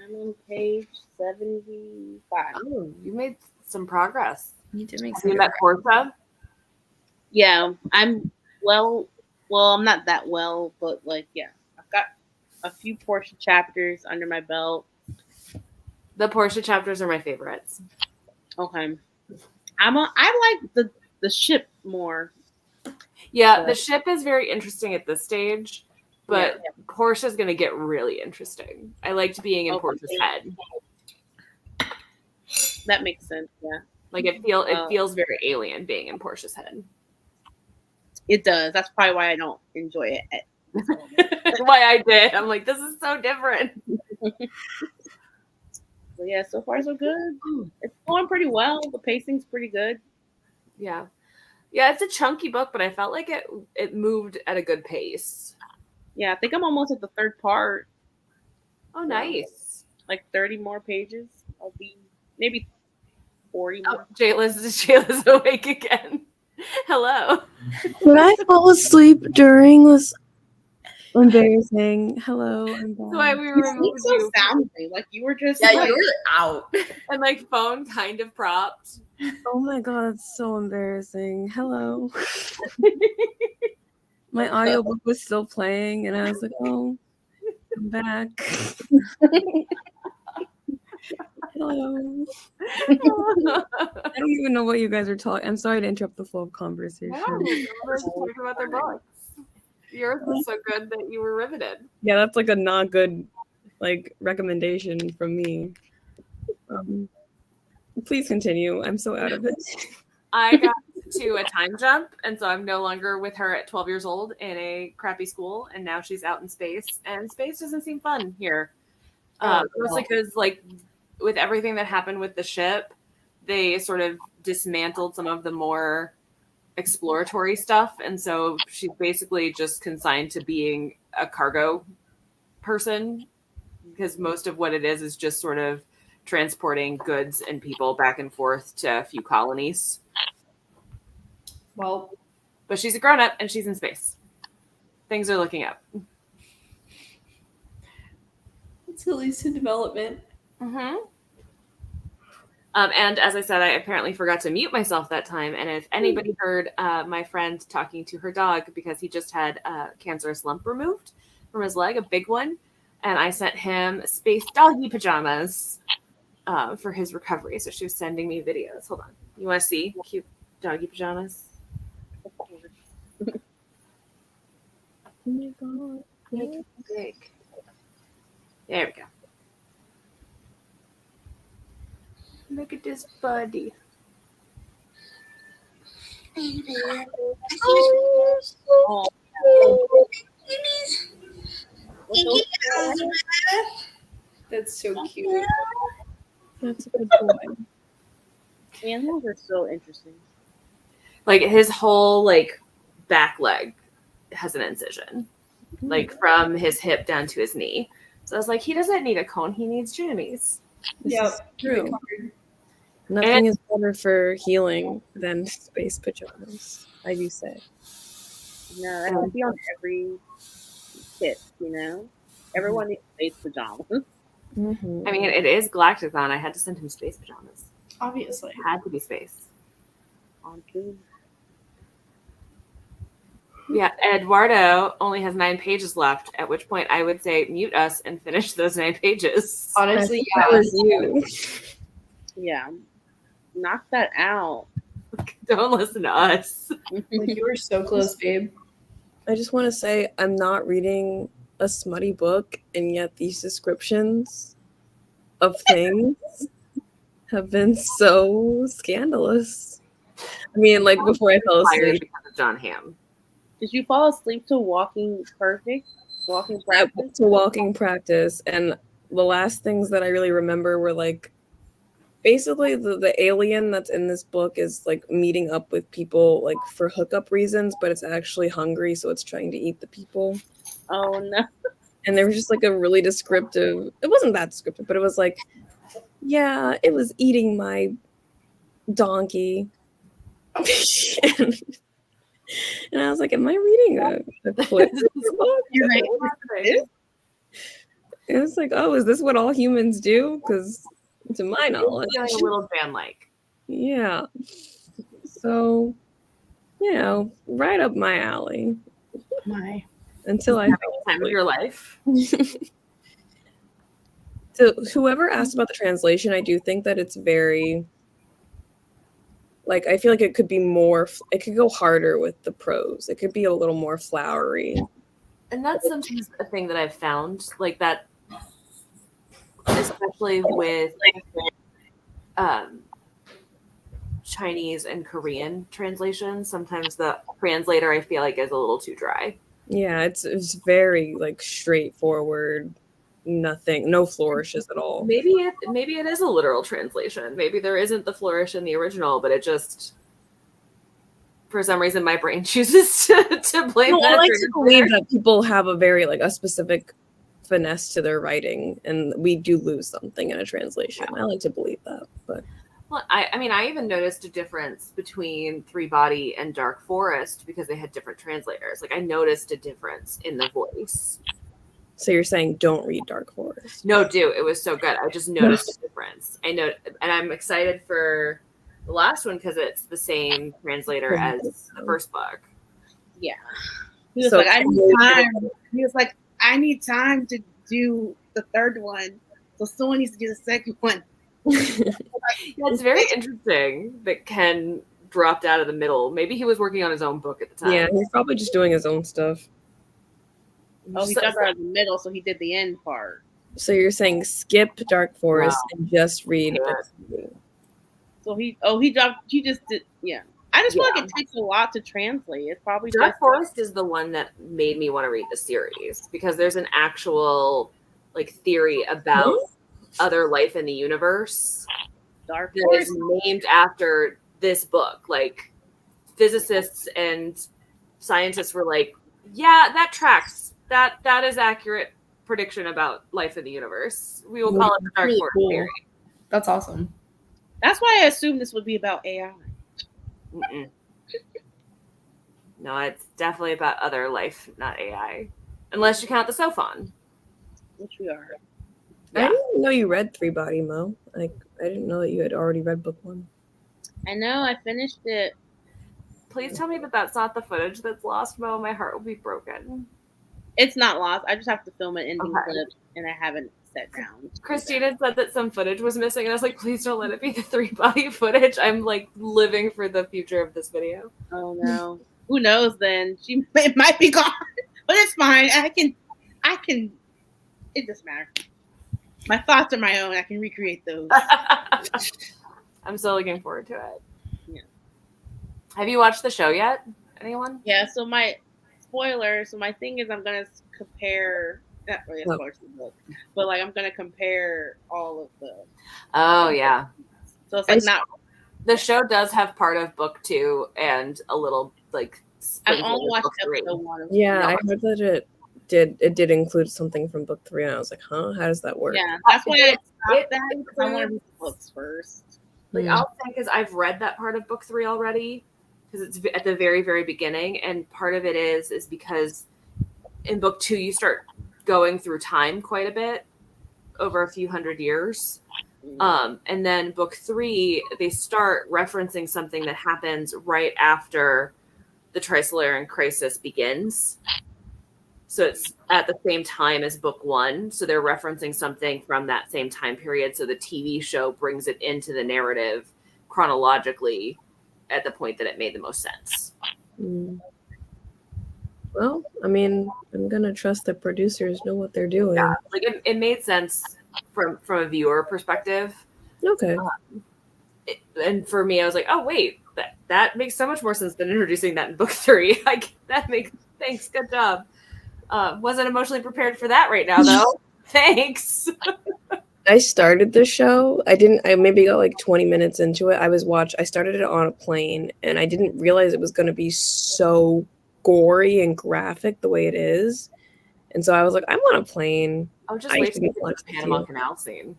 I'm on page 75. Oh, you made some progress. You did make Have some. you met Portia? Yeah, I'm well, I'm not that well, but like, yeah, I've got a few Portia chapters under my belt. The Portia chapters are my favorites. Okay. I like the ship more. Yeah, the ship is very interesting at this stage, but Portia's going to get really interesting. I liked being in Portia's head. That makes sense, yeah. Like it feels very alien being in Portia's head. It does. That's probably why I don't enjoy it. That's why I did. I'm like, this is so different. So yeah, so far so good. It's going pretty well. The pacing's pretty good. Yeah. Yeah, it's a chunky book, but I felt like it moved at a good pace. Yeah, I think I'm almost at the third part. Oh, nice. Like 30 more pages. I'll be maybe 40 more. Oh, Jayla's awake again. Hello. When I fall asleep during this embarrassing. Hello, I'm back. That's why we removed so you. soundly. Like you were just Yeah, you were out. And like phone kind of propped. Oh my god, it's so embarrassing. Hello. My audiobook was still playing, and I was like, oh, I'm back. Hello. I don't even know what you guys are talking. I'm sorry to interrupt the flow of conversation. No, we're talking about their books. Yours was so good that you were riveted. Yeah, that's like a not good like recommendation from me. Please continue. I'm so out of it. I got to a time jump, and so I'm no longer with her at 12 years old in a crappy school, and now she's out in space, and space doesn't seem fun here. Mostly because, like, with everything that happened with the ship, they sort of dismantled some of the more exploratory stuff, and so she's basically just consigned to being a cargo person, because most of what it is just sort of transporting goods and people back and forth to a few colonies. Well, but she's a grown-up and she's in space. Things are looking up. it's at least a development. Mm-hmm. And as I said, I apparently forgot to mute myself that time. And if anybody heard my friend talking to her dog because he just had a cancerous lump removed from his leg, a big one, and I sent him space doggy pajamas for his recovery. So she was sending me videos. Hold on. You want to see cute doggy pajamas? Of course. Oh my god. Big. There we go. Look at this buddy. Oh. That's so cute. That's a good boy. Animals are so interesting. Like his whole like back leg has an incision, like from his hip down to his knee. So I was like, he doesn't need a cone; he needs jammies. This is true. Nothing is better for healing than space pajamas, I do say. No, that should be on every kit, you know? Everyone needs space pajamas. Mm-hmm. I mean, it is Galactic-thon. I had to send him space pajamas. Obviously. It had to be space. On food. Yeah, Eduardo only has 9 pages left, at which point I would say mute us and finish those 9 pages. Honestly, That yeah. was you. Yeah. Knock that out. Don't listen to us. Like, you were so close, babe. I just want to say I'm not reading a smutty book, and yet these descriptions of things have been so scandalous. I mean, like before I fell Fired asleep, because of John Hamm. Did you fall asleep to Walking Perfect? Walking I Practice? went to walking practice, and the last things that I really remember were like basically the alien that's in this book is like meeting up with people like for hookup reasons, but it's actually hungry, so it's trying to eat the people. Oh no. And there was just like a really descriptive, it wasn't that descriptive, but it was like, yeah, it was eating my donkey. and, I was like, am I reading a clip of this book? You're right. It was like, oh, is this what all humans do? Because to my knowledge, Feeling a little fan-like. yeah. So, you know, right up my alley. My. Until I Having the time of your life. So whoever asked about the translation, I do think that it's very, like, I feel like it could be more, it could go harder with the prose. It could be a little more flowery. And that's sometimes a thing that I've found, like that, especially with Chinese and Korean translations. Sometimes the translator, I feel like, is a little too dry. Yeah, it's very like straightforward, nothing, no flourishes at all. Maybe it is a literal translation. Maybe there isn't the flourish in the original, but it just, for some reason, my brain chooses to blame No, that. I like to believe that people have a very like a specific finesse to their writing, and we do lose something in a translation. I like to believe that, but Well, I mean, I even noticed a difference between Three Body and Dark Forest because they had different translators. Like, I noticed a difference in the voice. so you're saying don't read Dark Forest? No, do. It was so good. I just noticed a difference. I know, and I'm excited for the last one because it's the same translator as the first book. Yeah. He was So- like, I need time. He was like, I need time to do the third one. So someone needs to do the second one. Yeah, it's very interesting that Ken dropped out of the middle. Maybe he was working on his own book at the time. Yeah, he's probably just doing his own stuff. Oh, he jumped out of the middle, so he did the end part. So you're saying skip Dark Forest and just read. Yeah. So he just did, yeah. I just feel like it takes a lot to translate. It's probably Dark just Forest is the one that made me want to read the series because there's an actual like theory about other life in the universe Dark that Forest. is named after this book. Like physicists and scientists were like, yeah, that tracks. That is accurate prediction about life in the universe. We will call it the Dark Really Forest cool. theory. That's awesome. That's why I assumed this would be about AI. Mm-mm. No, it's definitely about other life, not AI. Unless you count the Sophon. Which we are. I didn't know you read Three Body, Mo. Like, I didn't know that you had already read book 1. I know, I finished it. Please tell me that that's not the footage that's lost, Mo. My heart will be broken. It's not lost. I just have to film an ending Okay. clip. and I haven't sat down. Christina said that some footage was missing, and I was like, please don't let it be the 3-body footage. I'm like living for the future of this video. Oh no. Who knows then? It might be gone. But it's fine. I can it doesn't matter. My thoughts are my own. I can recreate those. I'm so looking forward to it. Yeah. Have you watched the show yet? Anyone? Yeah, so my spoiler, so my thing is I'm gonna compare, not really a spoiler to the book, but like I'm gonna compare all of the Oh yeah. So it's like not the show does have part of book 2 and a little like I've only watched episode 1 Yeah, I heard that it did include something from book 3, and I was like, huh, how does that work? Yeah, that's why I stopped that because I want to read the books first. Like I'll say because I've read that part of book 3 already, because it's at the very, very beginning, and part of it is because in book 2 you start going through time quite a bit over a few hundred years. And then book 3, they start referencing something that happens right after the Trisolaran crisis begins. So it's at the same time as book 1. So they're referencing something from that same time period. So the TV show brings it into the narrative chronologically at the point that it made the most sense. Well, I mean, I'm going to trust the producers know what they're doing. Yeah, like it made sense from a viewer perspective. Okay. And for me, I was like, oh, wait, that makes so much more sense than introducing that in book 3. Like thanks, good job. Wasn't emotionally prepared for that right now, though. Thanks. I started the show. I maybe got like 20 minutes into it. I started it on a plane, and I didn't realize it was going to be so gory and graphic the way it is. And so I was like, I'm on a plane. I was just waiting for the Panama Canal scene.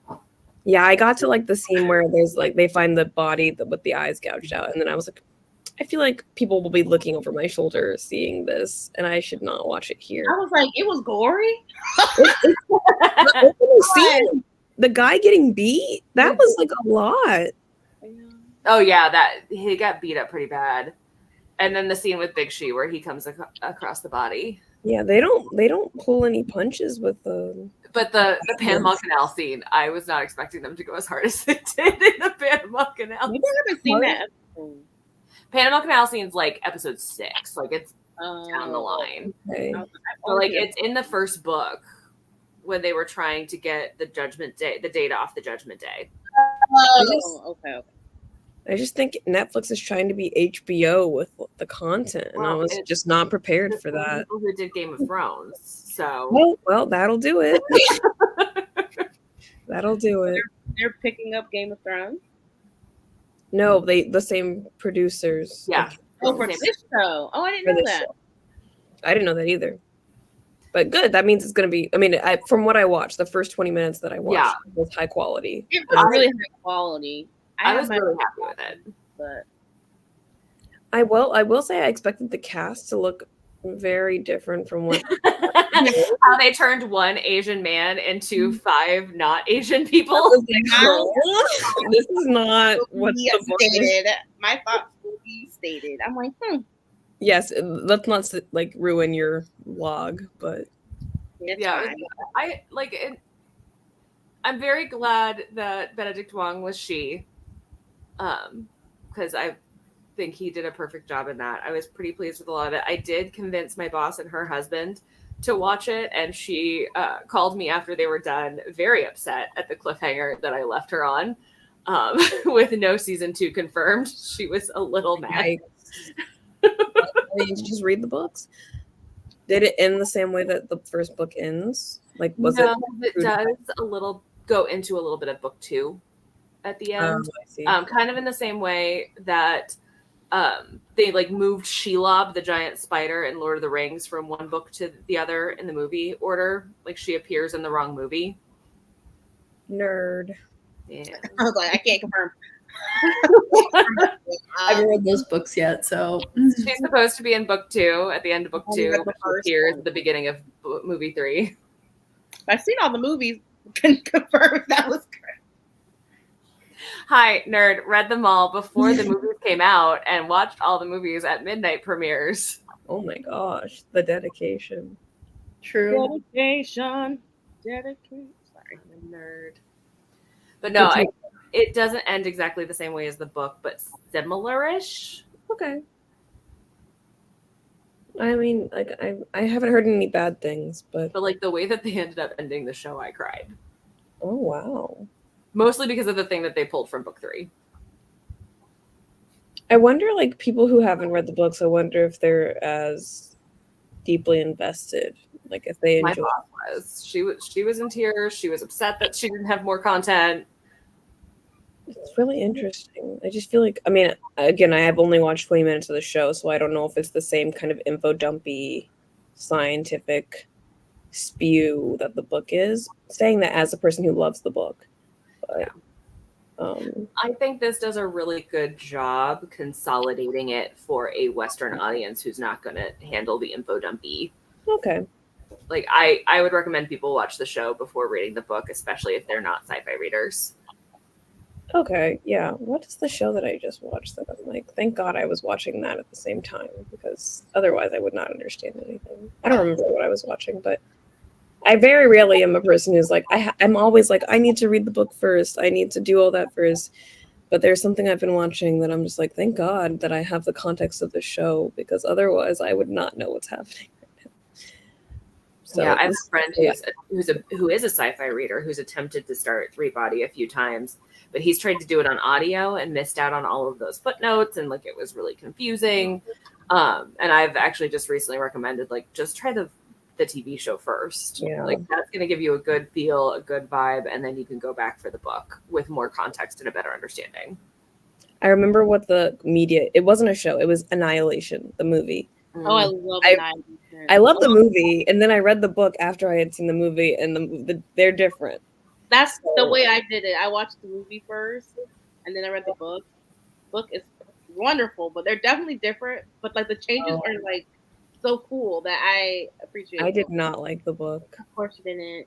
Yeah, I got to like the scene where there's like they find the body with the eyes gouged out, and then I was like, I feel like people will be looking over my shoulder seeing this, and I should not watch it here. I was like, it was gory. The guy getting beat, that was like a lot. Oh yeah, that he got beat up pretty bad. And then the scene with Big She where he comes across the body. Yeah, they don't pull any punches with the. But the Panama Canal scene, I was not expecting them to go as hard as they did in the Panama Canal. Maybe I haven't seen that episode. Panama Canal scene's like episode 6, like it's down the line. Okay. So like it's in the first book when they were trying to get the data off the Judgment Day. Okay. I just think Netflix is trying to be HBO with the content, and I was just not prepared for that. People who did Game of Thrones, so well, that'll do it. That'll do it. They're picking up Game of Thrones. No, the same producers. Yeah. For this show. Oh, I didn't know that. Show. I didn't know that either. But good. That means it's going to be. I mean, from what I watched, the first 20 minutes that I watched was high quality. It was really high quality. I was really happy with it. But I will say I expected the cast to look very different from what how they turned one Asian man into 5 not Asian people. This is not what the book stated. My thoughts will be stated. I'm like, Yes, let's not like ruin your log, but I like it. I'm very glad that Benedict Wong was she, because I think he did a perfect job in that. I was pretty pleased with a lot of it. I did convince my boss and her husband to watch it, and she called me after they were done, very upset at the cliffhanger that I left her on, with no season 2 confirmed. She was a little mad. Did you just read the books? Did it end the same way that the first book ends? Like, was it does go into a little bit of book 2 at the end. I see. Kind of in the same way that they like moved Shelob, the giant spider in Lord of the Rings, from one book to the other in the movie order. Like she appears in the wrong movie. Nerd. Yeah. I was like, I can't confirm. I haven't read those books yet, so she's supposed to be in book 2 at the end of book 2, but she appears at the beginning of movie 3. I've seen all the movies. Can confirm if that was correct. Hi, nerd. Read them all before the movies came out and watched all the movies at midnight premieres. Oh my gosh, the dedication. True. Dedication. Dedicate. Sorry. I'm a nerd. But no, Okay. it doesn't end exactly the same way as the book, but similar-ish. Okay. I mean, like I haven't heard any bad things, but But like the way that they ended up ending the show, I cried. oh wow. Mostly because of the thing that they pulled from book 3. I wonder, like, people who haven't read the books, I wonder if they're as deeply invested. Like if they My enjoy. boss was. She was in tears. She was upset that she didn't have more content. It's really interesting. I just feel like, I mean, again, I have only watched 20 minutes of the show, so I don't know if it's the same kind of info dumpy scientific spew that the book is. Saying that as a person who loves the book. But, I think this does a really good job consolidating it for a Western audience who's not going to handle the info dumpy. okay. Like I would recommend people watch the show before reading the book, especially if they're not sci-fi readers. Okay, yeah. What is the show that I just watched that I'm like, thank God I was watching that at the same time, because otherwise I would not understand anything. I don't remember what I was watching, but I very rarely am a person who's like, I'm always like, I need to read the book first. I need to do all that first. But there's something I've been watching that I'm just like, thank God that I have the context of the show, because otherwise I would not know what's happening right now. So yeah, I have a friend who is a sci-fi reader who's attempted to start Three Body a few times, but he's tried to do it on audio and missed out on all of those footnotes, and like it was really confusing. And I've actually just recently recommended like just try the TV show first. Yeah. Like that's going to give you a good feel, a good vibe, and then you can go back for the book with more context and a better understanding. I remember what the media, it wasn't a show, it was Annihilation, the movie. Oh, I love Annihilation. I love the movie, and then I read the book after I had seen the movie, and they're different. That's the way I did it. I watched the movie first, and then I read the book. Book is wonderful, but they're definitely different. But like the changes are like so cool that I appreciate. I did not like the book. Of course you didn't.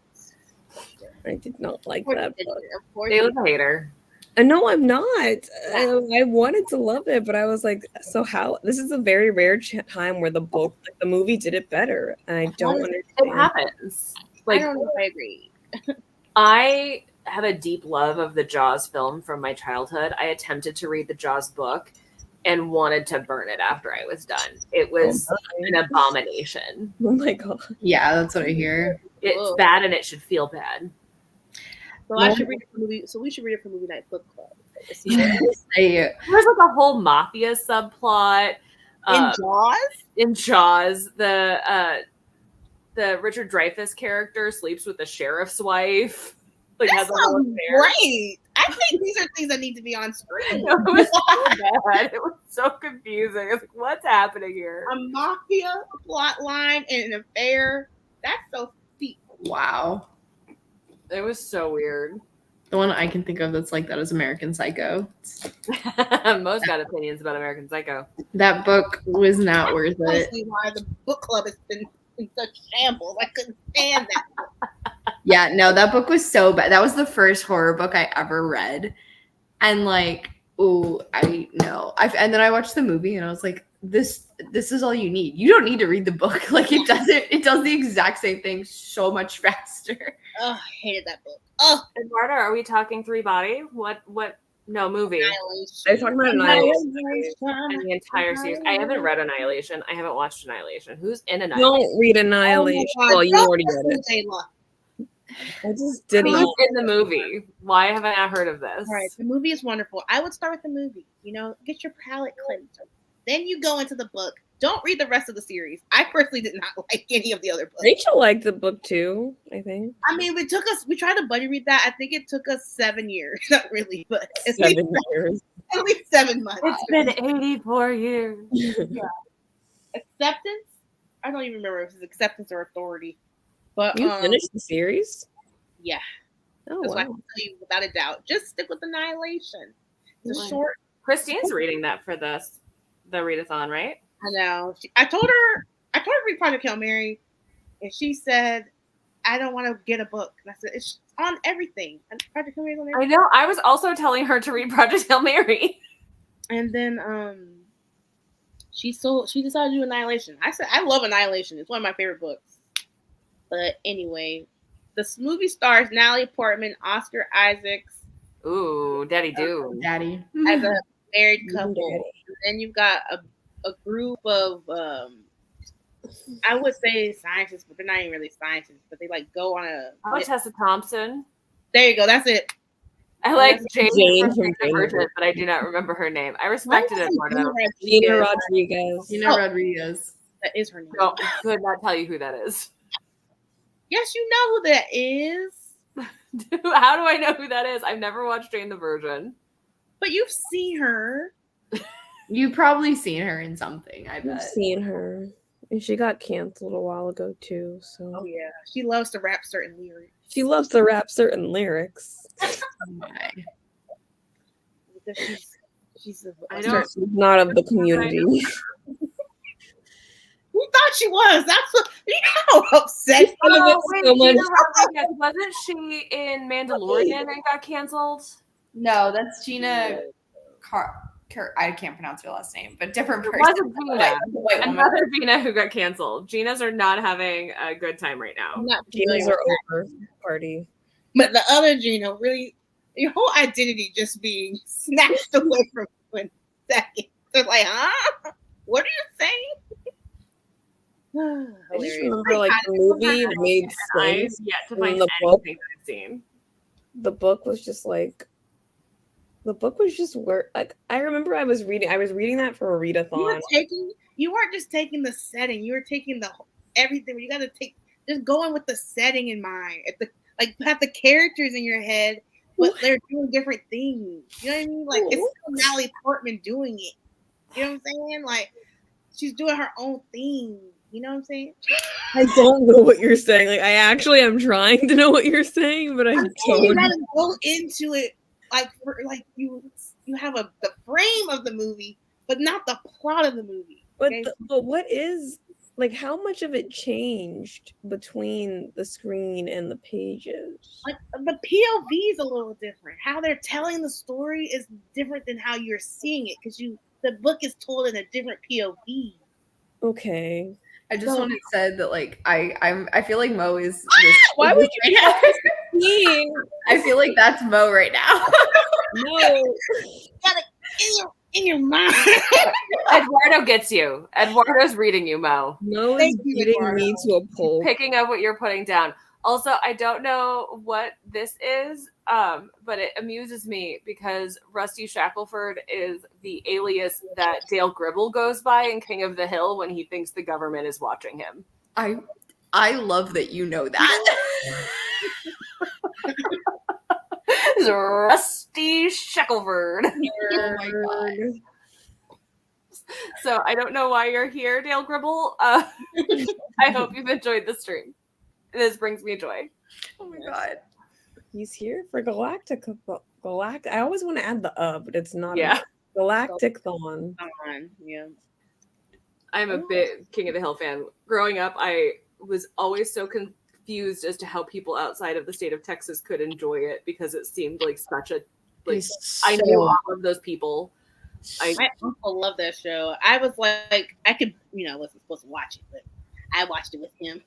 I did not like Of course that you book. didn't. Of course. They you was a hater. No, I'm not. I wanted to love it, but I was like, so how? This is a very rare time where the book, like the movie, did it better, and I don't understand. It happens. Like I don't know if I agree. I have a deep love of the Jaws film from my childhood. I attempted to read the Jaws book and wanted to burn it after I was done. It was an abomination. Oh my God. Yeah, that's what I hear. It's bad and it should feel bad. So I should read it for movie. So we should read it for movie night book club. There's like a whole mafia subplot In Jaws. In Jaws, the Richard Dreyfuss character sleeps with the sheriff's wife. Like That has a whole sounds affair. great. I think these are things that need to be on screen. It was so bad. It was so confusing. It's like, what's happening here? A mafia plot line and an affair. That's so deep. Wow. It was so weird. The one I can think of that's like that is American Psycho. Most got opinions about American Psycho. That book was not worth it. Mostly why the book club has been in such shambles. I couldn't stand that. Yeah, no, that book was so bad. That was the first horror book I ever read. And like, oh, I know. And then I watched the movie and I was like, this is all you need. You don't need to read the book. Like it does the exact same thing so much faster. Oh, I hated that book. Oh, Eduardo, are we talking Three Body? What no movie? They're talking about Annihilation. And the entire series. I haven't read Annihilation. I haven't watched Annihilation. Who's in Annihilation? Don't read Annihilation. Oh Well, you don't already read it. listen to Jayla. I just didn't. Who's in the movie? Why haven't I heard of this? All right, the movie is wonderful. I would start with the movie. You know, get your palate cleanser. Then you go into the book. Don't read the rest of the series. I personally did not like any of the other books. Rachel liked the book too, I think. I mean, we tried to buddy read that. I think it took us 7 years. Not really, but at 7 years. At least 7 months. It's been 84 years. Acceptance? I don't even remember if it's Acceptance or Authority. But You finished the series? yeah. Oh, That's why I wow. can tell you without a doubt. Just stick with Annihilation. It's a Right. short. Christine's reading that for the readathon, right? I know. I told her to read Project Hail Mary, and she said, "I don't want to get a book." And I said, "It's on everything. And Project Hail Mary's on I everything." know. I was also telling her to read Project Hail Mary. And then she decided to do Annihilation. I said, "I love Annihilation. It's one of my favorite books." But anyway, the movie stars Natalie Portman, Oscar Isaacs Ooh, Daddy Do. Daddy. as a married couple. Daddy. And then you've got a group of I would say scientists, but they're not even really scientists. But they like go on a. Oh, Tessa Thompson. There you go. That's it. I like Jane Jane from from Jane the Jane the Virgin, but I do not remember her name. I respected it more though. Gina Rodriguez. Gina Rodriguez. That is her name. No, I could not tell you who that is. Yes, you know who that is. How do I know who that is? I've never watched Jane the Virgin. But you've seen her. You've probably seen her in something, I I've bet. seen her. And she got canceled a while ago too. So Oh yeah, she loves to rap certain lyrics. she loves to rap certain lyrics. Oh my. Because she's I don't- She's not of the community. Who thought she was? That's what you know how upset. Oh, wait, so much. Gina Rodriguez. Wasn't she in Mandalorian and got canceled? No, that's Gina I can't pronounce her last name, but different It person. wasn't Gina. White woman. Another Gina who got canceled. Ginas are not having a good time right now. I'm not Gina's familiar are with over party. that. But the other Gina, really, your whole identity just being snatched away from you in seconds. They're like, huh? What are you saying? I just Hilarious. remember like the movie made I've sense. yet to in find the book. anything that I've seen. The book was just where like I remember I was reading that for a readathon. You weren't just taking the setting, you were taking the everything. You got to take just going with the setting in mind. Have the characters in your head, but they're doing different things. You know what I mean? Like it's still Natalie Portman doing it. You know what I'm saying? Like she's doing her own thing. You know what I'm saying? I don't know what you're saying. Like I actually am trying to know what you're saying, but I You don't. gotta go into it you have the frame of the movie, but not the plot of the movie. But Okay? but what is like how much of it changed between the screen and the pages? Like the POV is a little different. How they're telling the story is different than how you're seeing it because the book is told in a different POV. Okay. I just wanted said that like I feel like Mo is Why would right now. Mean. I feel like that's Mo right now. No. In your mind. Eduardo gets you. Eduardo's reading you, Mo. No is Thank you, beating Eduardo. me to a pulp. Picking up what you're putting down. Also, I don't know what this is, but it amuses me because Rusty Shackelford is the alias that Dale Gribble goes by in King of the Hill when he thinks the government is watching him. I love that you know that. It's Rusty Shackelford. Oh my god. So I don't know why you're here, Dale Gribble. I hope you've enjoyed the stream. This brings me joy. Oh my god. He's here for Galactic. I always want to add the but it's not. Yeah. Galactic-thon. Yeah. I'm a big King of the Hill fan. Growing up, I was always so confused as to how people outside of the state of Texas could enjoy it because it seemed like such a I knew all of those people. My uncle loved that show. I was like, I could, wasn't supposed to watch it, but I watched it with him.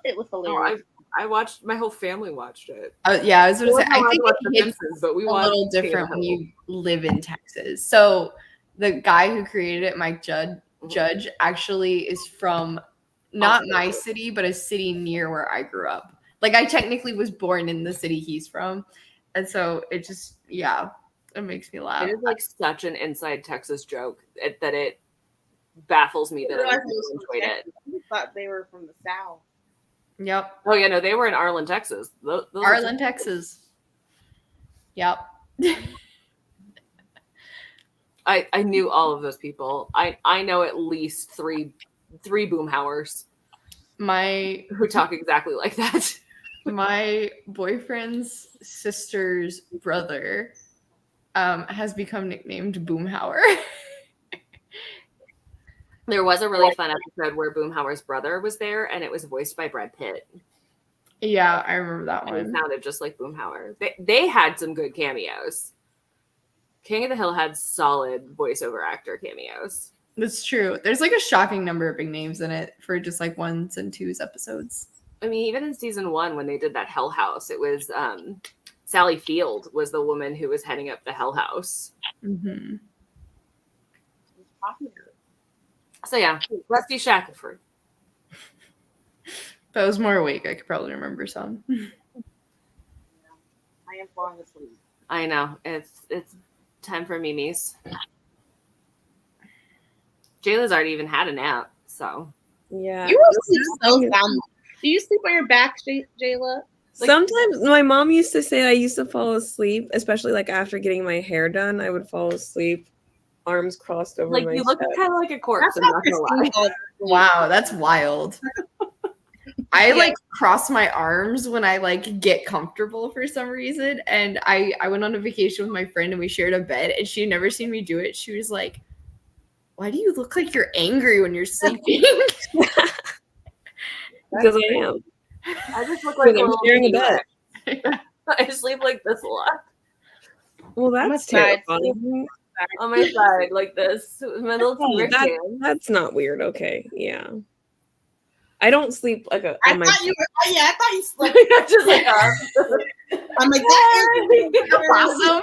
It was hilarious. I watched. My whole family watched it. Yeah, I was going to say. I think watched The it's Simpsons, but we a watched little King of the different when Hill. you live in Texas. So the guy who created it, Mike Judge, actually is from not my city, but a city near where I grew up. Like I technically was born in the city he's from, and so it just it makes me laugh. It is like such an inside Texas joke that it baffles me that I everyone enjoyed it. thought they were from the South. Yep, Oh yeah, no, they were in Arlen, Texas. Those Arlen, Texas. Yep. I knew all of those people. I know at least three Boomhauers who talk exactly like that. My boyfriend's sister's brother has become nicknamed Boomhauer. There was a really fun episode where Boomhauer's brother was there, and it was voiced by Brad Pitt. Yeah, I remember that And it one. sounded just like Boomhauer. They had some good cameos. King of the Hill had solid voiceover actor cameos. That's true. There's like a shocking number of big names in it for just like 1s and 2s episodes. I mean, even in season 1, when they did that Hell House, it was Sally Field was the woman who was heading up the Hell House. Mm-hmm. So yeah, Rusty Shackelford. If I was more awake, I could probably remember some. I am falling asleep. I know. It's time for Mimi's. Jayla's already even had a nap, so. Yeah. You will sleep so sound. Do you sleep on your back, Jayla? Sometimes my mom used to say I used to fall asleep, especially like after getting my hair done. I would fall asleep, arms crossed over Like my you look chest. kind of like a corpse. That's I'm how not gonna lie. Christine falls asleep. Wow, that's wild. I like cross my arms when I like get comfortable for some reason. And I went on a vacation with my friend and we shared a bed and she had never seen me do it. She was like, "Why do you look like you're angry when you're sleeping?" Because I am. I just look like a Because I'm little sharing a T-Rex. bed. I sleep like this a lot. Well, On my that's side. terrifying. On my side, like this. My little Oh, T-Rex that- hand. that's not weird. Okay, yeah. I don't sleep like a. I On my thought you were. Oh, yeah, I thought you slept. Just like I'm like that is Awesome.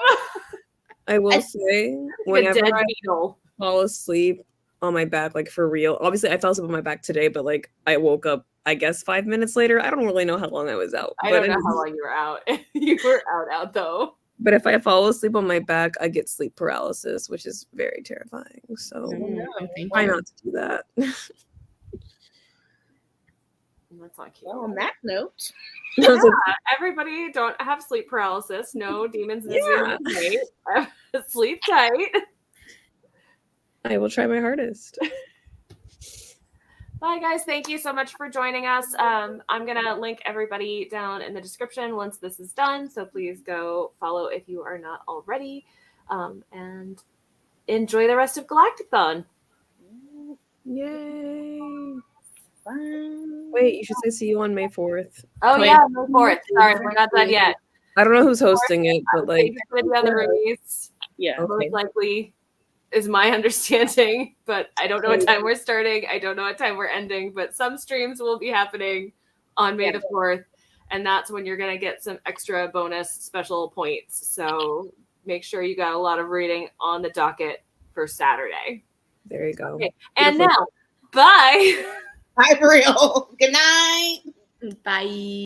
I will say a whenever dead I beetle. fall asleep on my back, like for real. Obviously, I fell asleep on my back today, but like I woke up, I guess 5 minutes later. I don't really know how long I was out. I but don't know how long you were out. You were out though. But if I fall asleep on my back, I get sleep paralysis, which is very terrifying. So try not to do that. That's not cute. Well, on that note, Yeah, everybody don't have sleep paralysis. No demons in this Yeah. video. Sleep tight. I will try my hardest. Bye, guys. Thank you so much for joining us. I'm going to link everybody down in the description once this is done. So please go follow if you are not already. And enjoy the rest of Galactic-thon. Yay. bye. Wait, you should say see you on May 4th. Oh, Wait. yeah, May 4th. Sorry, we're not done yet. I don't know who's hosting it, but like, With the other release, Yeah. Okay. most likely is my understanding, but I don't know what time we're starting. I don't know what time we're ending, but some streams will be happening on May the 4th, and that's when you're going to get some extra bonus special points. So make sure you got a lot of reading on the docket for Saturday. there you go. Okay. And now, bye. Bye, for real. Good night. Bye.